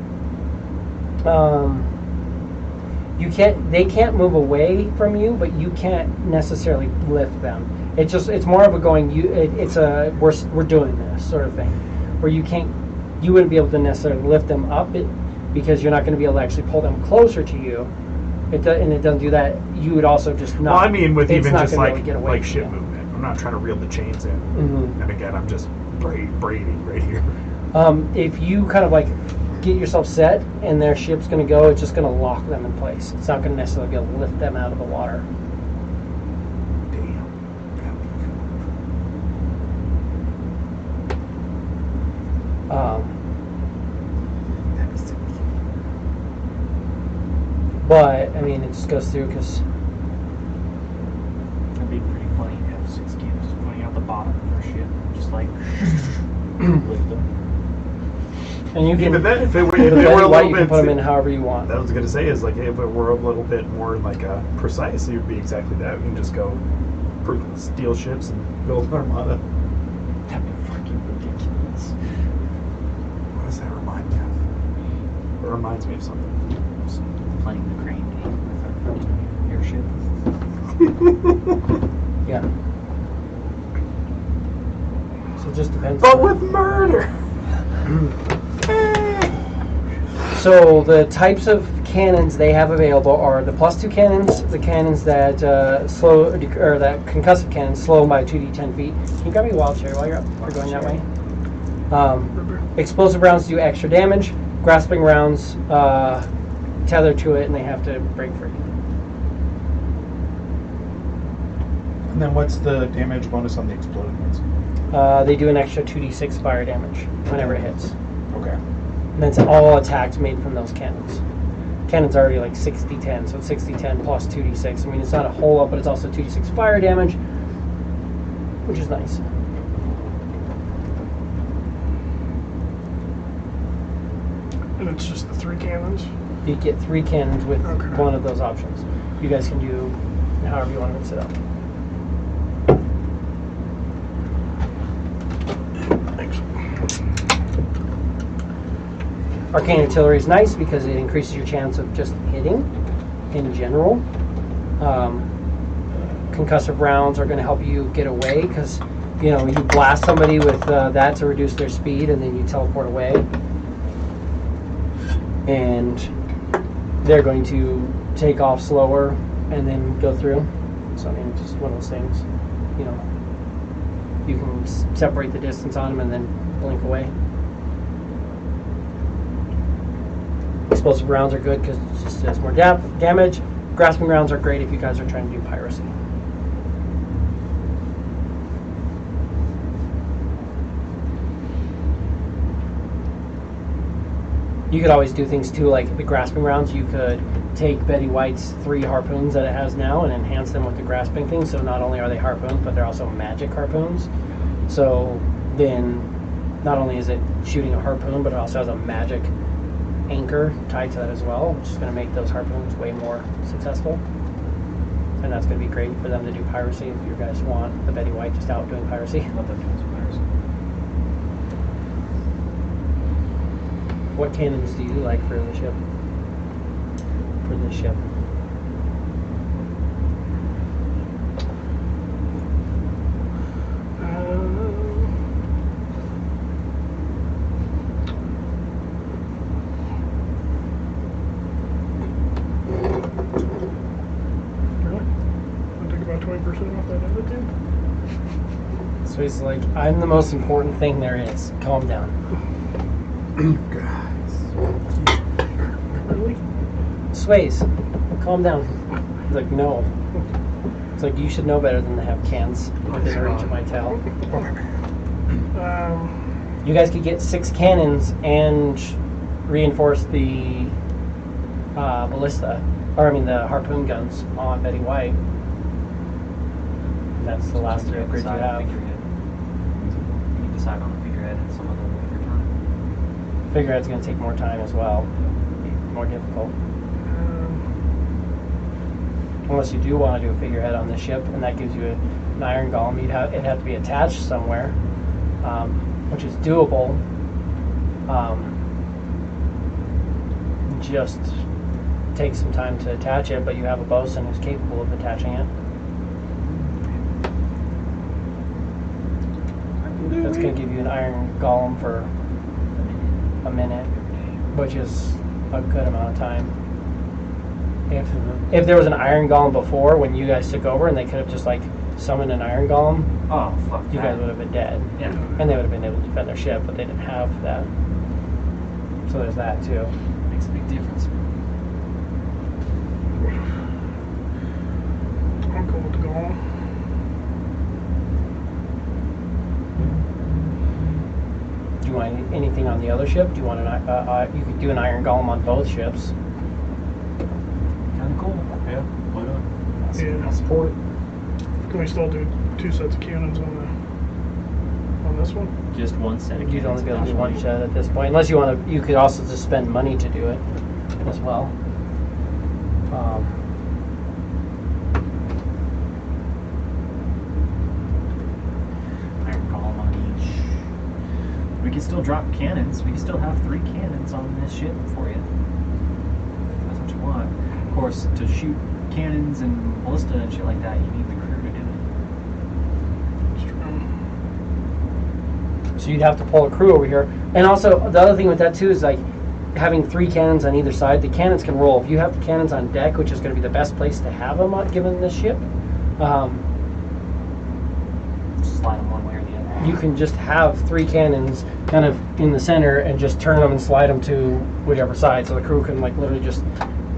You can't. They can't move away from you, but you can't necessarily lift them. It's more of a going. We're doing this sort of thing, where you can't. You wouldn't be able to necessarily lift them up. Because you're not going to be able to actually pull them closer to you. And it doesn't do that. You would also just not. Well, I mean, with even just like away ship movement. I'm not trying to reel the chains in. Mm-hmm. And again, I'm just braiding right here. If you kind of like get yourself set and their ship's going to go, it's just going to lock them in place. It's not going to necessarily be able to lift them out of the water. Damn. But I mean, it just goes through because That'd be pretty funny to have 6 cannons pointing out the bottom of their ship, just like lift them. and you can Even then, if they were a you little can bit, put them in however you want. that was going to say is like if it were a little bit more like precise, it would be exactly that. We can just go steal ships and build an armada. That'd be fucking ridiculous. What does that remind me of? It reminds me of something. Playing the crane game with our fucking airship. Yeah. So it just depends. But with murder. So the types of cannons they have available are the +2 cannons, the cannons that slow, or that concussive cannons slow them by 2d10 feet. Can you grab me a wild cherry while you're up? We're going that way. Explosive rounds do extra damage. Grasping rounds tether to it and they have to break free. And then what's the damage bonus on the exploding ones? They do an extra 2d6 fire damage whenever it hits. Okay. And that's all attacks made from those cannons. Cannon's already like 60-10, so it's 60-10 plus 2d6. I mean, it's not a whole lot, but it's also 2d6 fire damage, which is nice. And it's just the 3 cannons. You get 3 cannons with Okay. one of those options. You guys can do however you want to mix it up. Thanks. Arcane artillery is nice because it increases your chance of just hitting in general. Concussive rounds are going to help you get away because you blast somebody with that to reduce their speed and then you teleport away. And they're going to take off slower and then go through. So I mean, it's just one of those things. You can separate the distance on them and then blink away. Explosive rounds are good because it just does more damage. Grasping rounds are great if you guys are trying to do piracy. You could always do things too, like the grasping rounds. You could take Betty White's 3 harpoons that it has now and enhance them with the grasping thing. So not only are they harpoons, but they're also magic harpoons. So then, not only is it shooting a harpoon, but it also has a magic anchor tied to that as well, which is going to make those harpoons way more successful. And that's going to be great for them to do piracy if you guys want the Betty White just out doing piracy. Love them doing some piracy. What cannons do you like for the ship? For this ship? 10% off that other too. So he's like, I'm the most important thing there is. Calm down. Really? Sways, calm down. He's like, no. It's like, you should know better than to have cans within reach of my tail. You guys could get 6 cannons and reinforce the ballista, or I mean the harpoon guns on Betty White. And that's the last 3 upgrades you have. You can decide on a figurehead at some other later time. Figurehead's going to take more time as well. Be more difficult. Unless you do want to do a figurehead on the ship, and that gives you an iron golem. It'd have to be attached somewhere, which is doable. Just takes some time to attach it, but you have a bosun who's capable of attaching it. That's going to give you an iron golem for a minute, which is a good amount of time. If there was an iron golem before, when you guys took over, and they could have just like summoned an iron golem, Oh, fuck you guys would have been dead. Yeah. And they would have been able to defend their ship, but they didn't have that. So there's that too. Makes a big difference. I'm cool with the golem. Do you want anything on the other ship? Do you want you could do an iron golem on both ships. Kind of cool. Yeah, why not? Yeah. I'll support it. Can we still do 2 sets of cannons on this one? Just one set of You'd only cannons be able to do now. one shot at this point, unless you want to. You could also just spend money to do it as well. Iron golem on each. We can still drop cannons. We can still have 3 cannons on this ship for you. That's what you want. Of course, to shoot cannons and ballista and shit like that, you need the crew to do it. So you'd have to pull a crew over here. And also, the other thing with that too is like having 3 cannons on either side. The cannons can roll. If you have the cannons on deck, which is going to be the best place to have them on, given this ship, Slide them one way or the other. you can just have 3 cannons kind of in the center and just turn them and slide them to whichever side. So the crew can like literally just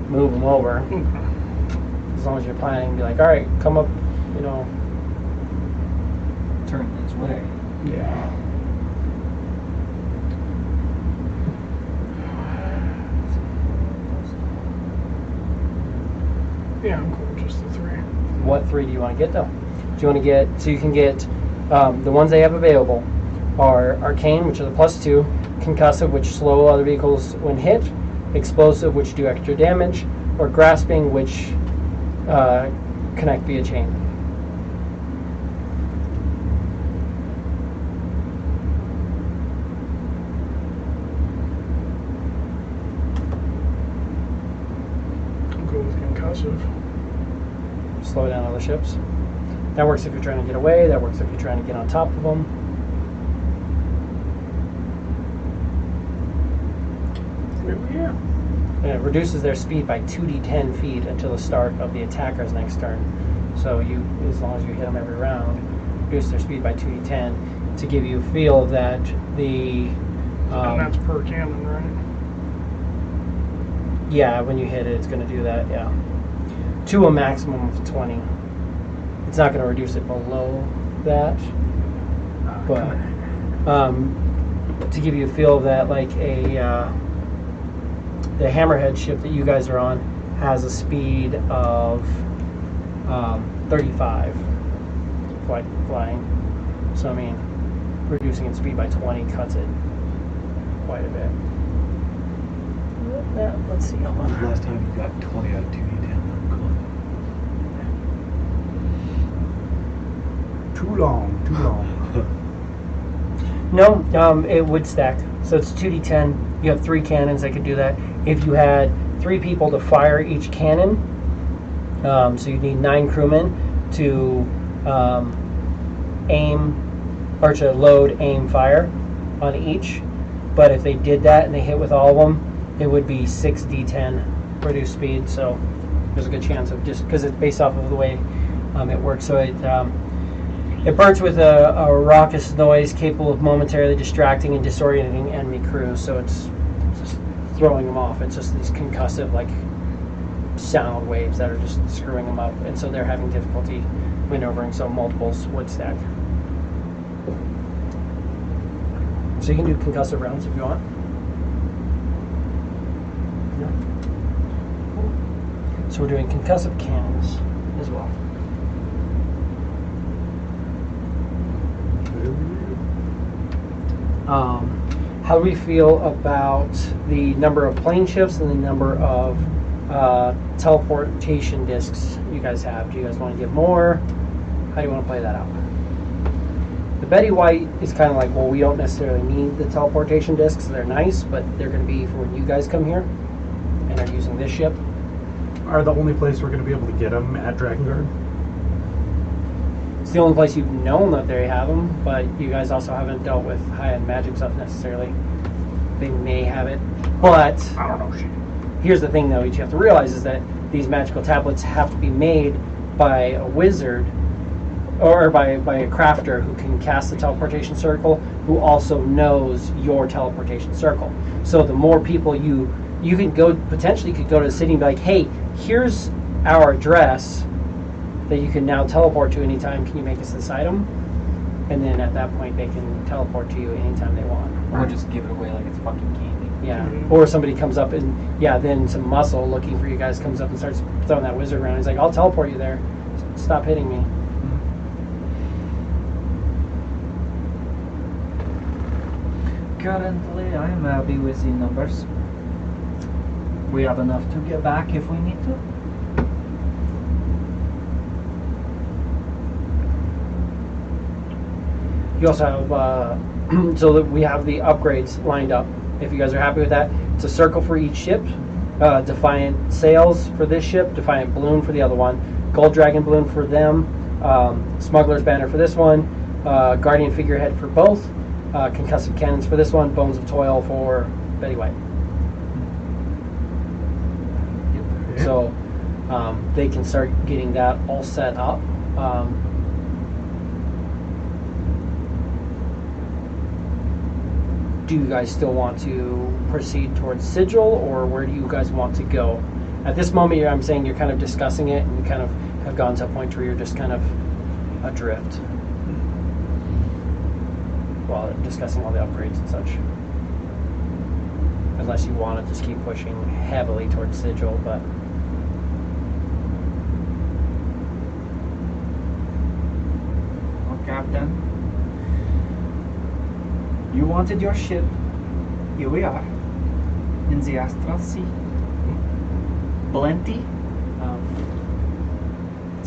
move them over. As long as you're planning, be like, all right, come up, you know. Turn this way. Yeah. Yeah, I'm cool with just the 3. What 3 do you want to get though? Do you want to get, so you can get, the ones they have available are Arcane, which are the +2, Concussive, which slow other vehicles when hit, Explosive, which do extra damage, or Grasping, which connect via chain. I'm cool with concussive. Slow down other ships. That works if you're trying to get away. That works if you're trying to get on top of them. Yeah. And it reduces their speed by 2d10 feet until the start of the attacker's next turn. So you, as long as you hit them every round, reduce their speed by 2d10 to give you a feel that the... And that's per cannon, right? yeah, when you hit it, it's going to do that, yeah. To a maximum of 20. It's not going to reduce it below that. But to give you a feel of that, like the Hammerhead ship that you guys are on has a speed of 35 flying. So I mean, reducing its speed by 20 cuts it quite a bit. Yeah, let's see. When was the last time you got 20 out of 2d10? Too long. No, it would stack. So it's 2d10. You have 3 cannons that could do that. If you had 3 people to fire each cannon, so you need 9 crewmen to aim, or to load, aim, fire on each. But if they did that and they hit with all of them, it would be 6d10 reduced speed. So there's a good chance of, just because it's based off of the way It works so it burns with a raucous noise capable of momentarily distracting and disorienting enemy crews. So it's just throwing them off. It's just these concussive like sound waves that are just screwing them up, and so they're having difficulty maneuvering. So multiples would stack. So you can do concussive rounds if you want. Yeah. So we're doing concussive cannons as well. How do we feel about the number of plane shifts and the number of teleportation discs you guys have? Do you guys want to give more? How do you want to play that out? The Betty White is kind of like, well, we don't necessarily need the teleportation discs. They're nice, but they're going to be for when you guys come here and are using this ship. Are the only place we're going to be able to get them at Drakengard? It's the only place you've known that they have them, but you guys also haven't dealt with high-end magic stuff necessarily. They may have it, but I don't know shit. here's the thing, though, what you have to realize is that these magical tablets have to be made by a wizard or by a crafter who can cast the teleportation circle, who also knows your teleportation circle. So the more people you can go, potentially could go to the city and be like, hey, here's our address that you can now teleport to anytime. Can you make us this item? And then at that point, they can teleport to you anytime they want. Or just give it away like it's fucking candy. Yeah. Or somebody comes up and, then some muscle looking for you guys comes up and starts throwing that wizard around. He's like, I'll teleport you there. Stop hitting me. Currently, I'm happy with the numbers. We have enough to get back if we need to. You also have, so that we have the upgrades lined up. If you guys are happy with that, it's a circle for each ship. Defiant Sails for this ship. Defiant Balloon for the other one. Gold Dragon Balloon for them. Smuggler's Banner for this one. Guardian Figurehead for both. Concussive Cannons for this one. Bones of Toil for Betty White. So they can start getting that all set up. Do you guys still want to proceed towards Sigil, or where do you guys want to go? At this moment, I'm saying you're kind of discussing it, and you kind of have gone to a point where you're just kind of adrift while discussing all the upgrades and such. Unless you want to just keep pushing heavily towards Sigil, but... Well, Captain, you wanted your ship. Here we are, in the astral sea. Plenty of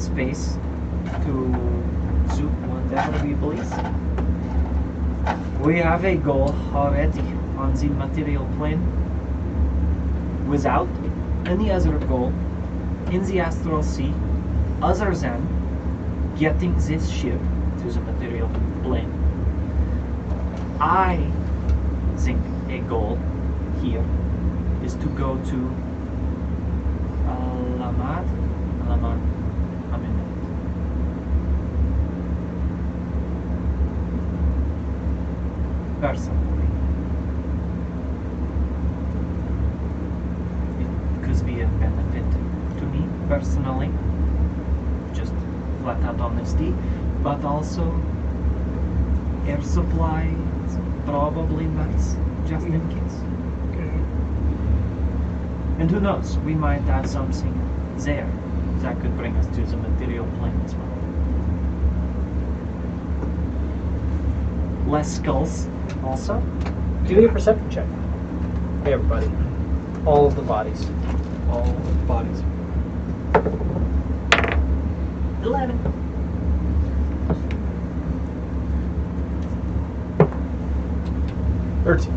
space to do whatever we please. We have a goal already on the material plane, without any other goal in the astral sea other than getting this ship to the material plane. I think a goal here is to go to Alamad. Personally, it could be a benefit to me personally, just flat out honesty, but also air supply is probably nice, just in case. And who knows, we might have something there that could bring us to the material plane as well. Less skulls, also. Give me a perception check. Hey, everybody. All of the bodies. All bodies. 11. $13.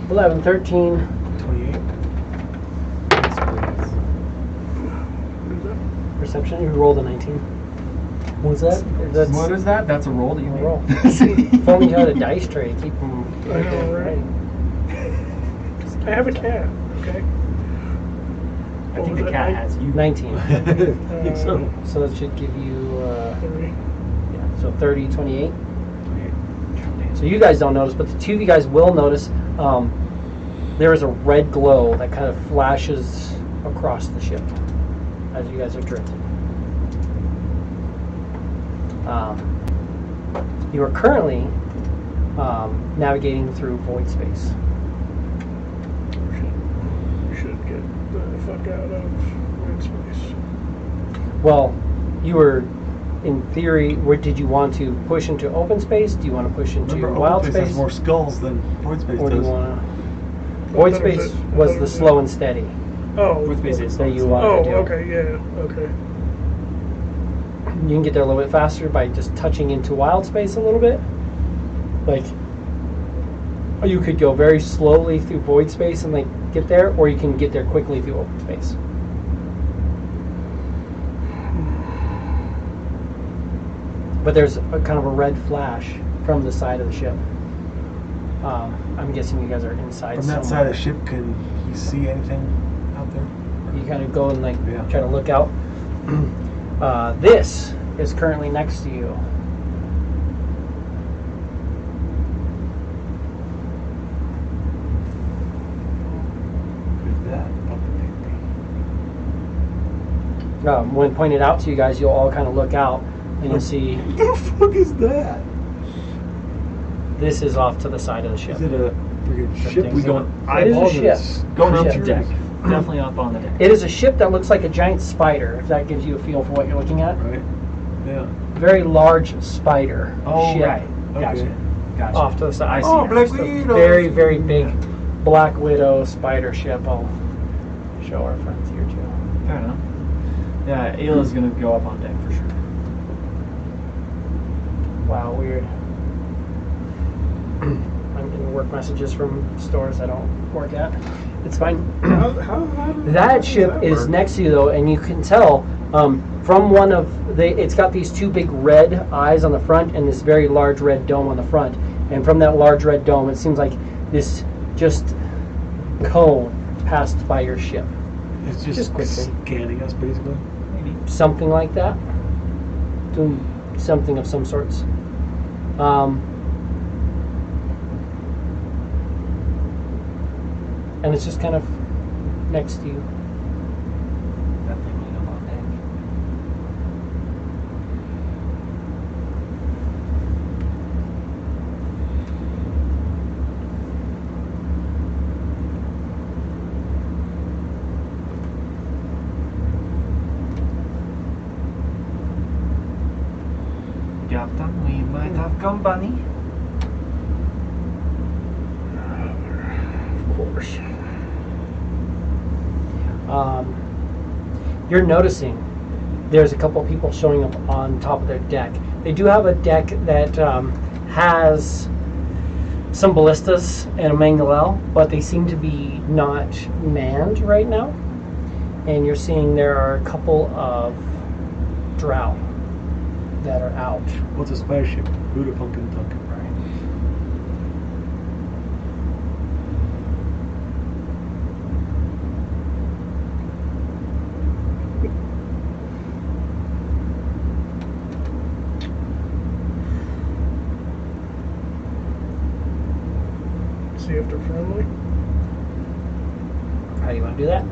11, 13. 28. Perception, you rolled a 19. What was that? That's What is that? That's a roll that you a made? roll. If only you had a dice tray, keep them I know, right? I have a cat, okay? I I think the cat has you. 19. I think so. So that should give you, 30. so 30, 28. So you guys don't notice, but the two of you guys will notice there is a red glow that kind of flashes across the ship as you guys are drifting. You are currently navigating through void space. Should get the fuck out of void space. Well, you were, in theory, where did you want to push into open space? Do you want to push into Remember, wild open space space? has more skulls than void space Or do you does. want to? Void What is space it? was the slow and steady Oh. Void space is that you Oh, wanted to do. okay, yeah, okay. You can get there a little bit faster by just touching into wild space a little bit. Like, you could go very slowly through void space and like get there, or you can get there quickly through open space. But there's a kind of a red flash from the side of the ship. I'm guessing you guys are inside. From that side of the ship, can you see anything out there? You kind of go and like Yeah. try to look out. This is currently next to you. Who's that? When pointed out to you guys, you'll all kind of look out and you'll see What the fuck is that? this is off to the side of the ship. Is it a freaking ship? think We so. going It is a eyeballs ship. this? Going up Ship. to deck. Definitely up on the deck. It is a ship that looks like a giant spider, if that gives you a feel for what you're looking at. Right. Yeah. Very large spider Oh, ship right. Gotcha. Okay. Gotcha. off to the side. I see. Oh, now. Black Just a Widow. very, very big Black Widow spider ship. I'll show our friends here too. Fair enough. Yeah, Ayla's gonna go up on deck for sure. Wow, weird. I'm getting work messages from stores I don't work at. It's fine. That ship is next to you though, and you can tell from one of it's got these two big red eyes on the front and this very large red dome on the front. And from that large red dome, it seems like this just cone passed by your ship. It's Just just quickly. scanning us, basically. Maybe. Something like that. Doing something of some sorts. And it's just kind of next to you. Definitely up on deck. Captain, we might have company. Of course. You're noticing there's a couple people showing up on top of their deck. They do have a deck that has some ballistas and a mangalel, but they seem to be not manned right now. And you're seeing there are a couple of drow that are out. What's a spider ship? Buddha Pumpkin Tunk. See if they're friendly. How do you want to do that?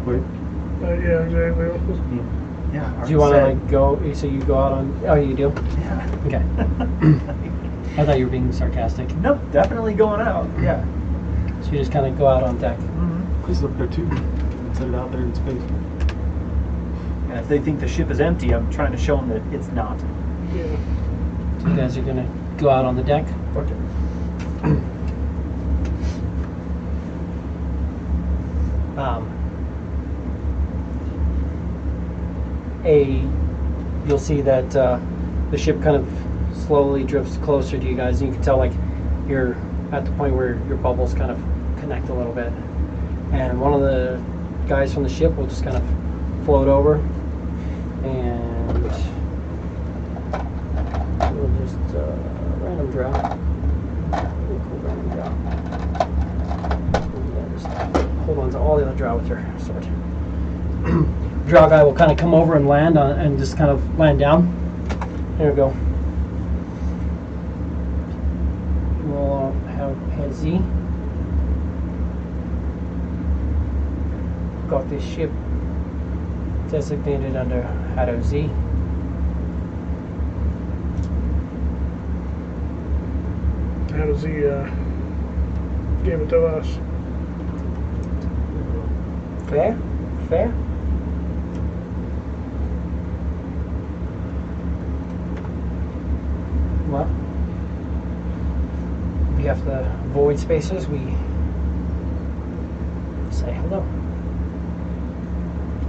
Wait. Yeah, exactly. Yeah. Do you want to like go? So you go out on? Oh, you do. Yeah. Okay. I thought you were being sarcastic. Nope, definitely going out. Yeah. So you just kind of go out on deck. Mm-hmm. Chris is up there too. Set it out there in space. And if they think the ship is empty, I'm trying to show them that it's not. Yeah. So you guys are gonna go out on the deck. Okay. You'll see that the ship kind of slowly drifts closer to you guys, and you can tell like you're at the point where your bubbles kind of connect a little bit. And one of the guys from the ship will just kind of float over and drow. Really cool random drow. Yeah, just hold on to all the other drow with your sword. Drow guy will kind of come over and land on, and just kind of land down. There we go. We'll have Z. Got this ship designated under Hado Z. How does he give it to us? Fair? Fair? Well, we have the void spaces. We say hello.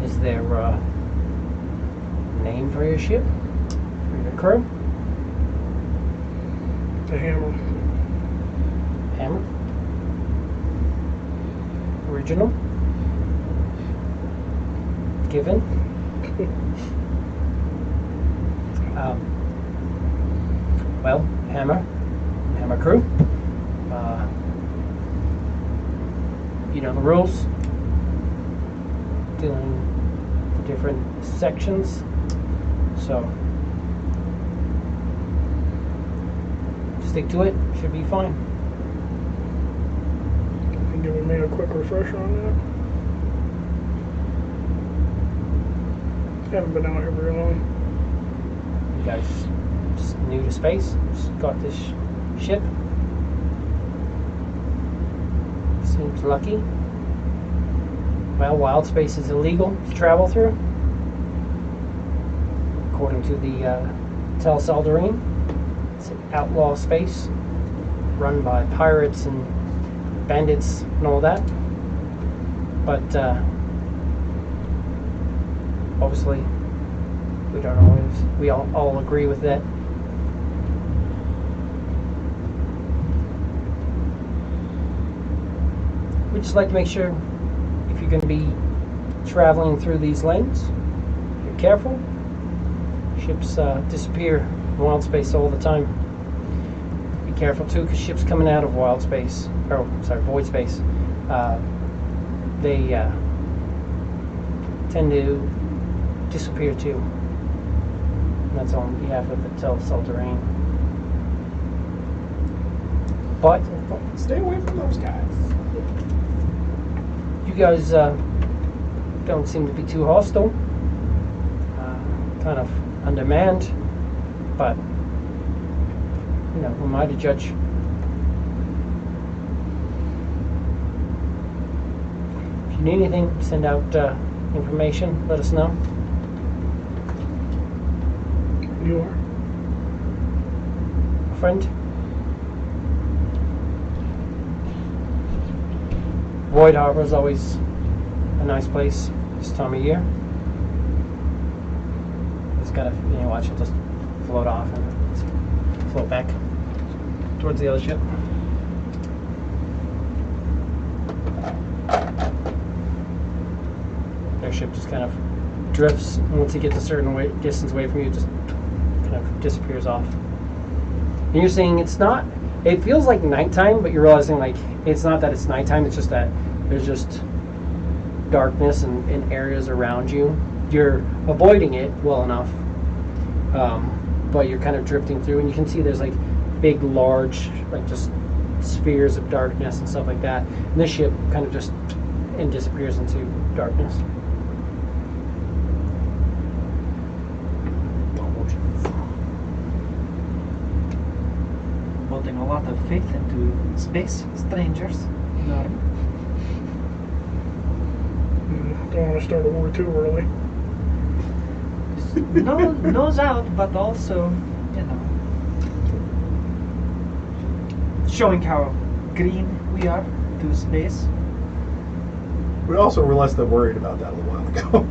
Is there a name for your ship? For your crew? The hammer. Hammer? Original? Given? Well, Hammer crew. You know the rules. Doing the different sections. So stick to it. Should be fine. Can you give me a quick refresher on that? Haven't been out here very long. You guys just new to space. Just got this ship. Seems lucky. Well, wild space is illegal to travel through, according to the Tel Saldarine. It's an outlaw space run by pirates and bandits and all that. But obviously, we don't always. We all agree with that. We just like to make sure if you're going to be traveling through these lanes, you're careful. Ships disappear in wild space all the time. Be careful too, because ships coming out of wild space, void space, they tend to disappear too. And that's on behalf of the Tel Saldarine. But Stay away from those guys. you guys don't seem to be too hostile. Kind of undermanned, but you know, who am I to judge? If you need anything, send out information. Let us know. You are? A friend. Void Harbor is always a nice place this time of year. Just gotta, watch it just float off and float back towards the other ship. Their ship just kind of drifts, and once you get a certain distance away from you, it just kind of disappears off. And you're saying it feels like nighttime, but you're realizing like it's not that it's nighttime, it's just that there's just darkness in areas around you. You're avoiding it well enough, but you're kind of drifting through, and you can see there's like big, large, like just spheres of darkness and stuff like that. And this ship kind of just disappears into darkness. Putting a lot of faith into space, strangers. No. Don't want to start a war too early. Nose out, but also, showing how green we are to space. We also were less than worried about that a little while ago.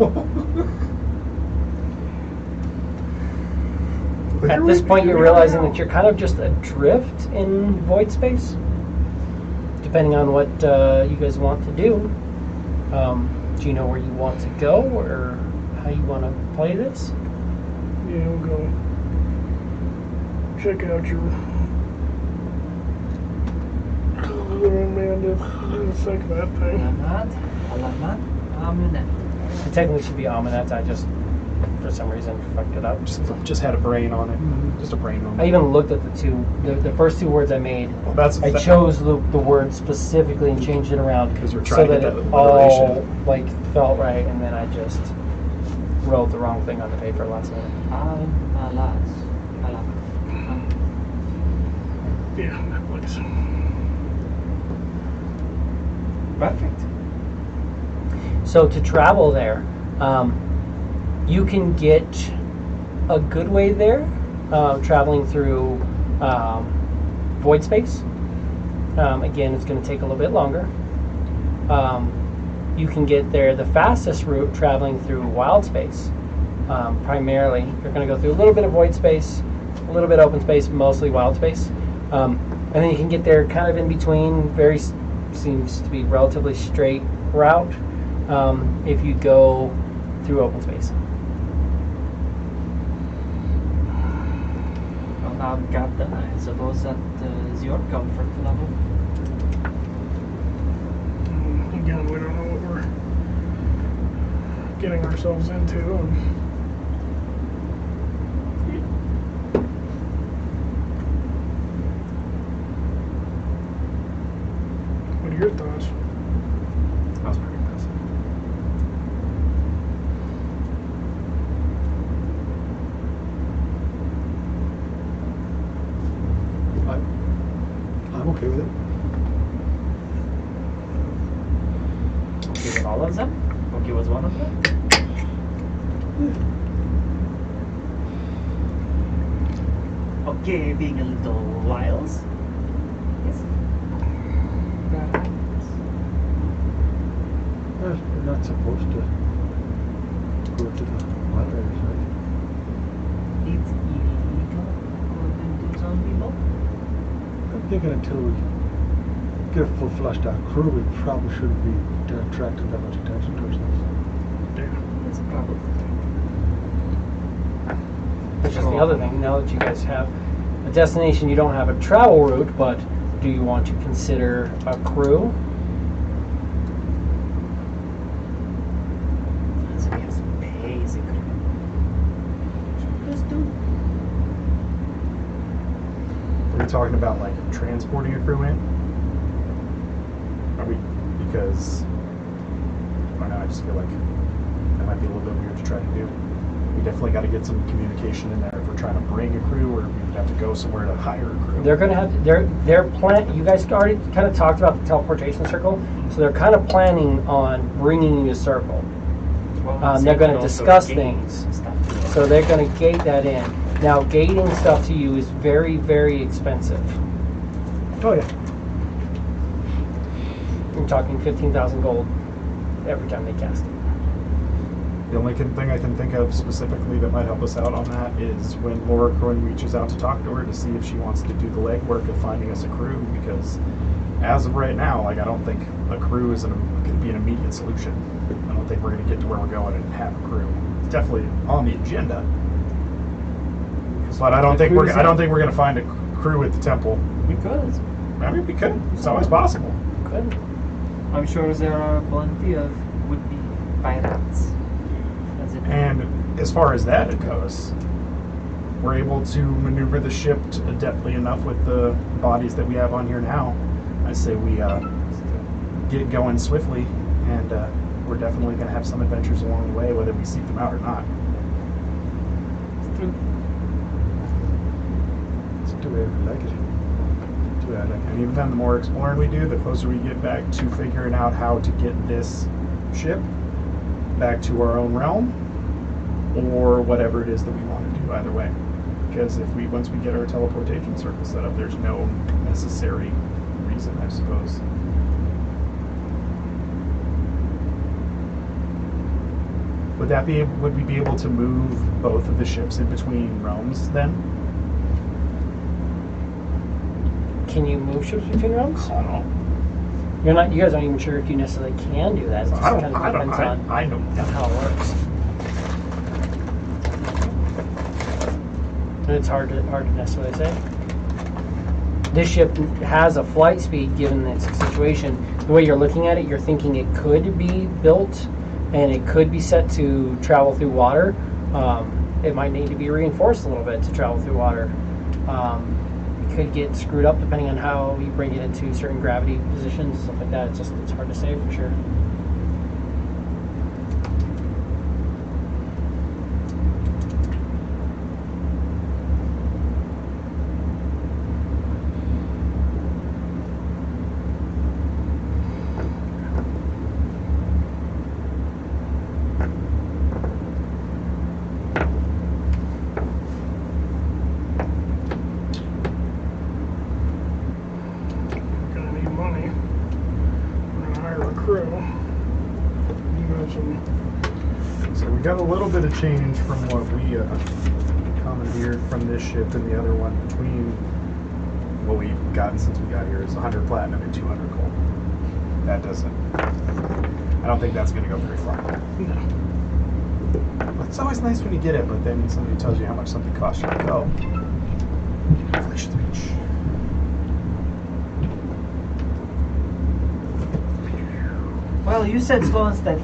At this point, you're realizing that you're kind of just adrift in void space, depending on what you guys want to do. Do you know where you want to go, or how you want to play this? Yeah, we'll go check out your unmanned in the second that thing. Alamat, Amunet. It technically should be Amunet. I just, for some reason, fucked it up. Just had a brain on it. Just a brain moment. I even looked at the first two words I made. Well, I chose the word specifically and changed it around Because we're so trying to that get it that all alliteration. like felt right, and then I just wrote the wrong thing on the paper last minute. Alamas. Yeah, that place. Perfect. So to travel there, you can get a good way there, traveling through void space. Again, it's going to take a little bit longer. You can get there the fastest route traveling through wild space. Primarily, you're going to go through a little bit of void space, a little bit of open space, mostly wild space. And then you can get there kind of in between, seems to be relatively straight route if you go through open space. Well, now I've got them. I suppose that is your comfort level. Again, we don't know what we're getting ourselves into. What are your thoughts? That was pretty impressive. I'm okay with it. Okay with all of them? Okay with one of them? Okay, being a little wiles. Yes. We're not supposed to go to the wild areas, right? It's illegal according to some people. I'm thinking until we get a full flushed out crew, we probably shouldn't be attracting that much attention to ourselves. It's probably. Which is the other thing. Now that you guys have a destination, you don't have a travel route, but do you want to consider a crew? So we have some basic. Just do. Are we talking about like transporting a crew in? Are we? Because I don't know. I just feel like that might be a little bit weird to try to do. We definitely got to get some communication in there if we're trying to bring a crew, or we would have to go somewhere to hire a crew. They're going to have their plan. You guys already kind of talked about the teleportation circle, so they're kind of planning on bringing you a circle. They're going to discuss things, so they're going to gate that in. Now, gating stuff to you is very, very expensive. Oh yeah. We're talking 15,000 gold every time they cast it. The only thing I can think of specifically that might help us out on that is when Laura Cohen reaches out to talk to her to see if she wants to do the legwork of finding us a crew, because as of right now, like, I don't think a crew is going to be an immediate solution. I don't think we're going to get to where we're going and have a crew. It's definitely on the agenda, but I don't think we're going to find a crew at the temple. We could. I mean, we could. It's always possible. Good. I'm sure there are plenty of would-be pirates. And as far as that goes, we're able to maneuver the ship adeptly enough with the bodies that we have on here now. I say we get going swiftly, and we're definitely going to have some adventures along the way, whether we seek them out or not. It's the way we like it. It's the way I like And it. even then, the more exploring we do, the closer we get back to figuring out how to get this ship back to our own realm, or whatever it is that we want to do either way. Because once we get our teleportation circle set up, there's no necessary reason, I suppose. Would we be able to move both of the ships in between realms then? Can you move ships between realms? I don't know. You guys aren't even sure if you necessarily can do that. It just kind of depends on I know. how it works. And it's hard to necessarily say. this ship has a flight speed given its situation. The way you're looking at it, you're thinking it could be built and it could be set to travel through water. It might need to be reinforced a little bit to travel through water. It could get screwed up depending on how you bring it into certain gravity positions, stuff like that. It's hard to say for sure. Gonna need money. We're gonna hire a crew. You got some. So we got a little bit of change from what we commandeered from this ship and the other one. Between what we've gotten since we got here is 100 platinum and 200 gold. That doesn't. I don't think that's going to go very far. No. It's always nice when you get it, but then somebody tells you how much something costs you to go. Inflation's a bitch. Well, you said slow and steady.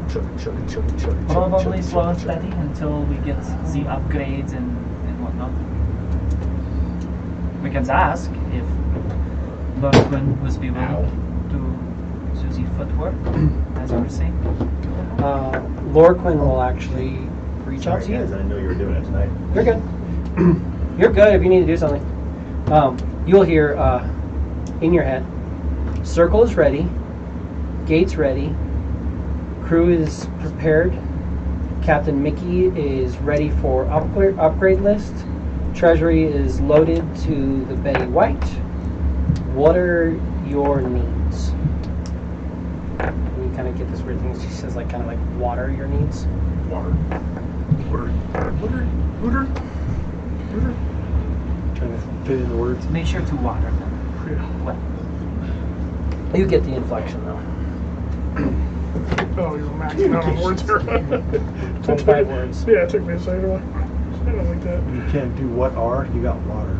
Chugging. Probably slow and steady until we get the upgrades and whatnot. We can ask if Lord Quinn would be willing to do the footwork, as you were saying. Lord Quinn will actually reach out to you. I didn't know you were doing it tonight. You're good. You're good if you need to do something. You'll hear in your head, circle is ready, gates ready, crew is prepared, Captain Mickey is ready for upgrade list, treasury is loaded to the Betty White. What are your needs? And you kind of get this weird thing. She says like kind of like water your needs. Water. Trying to fit in the words. Make sure to water them. Yeah. Well, You get the inflection though. Oh, you're maxing out on words here. 25 words. Yeah, it took me a second. I don't like that. You can't do what are, you got water.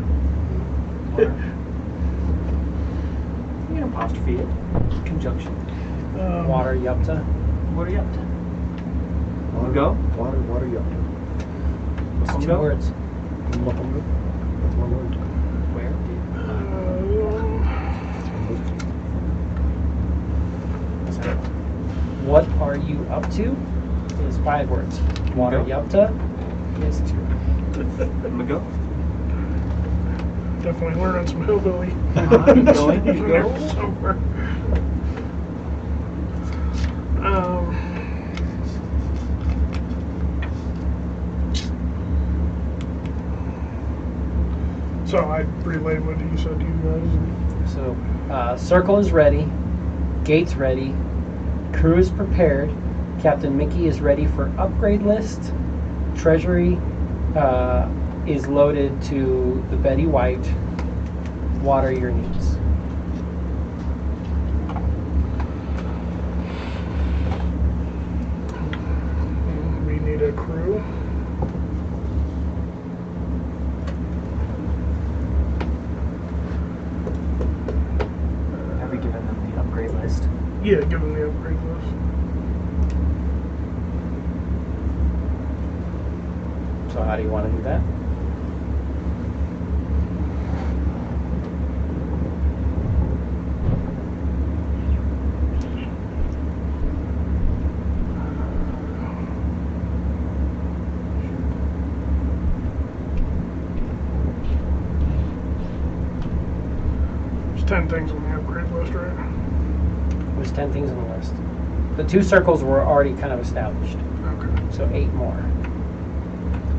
You can apostrophe it. Conjunction. Water Yupta. What are you up to? Water, Go? Water, yup. It's two Go? words. That's one word. Where? What are you up to is 5 words. Water Go. Yupta is 2. Go? Definitely learning some hillbilly. Keep going, you go. Somewhere. So I relayed what you said to you guys. So, circle is ready, gates ready, crew is prepared, Captain Mickey is ready for upgrade list, treasury is loaded to the Betty White. What are your needs? We need a crew. Have we given them the upgrade list? Yeah, give them the upgrade list. So how do you want to do that? There's 10 things on the upgrade list, right? There's 10 things on the list. The 2 circles were already kind of established, Okay. so 8 more.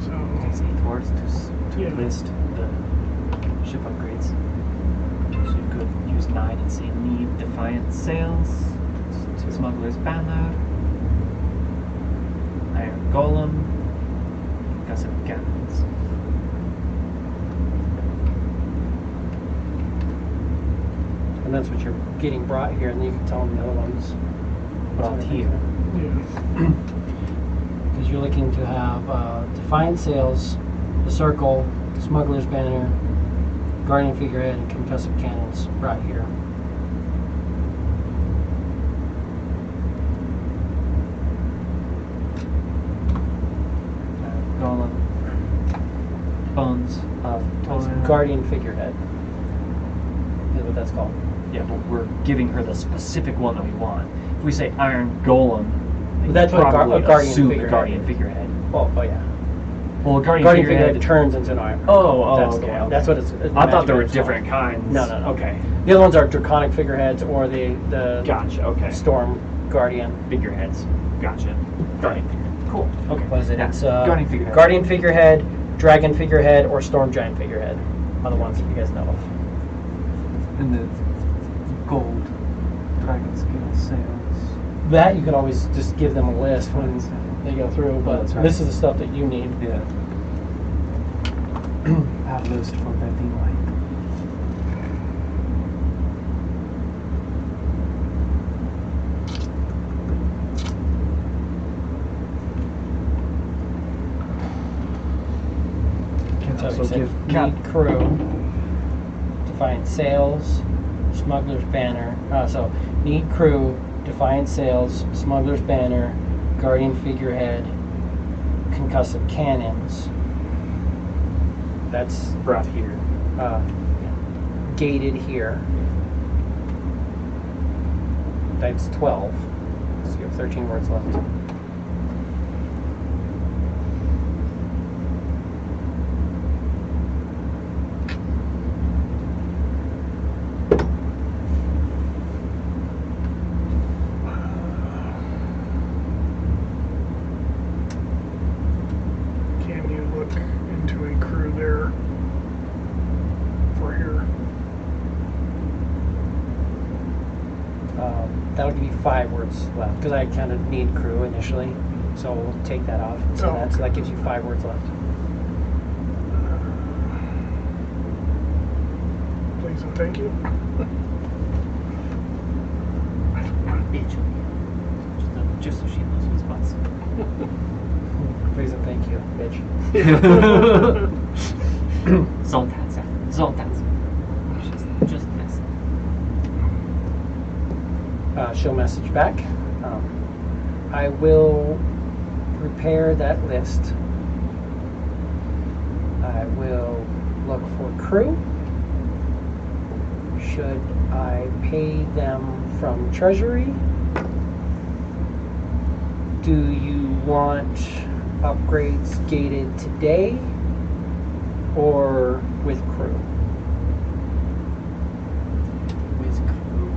So, Takes 8 words to Yeah. list the ship upgrades. So you could use 9 and say need defiant sails, smuggler's banner, iron golem, gusset cannons. And that's what you're getting brought here, and then you can tell them the other ones. Brought here. yeah. Because you're looking to have Defiant Sails, the Circle, Smuggler's Banner, guardian figurehead, and concussive cannons right here. Golem. Bones of That's Toil. guardian figurehead is what that's called. Yeah, but we're giving her the specific one that we want. If we say Iron Golem, they But that's what a probably guardian assume figurehead the guardian is. figurehead. Oh yeah. Well, a guardian, Guardian figurehead. figurehead turns into an iron. Oh, That's the okay, one. okay. That's what it's. I thought there were magic is different called. kinds. No, no, no. Okay, The other ones are draconic figureheads or the gotcha. Okay, storm guardian. figureheads. Gotcha. Guardian figurehead. Cool. Okay. What is it? Yeah. It's guardian figurehead. guardian figurehead, dragon figurehead, or storm giant figurehead are the ones that you guys know of. And the gold dragon scale sails. That you could always just give them a list when they go through, but that's right. this is the stuff that you need. Yeah. Have list for that anyway. So So you said give Cap. need crew to find sails, smuggler's banner. So need crew, defiant sails, smuggler's banner, guardian figurehead, concussive cannons. That's Brought here. gated here. That's 12. So you have 13 words left. Can you look into a crew there for here? That'll give you 5 words left because I kind of need crew initially, so we'll take that off. So Oh, that gives you 5 words left. Please and thank you. Bitch. Just so she knows what's spots. Please and thank you, bitch. Zoltan's. Just miss. She'll message back. I will prepare that list. I will look for crew. Should I pay them from treasury? Do you want upgrades gated today or with crew? With crew.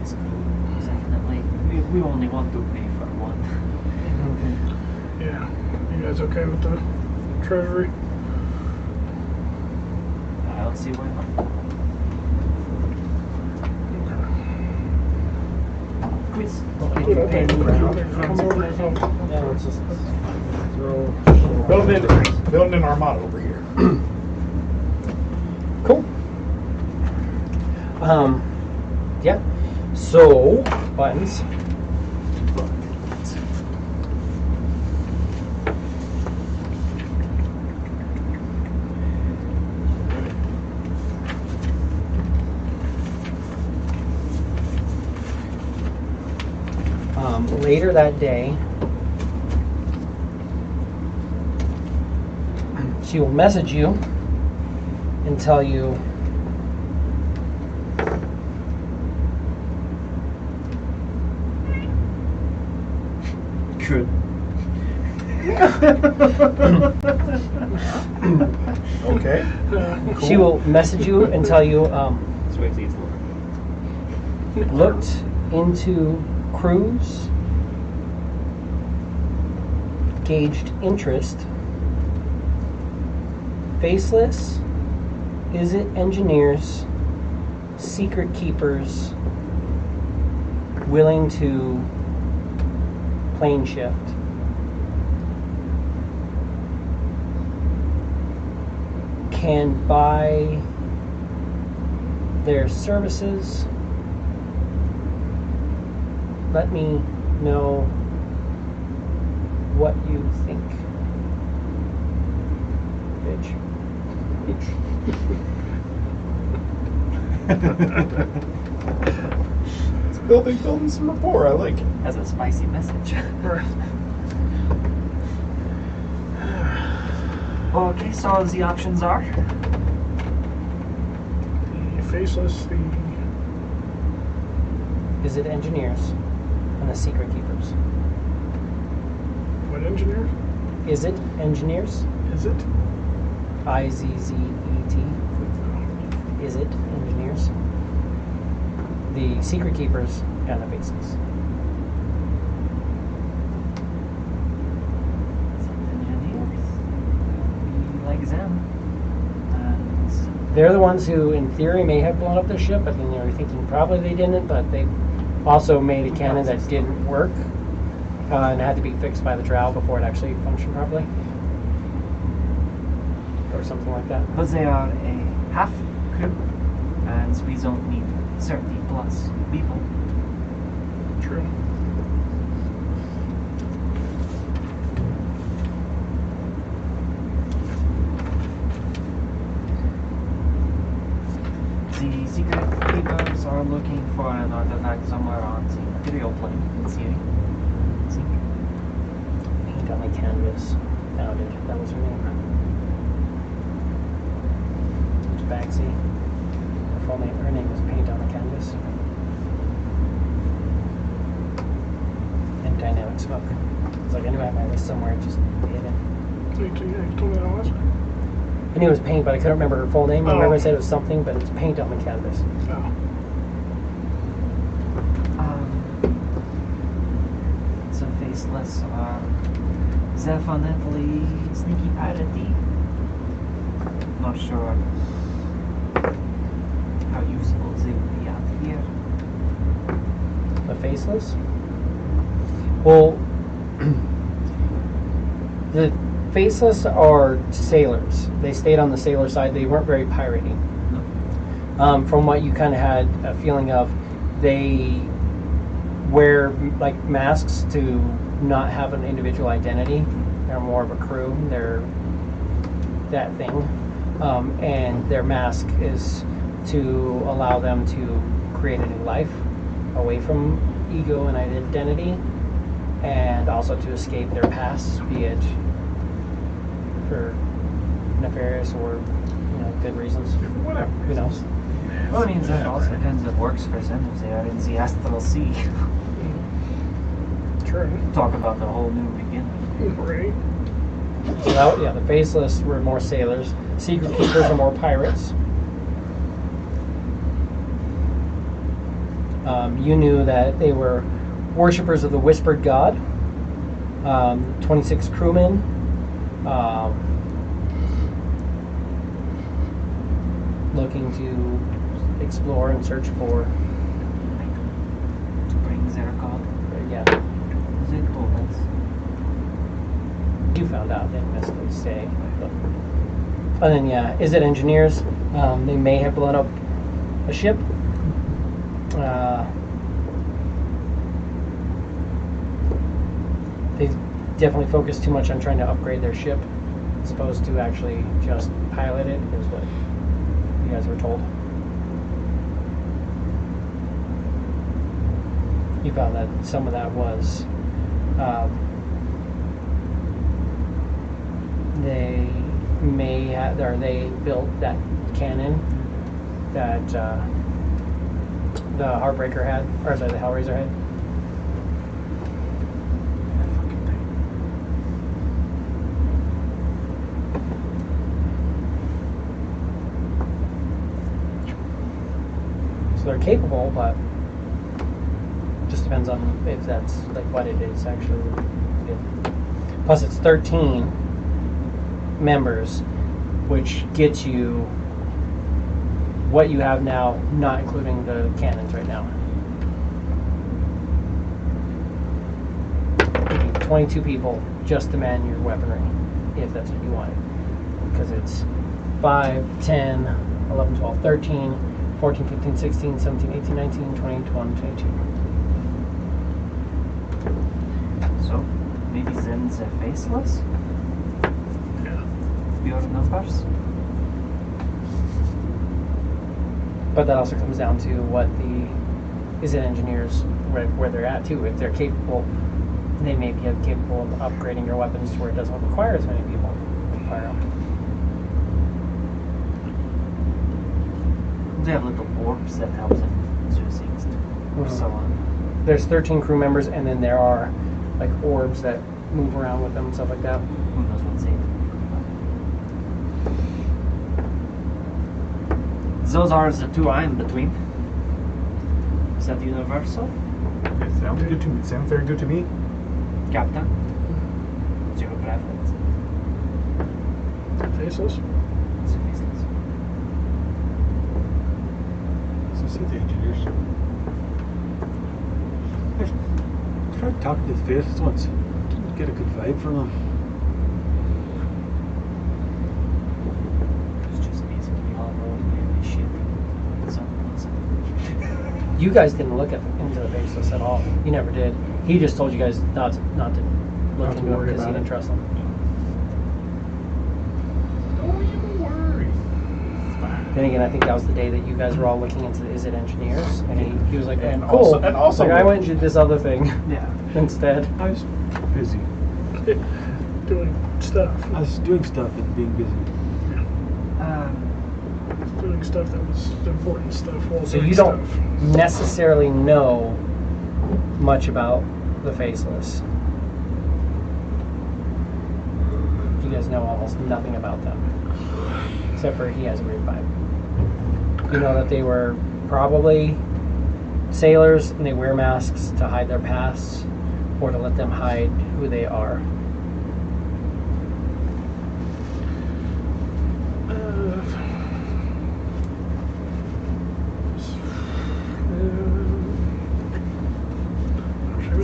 With crew. Definitely. We only want to pay for one. Yeah. You guys okay with the treasury? I don't see why not. Quiz. Come over. Yeah, it's just Building an armada over here. cool. Yeah. So buttons. Later that day, she will message you and tell you Good. Okay. she will message you and tell you Let's wait till it's lower. looked into crews, gauged interest, faceless, is it engineers, secret keepers, willing to plane shift. Can buy their services. Let me know what you think. Bitch. It's building some rapport. I like it. As a spicy message. Right. Okay, so as the options are, The faceless, the Is it engineers and the secret keepers? what engineer? Is it engineers? Is it? IZZET. Is it engineers? The secret keepers and the faceless. engineers. We like them. And They're the ones who, in theory, may have blown up their ship, but then you're thinking probably they didn't, but they also made a cannon that didn't work and had to be fixed by the trowel before it actually functioned properly. Or something like that. but they are a half crew, and we don't need 30 plus people. True. The secret keepers are looking for an artifact somewhere on the material plane in theory. I think. Paint on the canvas. Found it. That was her name. Bagsy. Her full name. Her name was Paint on the Canvas. And Dynamic Smoke. It's like I knew I had my list somewhere, just hidden. So you told me that last time. I knew it was Paint, but I couldn't remember her full name. I Oh. remember I said it was something, but it's Paint on the Canvas. Oh. So faceless are definitely sneaky piratey. Not sure how useful they would be out here. The Faceless? Well, the Faceless are sailors. They stayed on the sailor side. They weren't very piratey. From what you kind of had a feeling of, they wear like masks to not have an individual identity. They're more of a crew. They're that thing. And their mask is to allow them to create a new life away from ego and identity, and also to escape their past, be it for nefarious or good reasons. Whatever. Who knows? Well, I mean, that also kind of works for them if they are in the astral sea. True. Talk about the whole new beginning. Right. So that, yeah, the Faceless were more sailors. Secret Keepers are more pirates. You knew that they were worshippers of the Whispered God. 26 crewmen. Looking to explore and search for, Springs are called. yeah, Is it cool? you found out, they didn't necessarily say. But. And then, yeah, is it engineers? They may have blown up a ship. They definitely focused too much on trying to upgrade their ship as opposed to actually just pilot it, is what you guys were told. You found that some of that was they may have, or they built that cannon that the Heartbreaker had, or sorry, the Hellraiser had. So they're capable, but just depends on if that's like what it is actually. Plus, it's 13 members, which gets you what you have now, not including the cannons right now. 22 people just to man your weaponry, if that's what you wanted. Because it's 5, 10, 11, 12, 13, 14, 15, 16, 17, 18, 19, 20, 21, 22. So, maybe then they're faceless? Yeah. Your numbers? But that also comes down to what is it engineers where they're at too. If they're capable, they may be capable of upgrading your weapons to where it doesn't require as many people to fire them. They have little orbs that help them do things or so on. There's 13 crew members, and then there are like orbs that move around with them and stuff like that. Who knows what's in? Those are the two I'm between. Is that universal? It sounds good to me. Sounds very good to me. Captain? Zero preference. Faceless. It's faceless. So see the engineers. I tried talking to the faceless once. Didn't get a good vibe from them. It's just basically all role-playing shit. You guys didn't look into the faceless at all. You never did. He just told you guys not to look Not to into it worry because he about didn't it. trust them. Don't even worry. It's fine. Then again, I think that was the day that you guys were all looking into the Is It Engineers, and he was like, And "Cool." also like, I went and did this other thing Yeah. instead. I was busy. Doing stuff. I was doing stuff and being busy. Doing stuff that was important stuff. While So doing you don't stuff. necessarily know much about the faceless. You guys know almost nothing about them, except for he has a weird vibe. You know that they were probably sailors, and they wear masks to hide their pasts, or to let them hide who they are.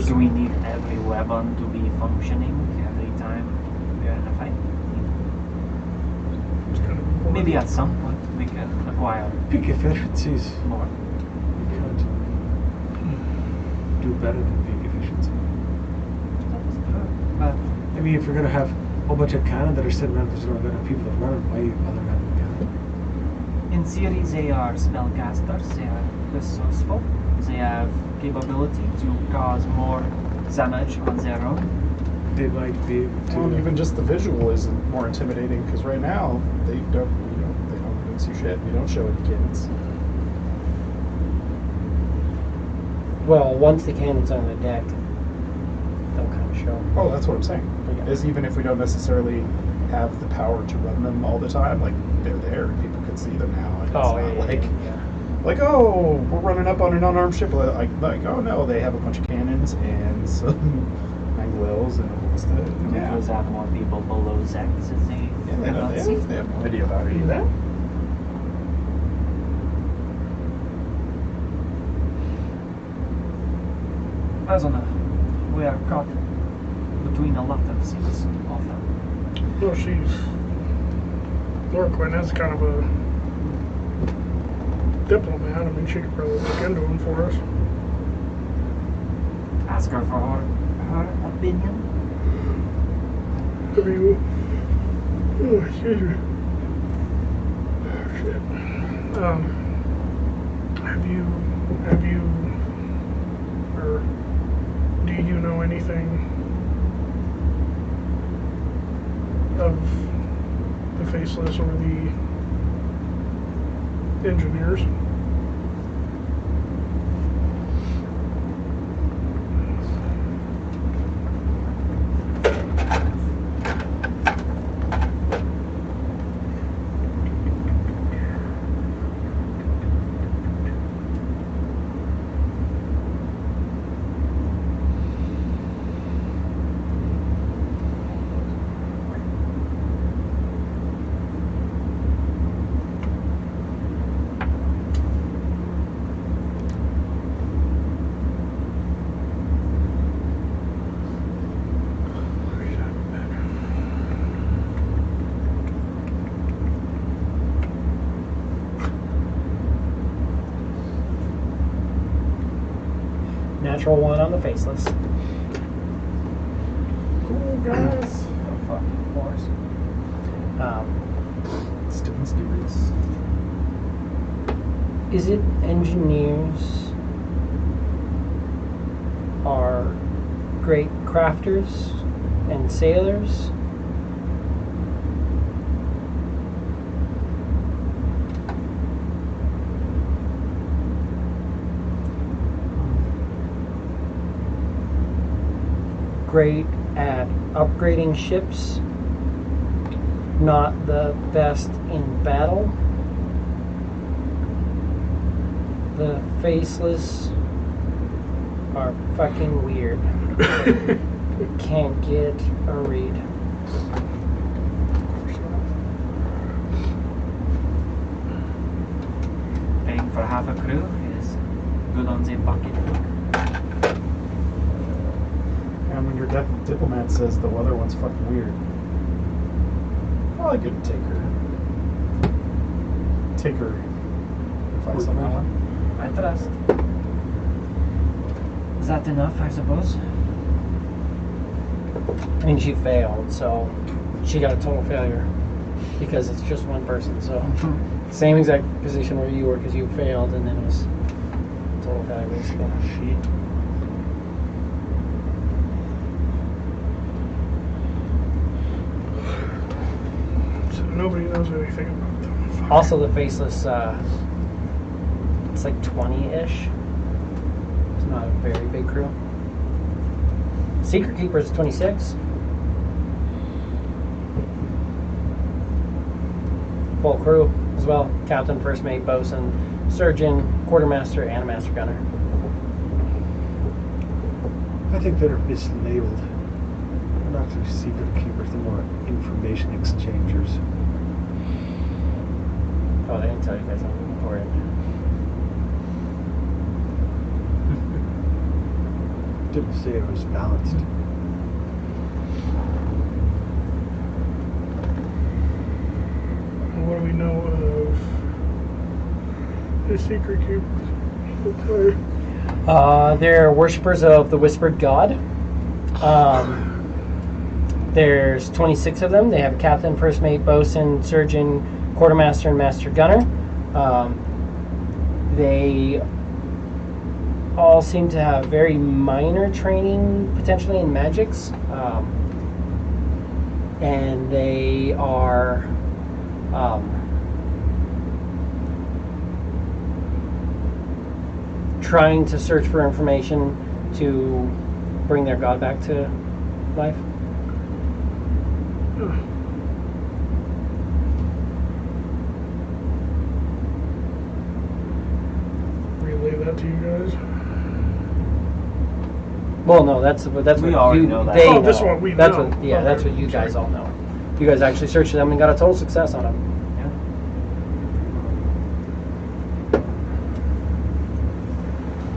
Do we need every weapon to be functioning every time we're in a fight? Maybe at some point we can acquire Peak efficiencies. more. You can't do better than peak efficiency. But I mean, if you're gonna have a whole bunch of cannon that are sitting around, there's not enough people to run. Why bother having a cannon? in theory they are spellcasters, they are resourceful, they have capability to cause more damage on their own. They might be able to. Well, even just the visual isn't more intimidating because right now they don't see shit. We don't show any kids. Well, once the cannon's on the deck, they'll kind of show. Oh, that's what I'm saying. Yeah. Is even if we don't necessarily have the power to run them all the time, like they're there and people can see them now. And it's not like oh, we're running up on an unarmed ship. Like oh no, they have a bunch of cannons and some manuals and what's the Because have more people below Zach as they cannot see. they have no idea about any of that. I don't know. We are caught between a lot of things often. No, Laura Quinn is kind of a diplomat. I mean, she could probably look into him for us. Ask her for her opinion. Have you? Oh, excuse me. Oh, shit. Have you, or do you know anything of the Faceless or the engineers? Natural one on the Faceless. Cool guys. Oh, fuck, of course. Still mysterious. Is it engineers are great crafters and sailors? Great at upgrading ships, not the best in battle. The faceless are fucking weird. Can't get a read. Paying for half a crew is good on the bucket. And when your diplomat says the other one's fucking weird, well, I could take her. Take her. Find someone one. I trust. Is that enough, I suppose? I mean, she failed, so she got a total failure because it's just one person. So same exact position where you were because you failed, and then it was total failure basically. Shit. So nobody knows anything about them. Fuck. Also, the faceless, it's like 20-ish. It's not a very big crew. Secret Keeper is 26. Full crew as well. Captain, first mate, bosun, surgeon, quartermaster, and a master gunner. I think they're mislabeled. They're not actually secret keepers, they're more information exchangers. Oh, they didn't tell you guys anything important. Didn't say it was balanced. What do we know of the secret keepers? They're worshippers of the Whispered God. There's 26 of them. They have a captain, first mate, bosun, surgeon, quartermaster, and master gunner. They all seem to have very minor training, potentially in magics. And they are trying to search for information to bring their god back to life. Relay that to you guys. Well, no, that's We what already you know that. They Oh, know. this one we that's know. What, yeah, that's Okay. what you guys all know. You guys actually searched them and got a total success on them.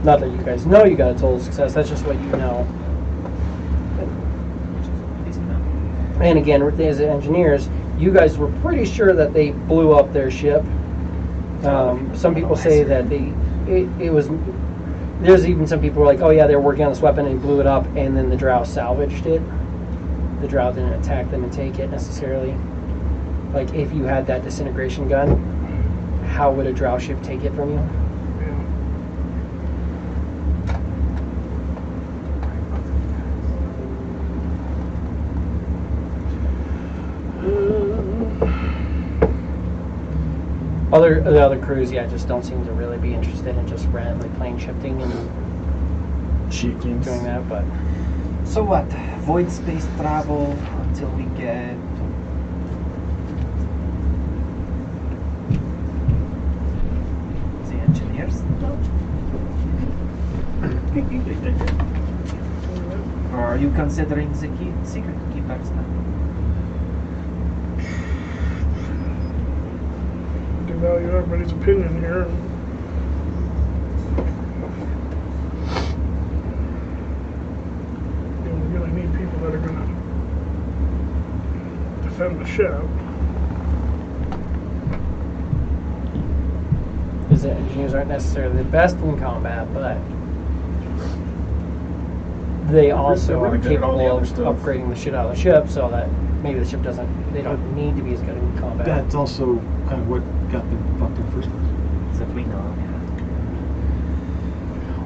Not that you guys know you got a total success. That's just what you know. And again, as engineers, you guys were pretty sure that they blew up their ship. Some people say that it was. There's even some people who are like, oh yeah, they were working on this weapon and blew it up, and then the drow salvaged it. The drow didn't attack them and take it necessarily. Like if you had that disintegration gun, how would a drow ship take it from you? The other crews, yeah, just don't seem to really be interested in just randomly plane shifting and Cheekings. doing that. But So what? Void space travel until we get the engineers? Or are you considering the secret keepers now? Value everybody's opinion here. You know, we really need people that are going to defend the ship. because the engineers aren't necessarily the best in combat, but they also really are good at all the capable other of stuff. upgrading the shit out of the ship so that maybe the ship doesn't, they don't need to be as good in combat. That's also kind of what got them fucked in the first place. that we know of, yeah.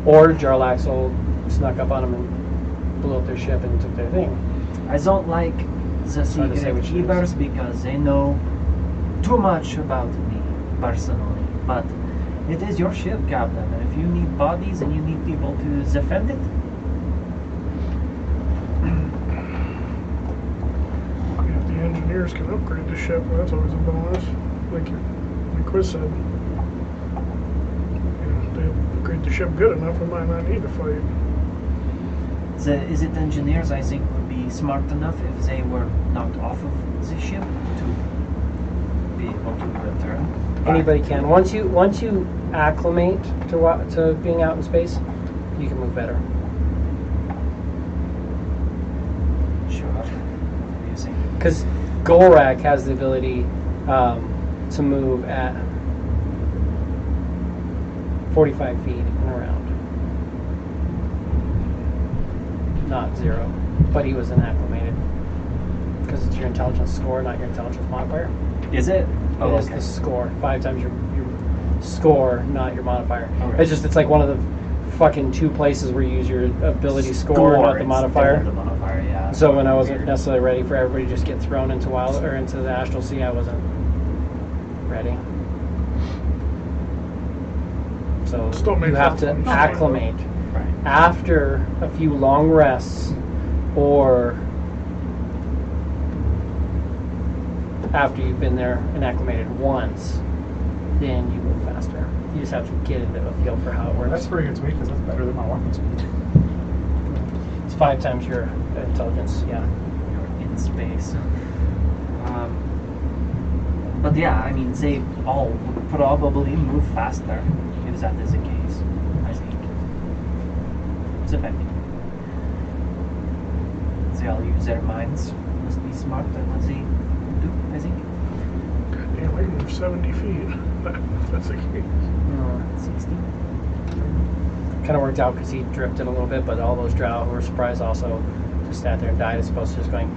Or Jarlaxle snuck up on them and blew up their ship and took their thing. I don't like the hard to say secret which it is. keepers because they know too much about me personally. But it is your ship, Captain, and if you need bodies and you need people to defend it, If the engineers can upgrade the ship, that's always a bonus. Like Chris said, if they upgrade the ship good enough, we might not need to fight. is it engineers I think would be smart enough if they were knocked off of the ship to be able to return? Anybody can. Once you acclimate to being out in space, you can move better. Sure. What do you think? Because Golrak has the ability to move at 45 feet and around. Not 0, but he was inacclimated. Because it's your intelligence score, not your intelligence modifier. Is it? It is the score. 5 times your score, not your modifier. Okay. It's like one of the fucking 2 places where you use your ability score, not the modifier. The modifier, yeah. So when I wasn't necessarily ready for everybody to just get thrown into into the astral sea, I wasn't ready. So Still you makes have to sense. acclimate Right. after a few long rests, or after you've been there and acclimated once, then you move faster. You just have to get into a feel for how it works. That's pretty good to me because that's better than my walking speed. It's 5 times your intelligence. Yeah. You're in space. But yeah, I mean, they all would probably move faster if that is the case. I think it's effective. They all use their minds. Must be smart at what they do. I think. Damn, I can move 70 feet. If that's the case. 60. Kind of worked out because he drifted a little bit, but all those drow who were surprised also just sat there and died as opposed to just going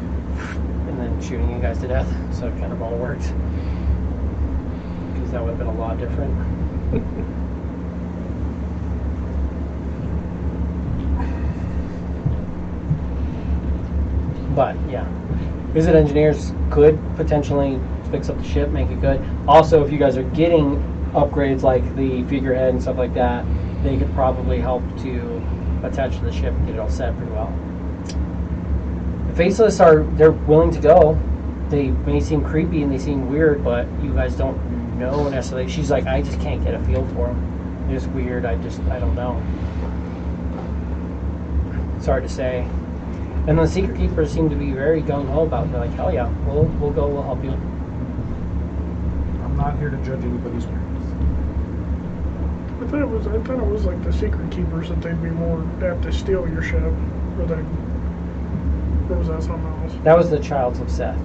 and then shooting you guys to death. So it kind of all worked. Because that would have been a lot different. But yeah, Visit Engineers could potentially fix up the ship, make it good. Also, if you guys are getting upgrades like the figurehead and stuff like that, they could probably help to attach to the ship and get it all set pretty well. The Faceless they're willing to go. They may seem creepy and they seem weird, but you guys don't know necessarily. She's like, I just can't get a feel for them. They're just weird. I don't know. It's hard to say. And the Secret Keepers seem to be very gung-ho about it. They're like, hell yeah, we'll go, we'll help you. I'm not here to judge anybody's dreams. I thought it was like the secret keepers that they'd be more apt to steal your ship, or was that something else? That was the Childs of Seth.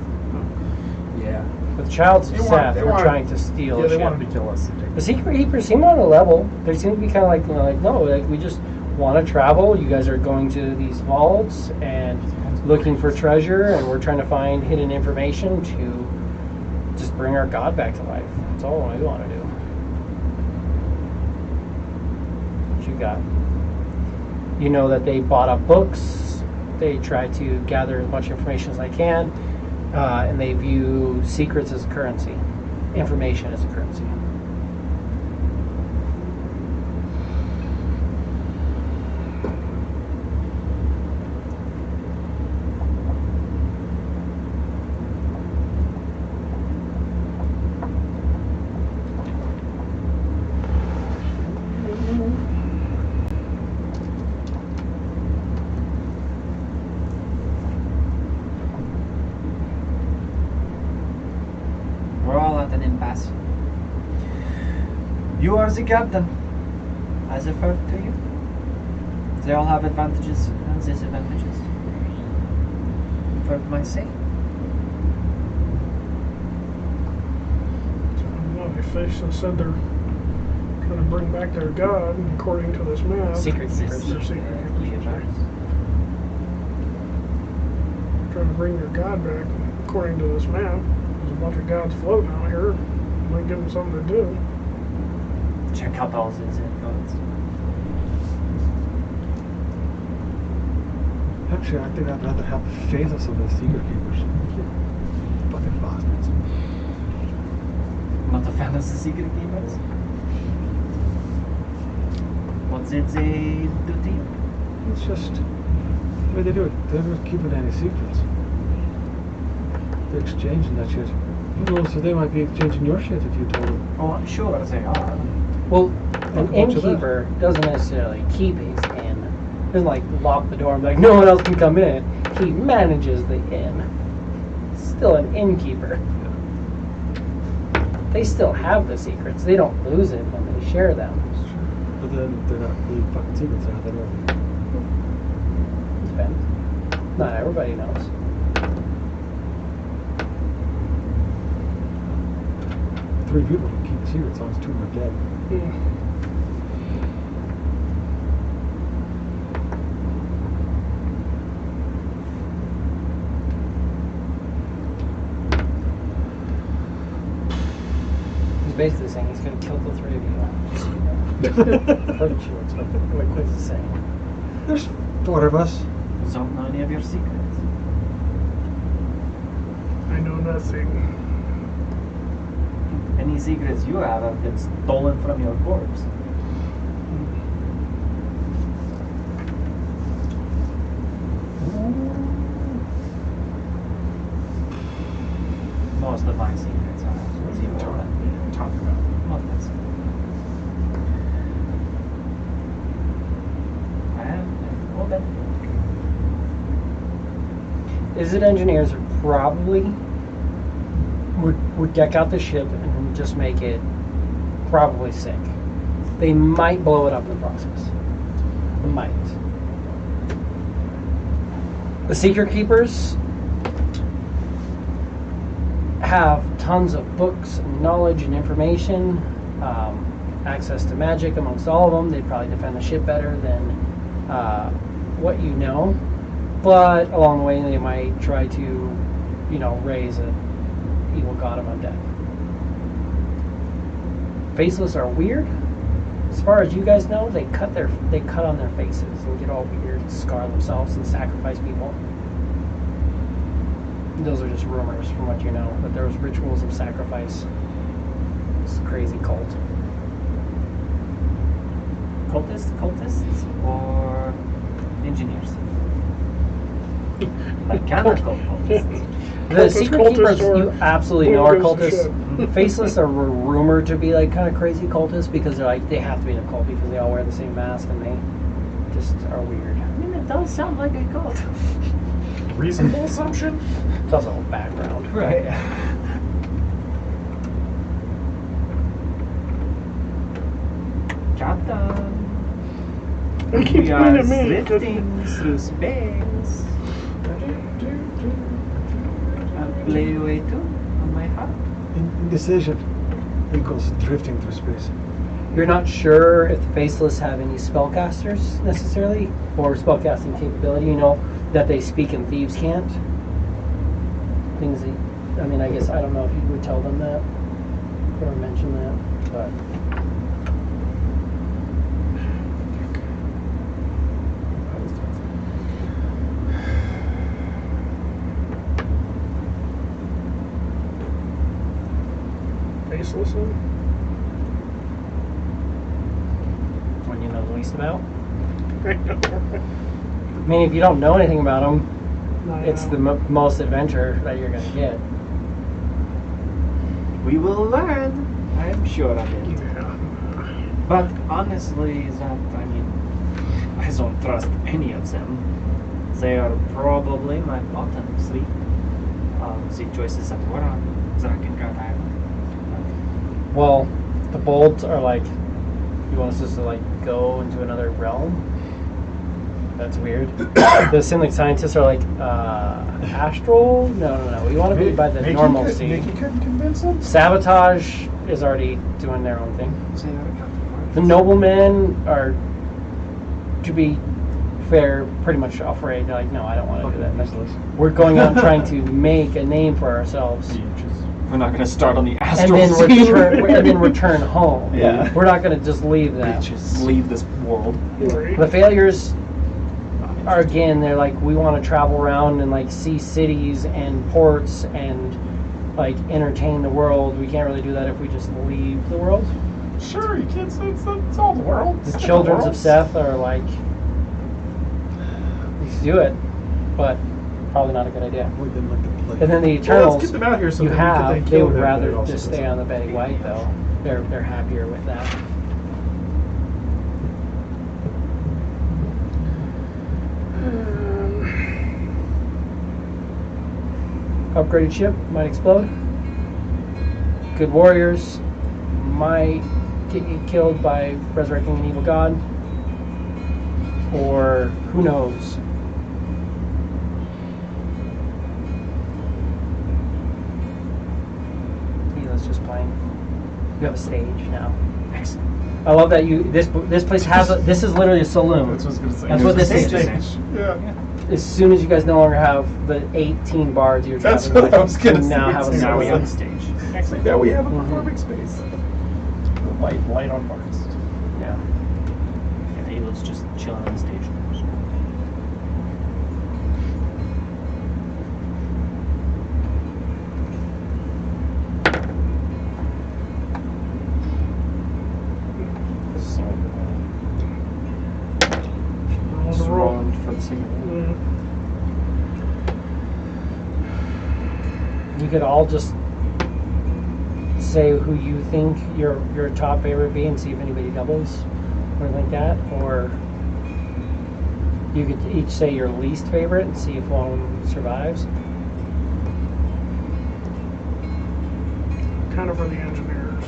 Yeah. But the Childs of Seth they were wanted- trying to steal Yeah, the they ship. wanted to kill us. The Secret Keepers seem on a level. They seem to be kind of like, no, like we just want to travel. You guys are going to these vaults and looking for treasure, and we're trying to find hidden information to just bring our god back to life. That's all we want to do. What you got? You know that they bought up books. They try to gather as much information as they can, and they view secrets as currency, information as a currency. We're all at an impasse. You are the captain. I defer to you. They all have advantages and disadvantages. You've heard my say. Well, if they said they're trying to bring back their god, according to this map. Secret Keepers. They're secret keepers. Trying to bring their god back, according to this map. There's a bunch of gods floating out here. Might give them something to do. check out all these inputs. Actually, I think I'd rather have faceless than the secret keepers. Fucking bastards. Not a fan of the secret keepers? What did they do to you? It's just the way they do it. They're not keeping any secrets. They're exchanging that shit. Who knows? So they might be exchanging your shit if you told them. Oh, I'm sure they are. Well, Not an much of that. innkeeper doesn't necessarily keep his inn. Doesn't like lock the door and be like, no one else can come in. He manages the inn. Still an innkeeper. They still have the secrets. They don't lose it when they share them. It's true. But then they're not really fucking secrets, are they? Depends. Not everybody knows. Three people can keep a secret as long as two are dead. He's basically saying he's going to kill the three of you. Pretty sure it's what Quiz is saying. There's four of us. Don't know any of your secrets. I know nothing. Any secrets you have been stolen from your corpse. Most of my secrets are What are you talking about? Not necessarily. Well then. Izzet engineers probably would deck out the ship and just make it probably sink. They might blow it up in the process. Might. The Secret Keepers have tons of books and knowledge and information, access to magic amongst all of them. They'd probably defend the ship better than what you know. But along the way, they might try to, raise an evil god of undead. Faceless are weird. As far as you guys know, they cut on their faces and get all weird, and scar themselves and sacrifice people. Those are just rumors from what you know, but there was rituals of sacrifice. It's a crazy cult. Cultists or engineers? Mechanical cultists. The Cultist, Secret cultist, Keepers, or you absolutely know, are who gives a cultists. Faceless are rumored to be like kind of crazy cultists because they have to be in a cult because they all wear the same mask and they just are weird. I mean, it does sound like a cult. Reasonable assumption? It's also a background. Right. Captain. They keep We are pointing at me. drifting through space. I'll play away too on my harp. Indecision equals drifting through space. You're not sure if the Faceless have any spellcasters necessarily or spellcasting capability. You know that they speak and thieves can't. Things that, I guess I don't know if you would tell them that or mention that, but. Faceless one? One you know the least about. I know. I mean, if you don't know anything about them, I it's know. the most adventure that you're going to get. We will learn. I'm sure of it. Yeah. But honestly, I don't trust any of them. They are probably my bottom three of the choices that were on Drakengard Island. Well, the bolts are like, you want us just to go into another realm? That's weird. The Simlic scientists are like, astral? No. We want to be by the normalcy. Mickey couldn't convince him? Sabotage is already doing their own thing. They are counterparts. The noblemen are, to be fair, pretty much afraid. They're like, no, I don't want to do that. Useless. We're going out trying to make a name for ourselves. We're not going to start on the and astral then scene. return home. Yeah. We're not going to just leave that. Just leave this world. Right. The failures are, again, they're like, we want to travel around and like see cities and ports and like entertain the world. We can't really do that if we just leave the world. Sure, you can't say it's all the world. The children of Seth are like, you can do it, but probably not a good idea. We didn't like the play. And then the Well, Eternals, let's get them out here so you that we can have, then they kill would them, but it rather also just stay doesn't on the Betty White though. They're happier with that. Upgraded ship might explode. Good warriors might get killed by resurrecting an evil god. Or who knows? Let's just play. You have a stage now. Excellent. I love that you. This place has. This is literally a saloon. That's what I was going to say. That's what this is. Yeah. As soon as you guys no longer have the 18 bards you're That's traveling what I with, was gonna you now say, have a too. Now we have saloon. the stage. Actually, now we have a Mhm. performing space. Light on parts. Yeah. Yeah, Elo's just chilling on the stage. On the roll. Rolling for the signal. You could all just say who you think your top favorite would be and see if anybody doubles or like that, or you could each say your least favorite and see if one of them survives. Kind of for the engineers.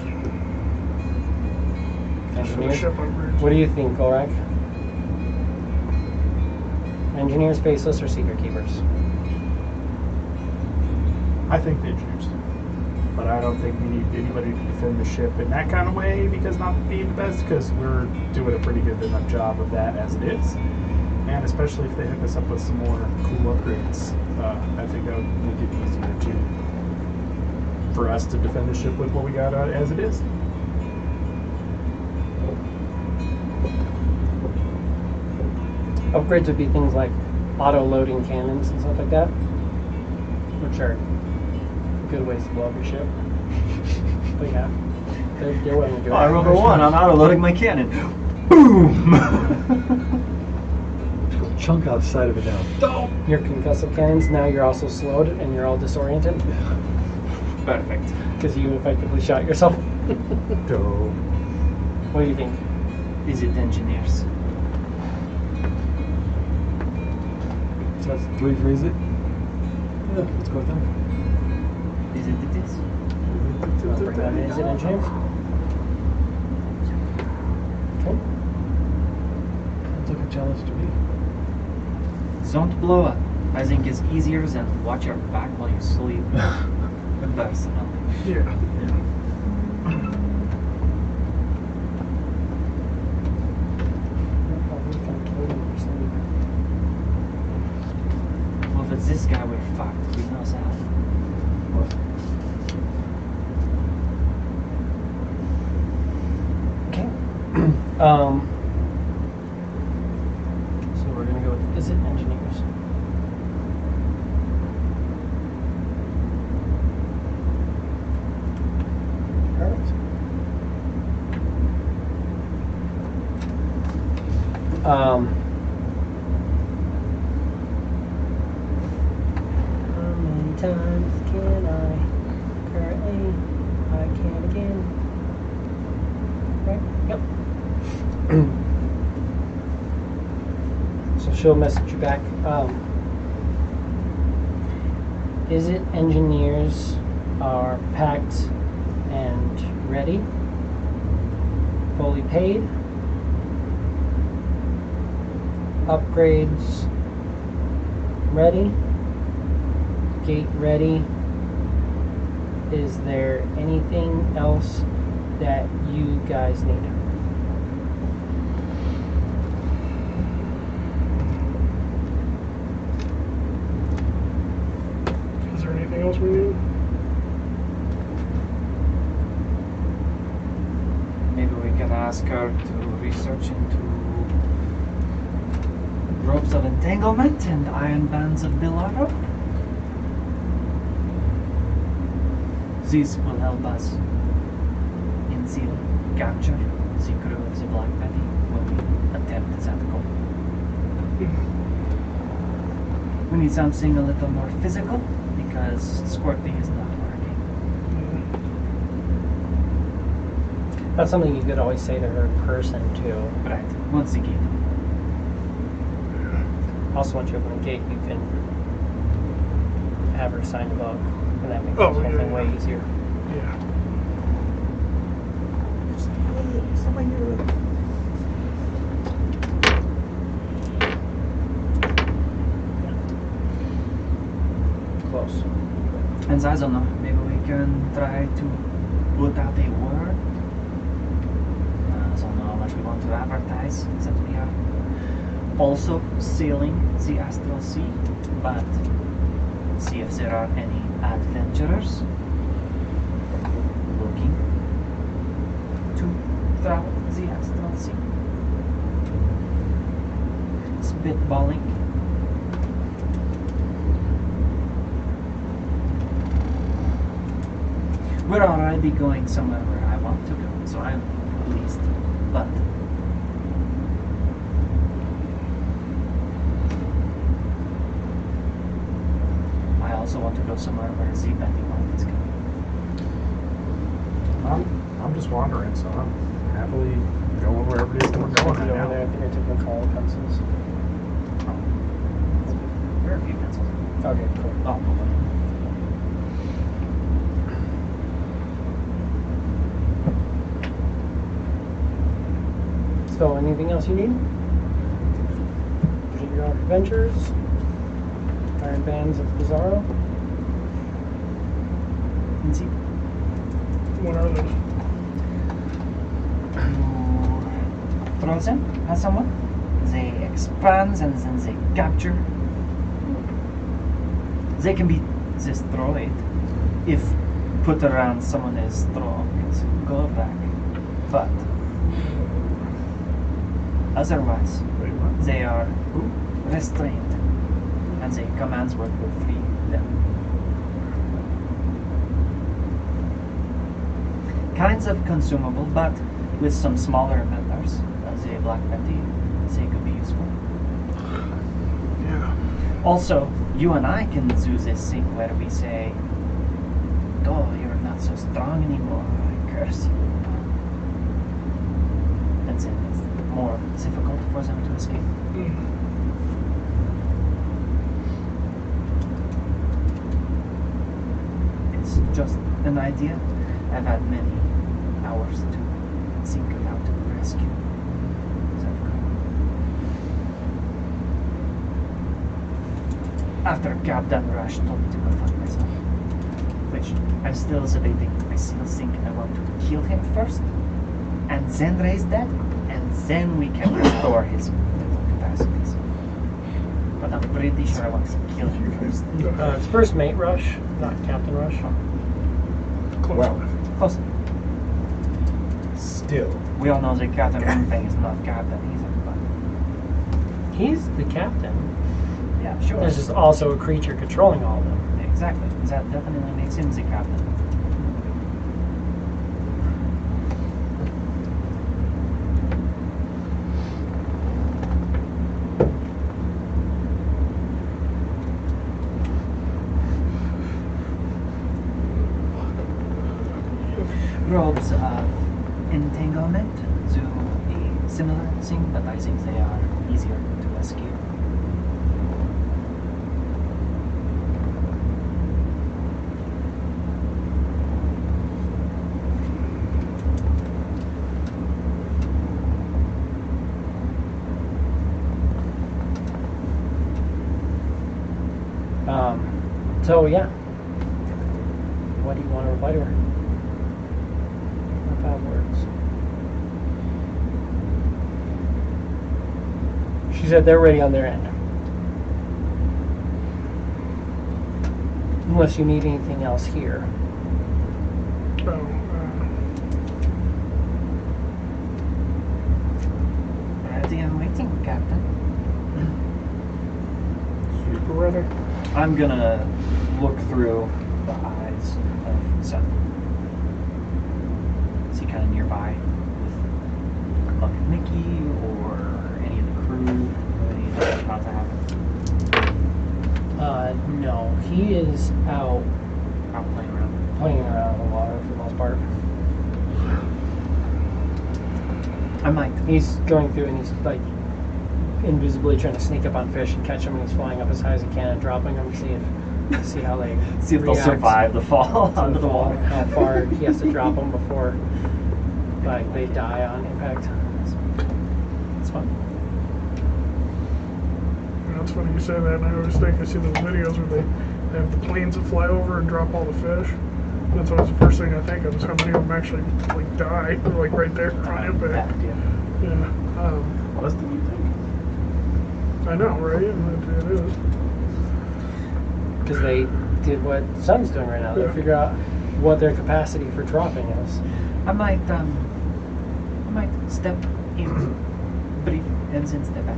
Just for the Engineers? ship upgrades. What do you think, Golrak? Engineers, faceless, or secret keepers? I think the engineers. But I don't think we need anybody to defend the ship in that kind of way because not being the best, because we're doing a pretty good enough job of that as it is. And especially if they hook us up with some more cool upgrades, I think that would make it easier for us to defend the ship with what we got as it is. Upgrades would be things like auto-loading cannons and stuff like that, which are good ways to blow up your ship. But yeah, they're willing to do it. I rolled a 1. I'm auto-loading my cannon. Boom! Chunk outside of it now. Your concussive cannons, now you're also slowed and you're all disoriented Perfect. because you effectively shot yourself. Dope. What do you think? Is it engineers? So let's rephrase it. Yeah, let's go with them. Is it this? Wanna bring that in? Is it engineers? Okay. Sounds like a challenge to me. Don't blow up. I think it's easier than watch your back while you sleep. Personally. Yeah. Well, if it's this guy, we're fucked. We know that. Okay. So we're gonna go with is it engineers? Perfect. How many times can I? Currently, I can again. Right? Yep. So she'll message you back. Is it engineers are packed and ready? Fully paid? Upgrades ready? Gate ready? Is there anything else that you guys need? Is there anything else we need? ask her to research into ropes of entanglement and iron bands of Bilardo. These will help us in the capture the crew of the Black Betty when we attempt that goal. We need something a little more physical because squirting is not working. That's something you could always say to her in person too. Right, once the gate. Also, once you open the gate, you can have her sign the book, and that makes Oh, the whole yeah, thing yeah. way easier. Yeah. Close. And I don't know, maybe we can try to put out a word. I don't know how much we want to advertise, that we are also sailing the astral sea, but see if there are any adventurers looking to travel the astral sea. Spitballing. We're already going somewhere where I want to go, so I'm pleased. But I also want to go somewhere where the Betty Mark is going. I'm just wandering, so I'm happily going wherever it is that we're going Over right there, I now. think I took my call pencils. There are a few pencils. Okay, cool. Oh, okay. So, anything else you need? Your adventures, Iron Bands of Bizarro. And see. What are those? Frozen as someone. They expand and then they capture. They can be destroyed if put around someone as strong as go back. But otherwise, Wait, what? they are restrained and the commands will free them. Kinds of consumable, but with some smaller members, as a Black Betty, they could be useful. Yeah. Also, you and I can do this thing where we say, "Oh, you're not so strong anymore. I curse you." And then it's more difficult for them to escape. It's just an idea. I've had many hours to think about to rescue that girl. After Captain Rush told me to go find myself, which I'm still debating. I still think I want to kill him first, and then raise that, and then we can restore his mental capacities. But I'm pretty sure I want to kill him first. It's First Mate Rush, not Captain Rush. Close Well. enough. Close. Still. We all know that Captain Moonfang is not Captain either, but He's the captain. yeah, sure. There's just also a creature controlling all of them. Exactly. That definitely makes him the captain. Robes of entanglement do a similar thing, but I think they are easier to escape. So yeah. What do you want to reply to her? What 5 words? She said they're ready on their end. Unless you need anything else here. So, I'm gonna look through the eyes of Seth. Is he kind of nearby with Buck and Mickey or any of the crew? Any of the about to happen? No, he is out Out playing around. playing around in the water for the most part. I might. He's going through and he's like invisibly trying to sneak up on fish and catch them, and he's flying up as high as he can and dropping them to see how they See if they'll react survive the fall to onto the fall, water. how far he has to drop them before like they die on impact. It's fun. It's funny you say that, and I always think I see those videos where they have the planes that fly over and drop all the fish. That's always the first thing I think of is how many of them actually like die, or like right there on impact. Yeah. Yeah. Less than you think. I know, right? It is. Because they did what Sun's doing right now. They Yeah. figure out what their capacity for dropping is. I might step in, brief, and then step back.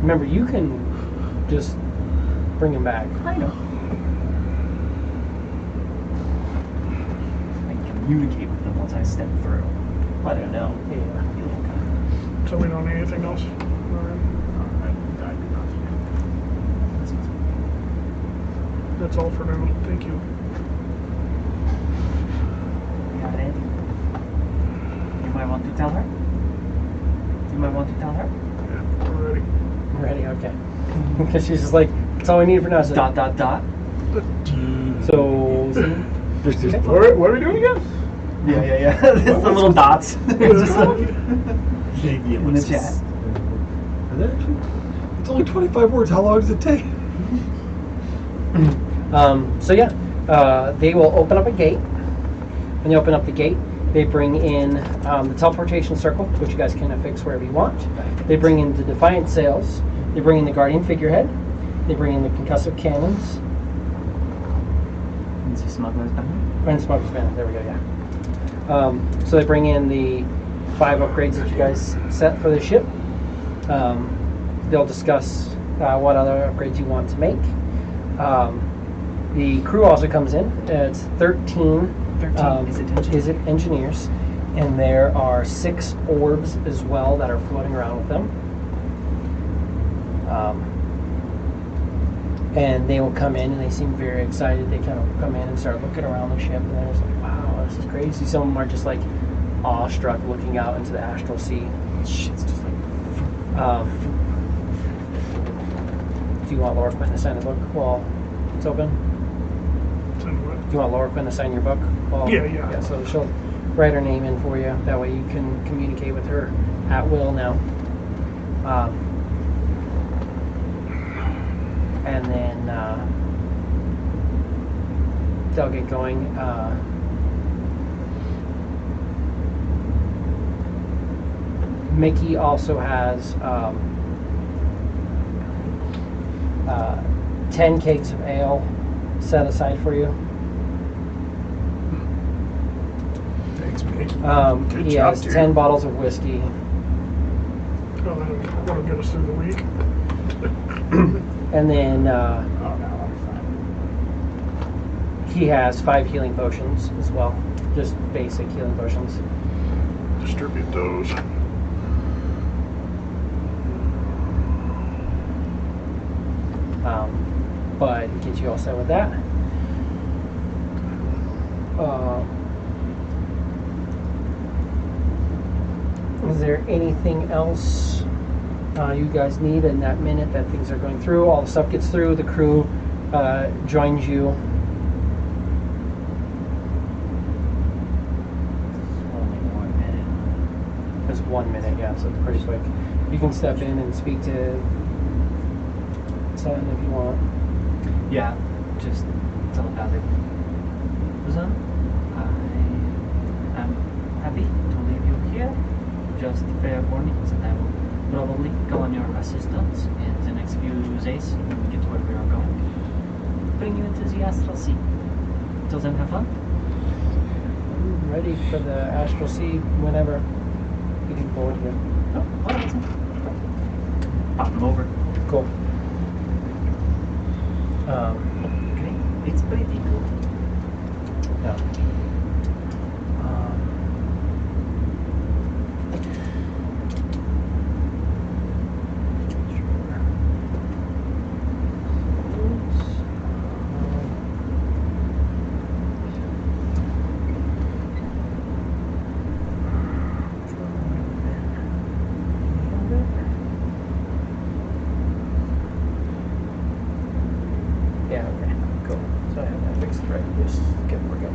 Remember, you can just bring him back. I know. I can communicate with them once I step through. Let them know. Yeah. So we don't need anything else. All right. I do not. That's all for now. Thank you. Got it. You might want to tell her. You might want to tell her. Yeah, we're ready. Ready? Okay. Because she's just like, that's all we need for now. So, Dot dot dot. so What are we doing again? Yeah. It's the little dots. Just like in the chat. And then actually, it's only 25 words. How long does it take? so yeah, they will open up a gate. When they open up the gate, they bring in the teleportation circle, which you guys can affix wherever you want. They bring in the Defiant sails. They bring in the Guardian figurehead. They bring in the concussive cannons. And some smugglers behind. And smoker's banner. There we go. Yeah. So they bring in the 5 upgrades that you guys set for the ship. They'll discuss what other upgrades you want to make. The crew also comes in. It's 13. 13 is it engineers, and there are 6 orbs as well that are floating around with them. And they will come in and they seem very excited. They kind of come in and start looking around the ship, and they're just like, wow, this is crazy. Some of them are just like awestruck looking out into the astral sea. Shit's just like. Do you want Laura Quinn to sign the book while it's open? Tell you what. Do you want Laura Quinn to sign your book? While, Yeah. So she'll write her name in for you. That way you can communicate with her at will now. And then they'll get going. Mickey also has 10 kegs of ale set aside for you. Thanks, Mickey. Good He job, has dude. 10 bottles of whiskey. Oh, that'll get us through the week. And then Oh, no, I'll be fine. he has 5 healing potions as well. Just basic healing potions. Distribute those. But get you all set with that. Is there anything else you guys need in that minute that things are going through? All the stuff gets through, the crew joins you. Only 1 minute. There's 1 minute, yeah, so it's pretty quick. You can step in and speak to Sutton if you want. Yeah, just telepathic. Listen, I am happy to leave you here. Just fair warning that I will probably go on your assistance in the next few days when we get to where we are going. Bring you into the astral sea. Till then, have fun. I'm ready for the astral sea whenever. You can board here. Oh, awesome. Pop them over. Cool. Okay, it's pretty cool. Yeah. Yeah, okay, cool. So I have that fixed right. Just get working.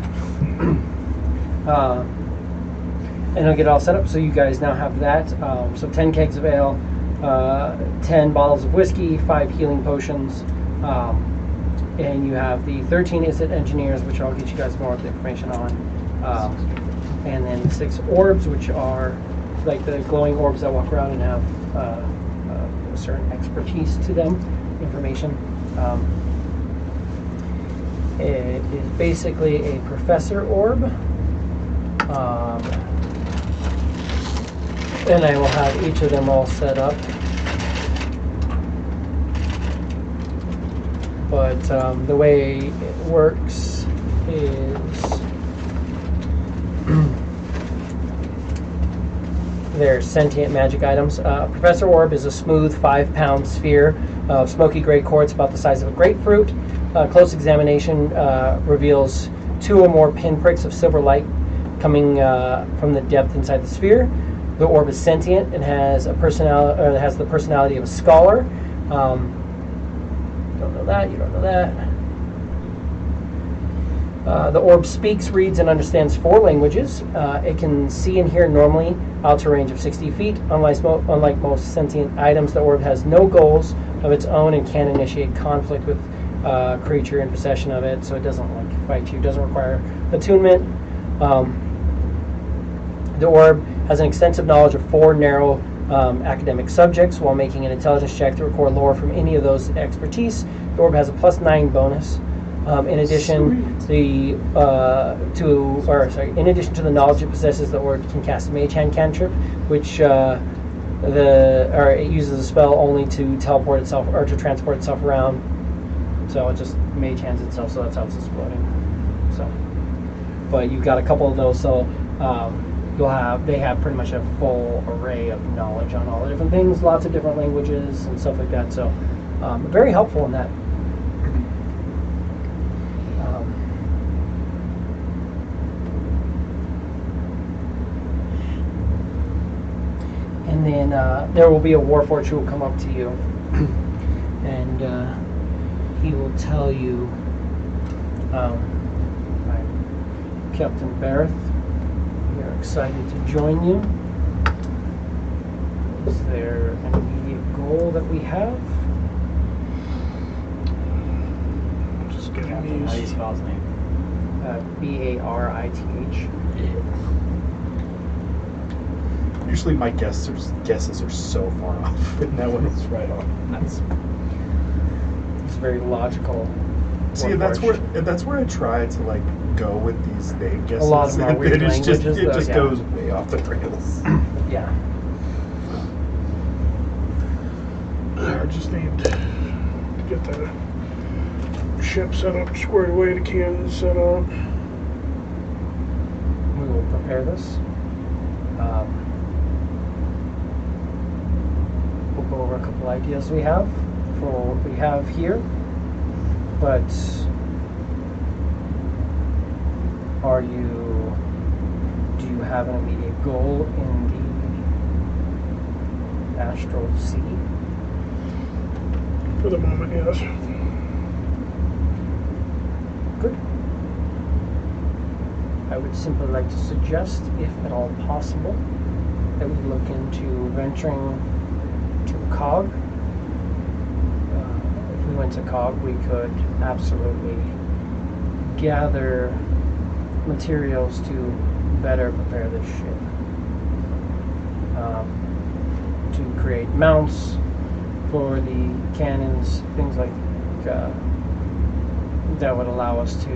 And I'll get it all set up so you guys now have that. So 10 kegs of ale, 10 bottles of whiskey, 5 healing potions, and you have the 13 Isid engineers, which I'll get you guys more of the information on, and then 6 orbs, which are like the glowing orbs that walk around and have a certain expertise to them, information. It is basically a professor orb. And I will have each of them all set up. But the way it works is they're sentient magic items. Professor Orb is a smooth 5-pound sphere of smoky gray quartz about the size of a grapefruit. Close examination reveals 2 or more pinpricks of silver light coming from the depth inside the sphere. The orb is sentient and has the personality of a scholar. Don't know that. You don't know that. The orb speaks, reads, and understands 4 languages. It can see and hear normally out to a range of 60 feet. Unlike most sentient items, the orb has no goals of its own and can initiate conflict with creature in possession of it, so it doesn't like fight you. It doesn't require attunement. The orb has an extensive knowledge of 4 narrow academic subjects. While making an intelligence check to record lore from any of those expertise, the orb has a +9 bonus. In addition, in addition to the knowledge it possesses, the orb can cast a Mage Hand cantrip, which it uses a spell only to teleport itself or to transport itself around. So it just Mage Hands itself, so that's how it's exploding. So, but you've got a couple of those, so they have pretty much a full array of knowledge on all the different things, lots of different languages and stuff like that. So very helpful in that. And then there will be a Warforged who will come up to you, and he will tell you, Captain Barrett, we are excited to join you. Is there an immediate goal that we have? Just getting How do you these. spell his name? Barith. Usually my guesses are so far off, and that one was right on. Nice. It's very logical. See, that's where I try to like go with these name guesses. A lot of them are and weird it just languages, though, goes way off the rails. Yeah. I just need to get the ship set up, squared away, the cannons set up. We will prepare this. We'll go over a couple ideas we have for what we have here. But do you have an immediate goal in the astral sea? For the moment, yes. Good. I would simply like to suggest, if at all possible, that we look into venturing to Cog. If we went to Cog, we could absolutely gather materials to better prepare the ship. To create mounts for the cannons, things like that would allow us to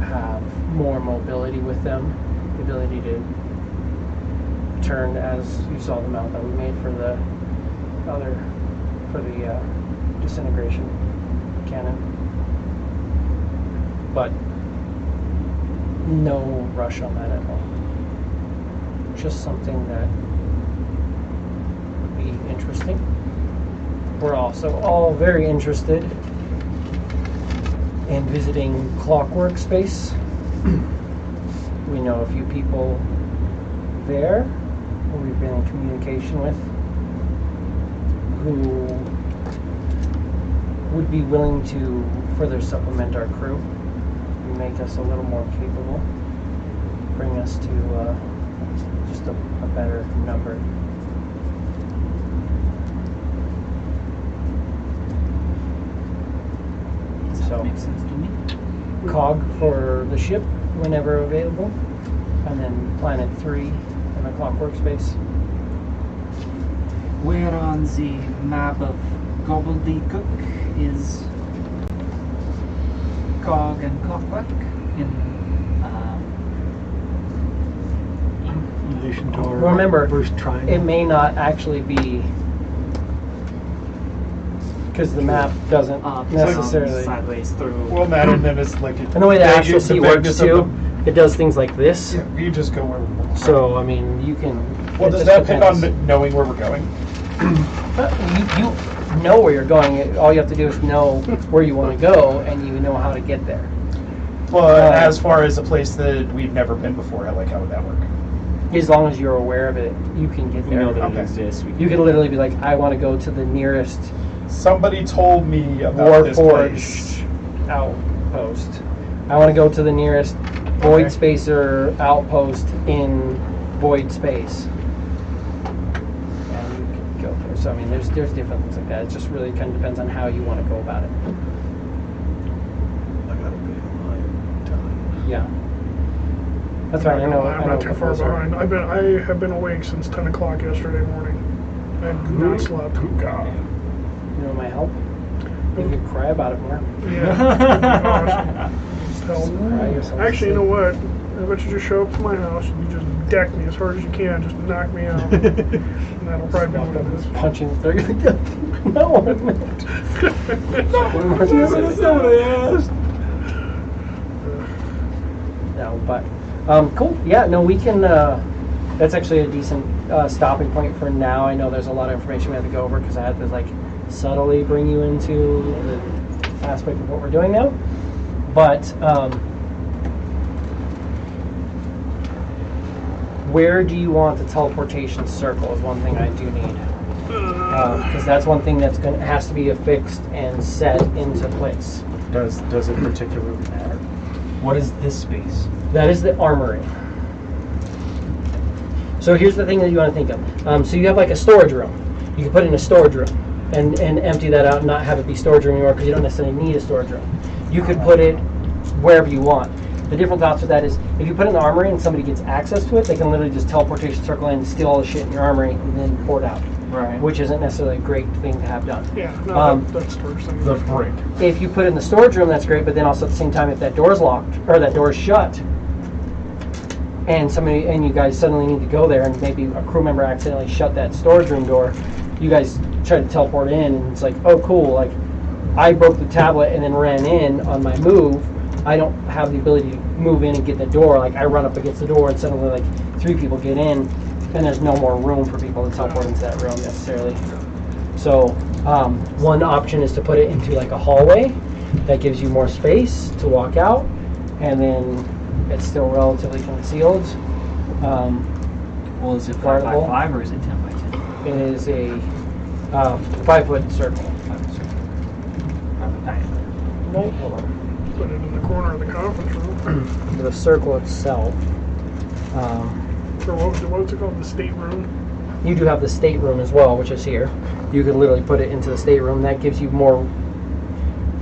have more mobility with them, the ability to turn, as you saw the mount that we made for the disintegration. cannon. But no rush on that at all. Just something that would be interesting. We're also all very interested in visiting Clockwork Space. We know a few people there who we've been in communication with who would be willing to further supplement our crew, make us a little more capable, bring us to just a better number. So Makes sense to me. COG for the ship whenever available, and then Planet 3 in the Clockwork Space. Where on the map of Gobbledygook is Cog and Clockwork in In relation to our Remember, first triangle. it may not actually be, because the map doesn't Up, necessarily. down, sideways, through. Well, matter, and then it's like And the way the astral sea works bigness of too, it does things like this. Yeah, you just go where we're going. So I mean, you can. Well, it does just that depend depends. on knowing where we're going? You know where you're going. All you have to do is know where you want to go, and you know how to get there. Well, as far as a place that we've never been before, like how would that work? As long as you're aware of it, you can get We there. know that Okay. it exists. You can literally be like, I want to go to the nearest Somebody told me about this place. Warforged outpost. I want to go to the nearest Void Okay. Spacer outpost in Void Space. And you can go there. So I mean, there's different things like that. It just really kind of depends on how you want to go about it. I gotta be in time. Yeah. That's right. I know. I'm not too far behind. I have been awake since 10 o'clock yesterday morning. I have not slept. Oh, God. You know my help. You could cry about it more. Yeah. Just cry yourself to Actually, you know sleep. what? I bet you just show up to my house and you just deck me as hard as you can, just knock me out. And that'll probably be what it is. Punching the third. Not what I meant. That's not what I asked. No, but cool. Yeah, no, we can. That's actually a decent stopping point for now. I know there's a lot of information we have to go over because I had to like subtly bring you into the aspect of what we're doing now. But where do you want the teleportation circle? Is one thing I do need. Because that's one thing that's has to be affixed and set into place. Does it particularly matter? What is this space? That is the armory. So here's the thing that you want to think of. So you have like a storage room. You can put it in a storage room and empty that out and not have it be storage room anymore because you don't necessarily need a storage room. You could put it wherever you want. The different thoughts with that is if you put it in the armory and somebody gets access to it, they can literally just teleportation circle in, steal all the shit in your armory, and then port out. Right. Which isn't necessarily a great thing to have done. Yeah, no, that's the first thing. The brick. If you put it in the storage room, that's great, but then also at the same time, if that door's locked, or that door's shut, and you guys suddenly need to go there, and maybe a crew member accidentally shut that storage room door, you guys try to teleport in, and it's like, oh cool, like, I broke the tablet and then ran in on my move, I don't have the ability to move in and get the door, like, I run up against the door, and suddenly, like, 3 people get in, and there's no more room for people to teleport into that room necessarily. So one option is to put it into like a hallway that gives you more space to walk out, and then it's still relatively concealed. Well, is it 5 by 5 or is it 10 by 10? It is a 5-foot circle. 5 by 5 by 5. Right, hold on. Put it in the corner of the conference room. For the circle itself, Or what's it called? The stateroom? you do have the stateroom as well, which is here. You could literally put it into the stateroom. That gives you more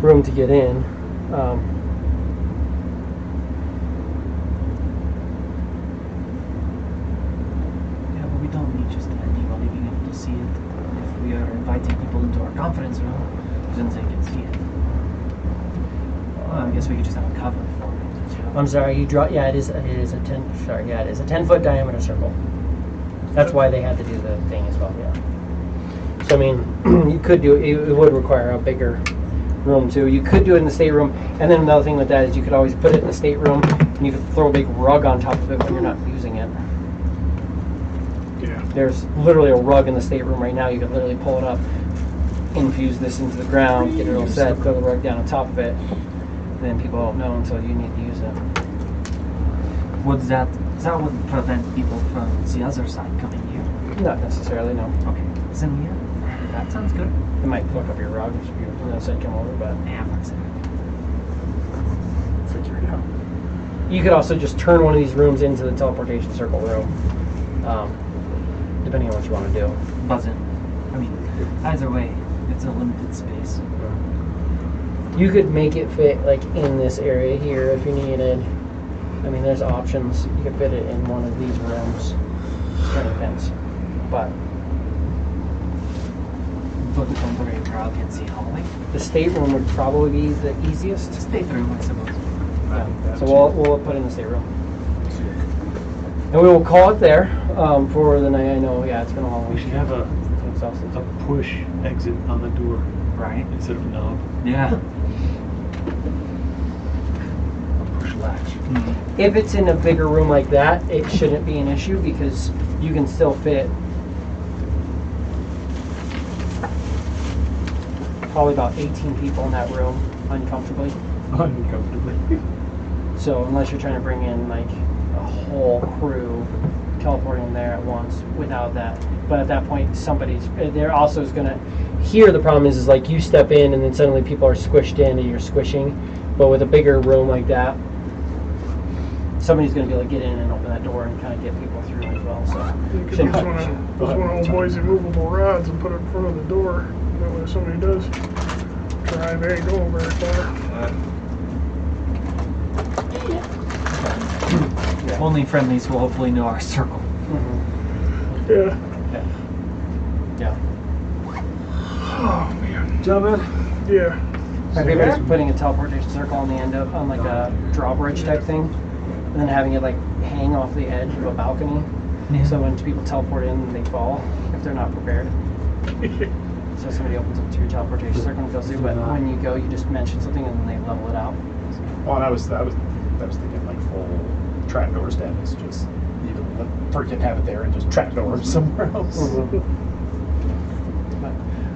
room to get in. Yeah, but we don't need just anyone being able to see it. If we are inviting people into our conference room, then they can see it. Well, I guess we could just have a cover for it. I'm sorry, you draw. Yeah, it is a 10. Sorry, yeah, it is a 10-foot diameter circle. That's why they had to do the thing as well. Yeah. So I mean, you could do it. It would require a bigger room too. You could do it in the stateroom, and then another thing with that is you could always put it in the stateroom, and you could throw a big rug on top of it when you're not using it. Yeah. There's literally a rug in the stateroom right now. You could literally pull it up, infuse this into the ground, get it all set, throw the rug down on top of it, and then people won't know until you need to use it. Would that would prevent people from the other side coming here? Not necessarily, no. Okay. Then yeah, that sounds good. It might fuck up your rug if you on the other side come over, but Yeah, fuck's it. Figure it out. you could also just turn one of these rooms into the teleportation circle room, depending on what you want to do. Buzzing. I mean, either way, it's a limited space. You could make it fit like in this area here if you needed. I mean, there's options. You could fit it in one of these rooms. It kind of depends. But But the temporary crowd can see hallway. the stateroom would probably be the easiest. Stateroom, I suppose. Yeah. So we'll put in the stateroom. And we will call it there for the night. I know, yeah, it's been a long We week. should have a I'm exhausted. push exit on the door Right? instead of a knob. Yeah. A push latch. If it's in a bigger room like that, it shouldn't be an issue because you can still fit probably about 18 people in that room uncomfortably. Uncomfortably. So unless you're trying to bring in like a whole crew, teleporting them there at once without that. But at that point, there also is going to, here the problem is like you step in and then suddenly people are squished in and you're squishing. But with a bigger room like that, somebody's going to be able to get in and open that door and kind of get people through as well. So You could shouldn't use be an one issue. of those old boys immovable rods and put it in front of the door. That way if somebody does try, they ain't going very far. Yeah. Only friendlies will hopefully know our circle. Mhm. Yeah. Yeah. Oh man. Gentlemen, Yeah. My favorite is putting a teleportation circle on the end of, on like a drawbridge type thing, and then having it like hang off the edge of a balcony. Yeah. So when people teleport in, they fall if they're not prepared. So somebody opens up to your teleportation circle and goes through, but when you go, you just mention something and then they level it out. Well, and I was thinking like full trapdoor status, just either freaking have it there and just trapdoor somewhere else.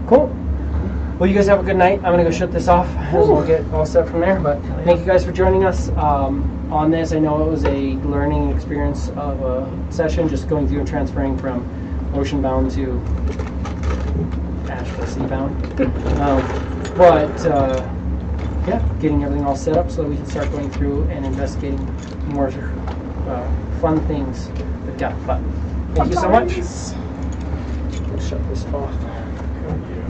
Cool. Well, you guys have a good night. I'm gonna go shut this off and we'll get all set from there. But thank you guys for joining us on this. I know it was a learning experience of a session, just going through and transferring from ocean bound to astral sea bound. Yeah, getting everything all set up so that we can start going through and investigating more fun things we've got. But thank you so much. We'll shut this off. Yeah.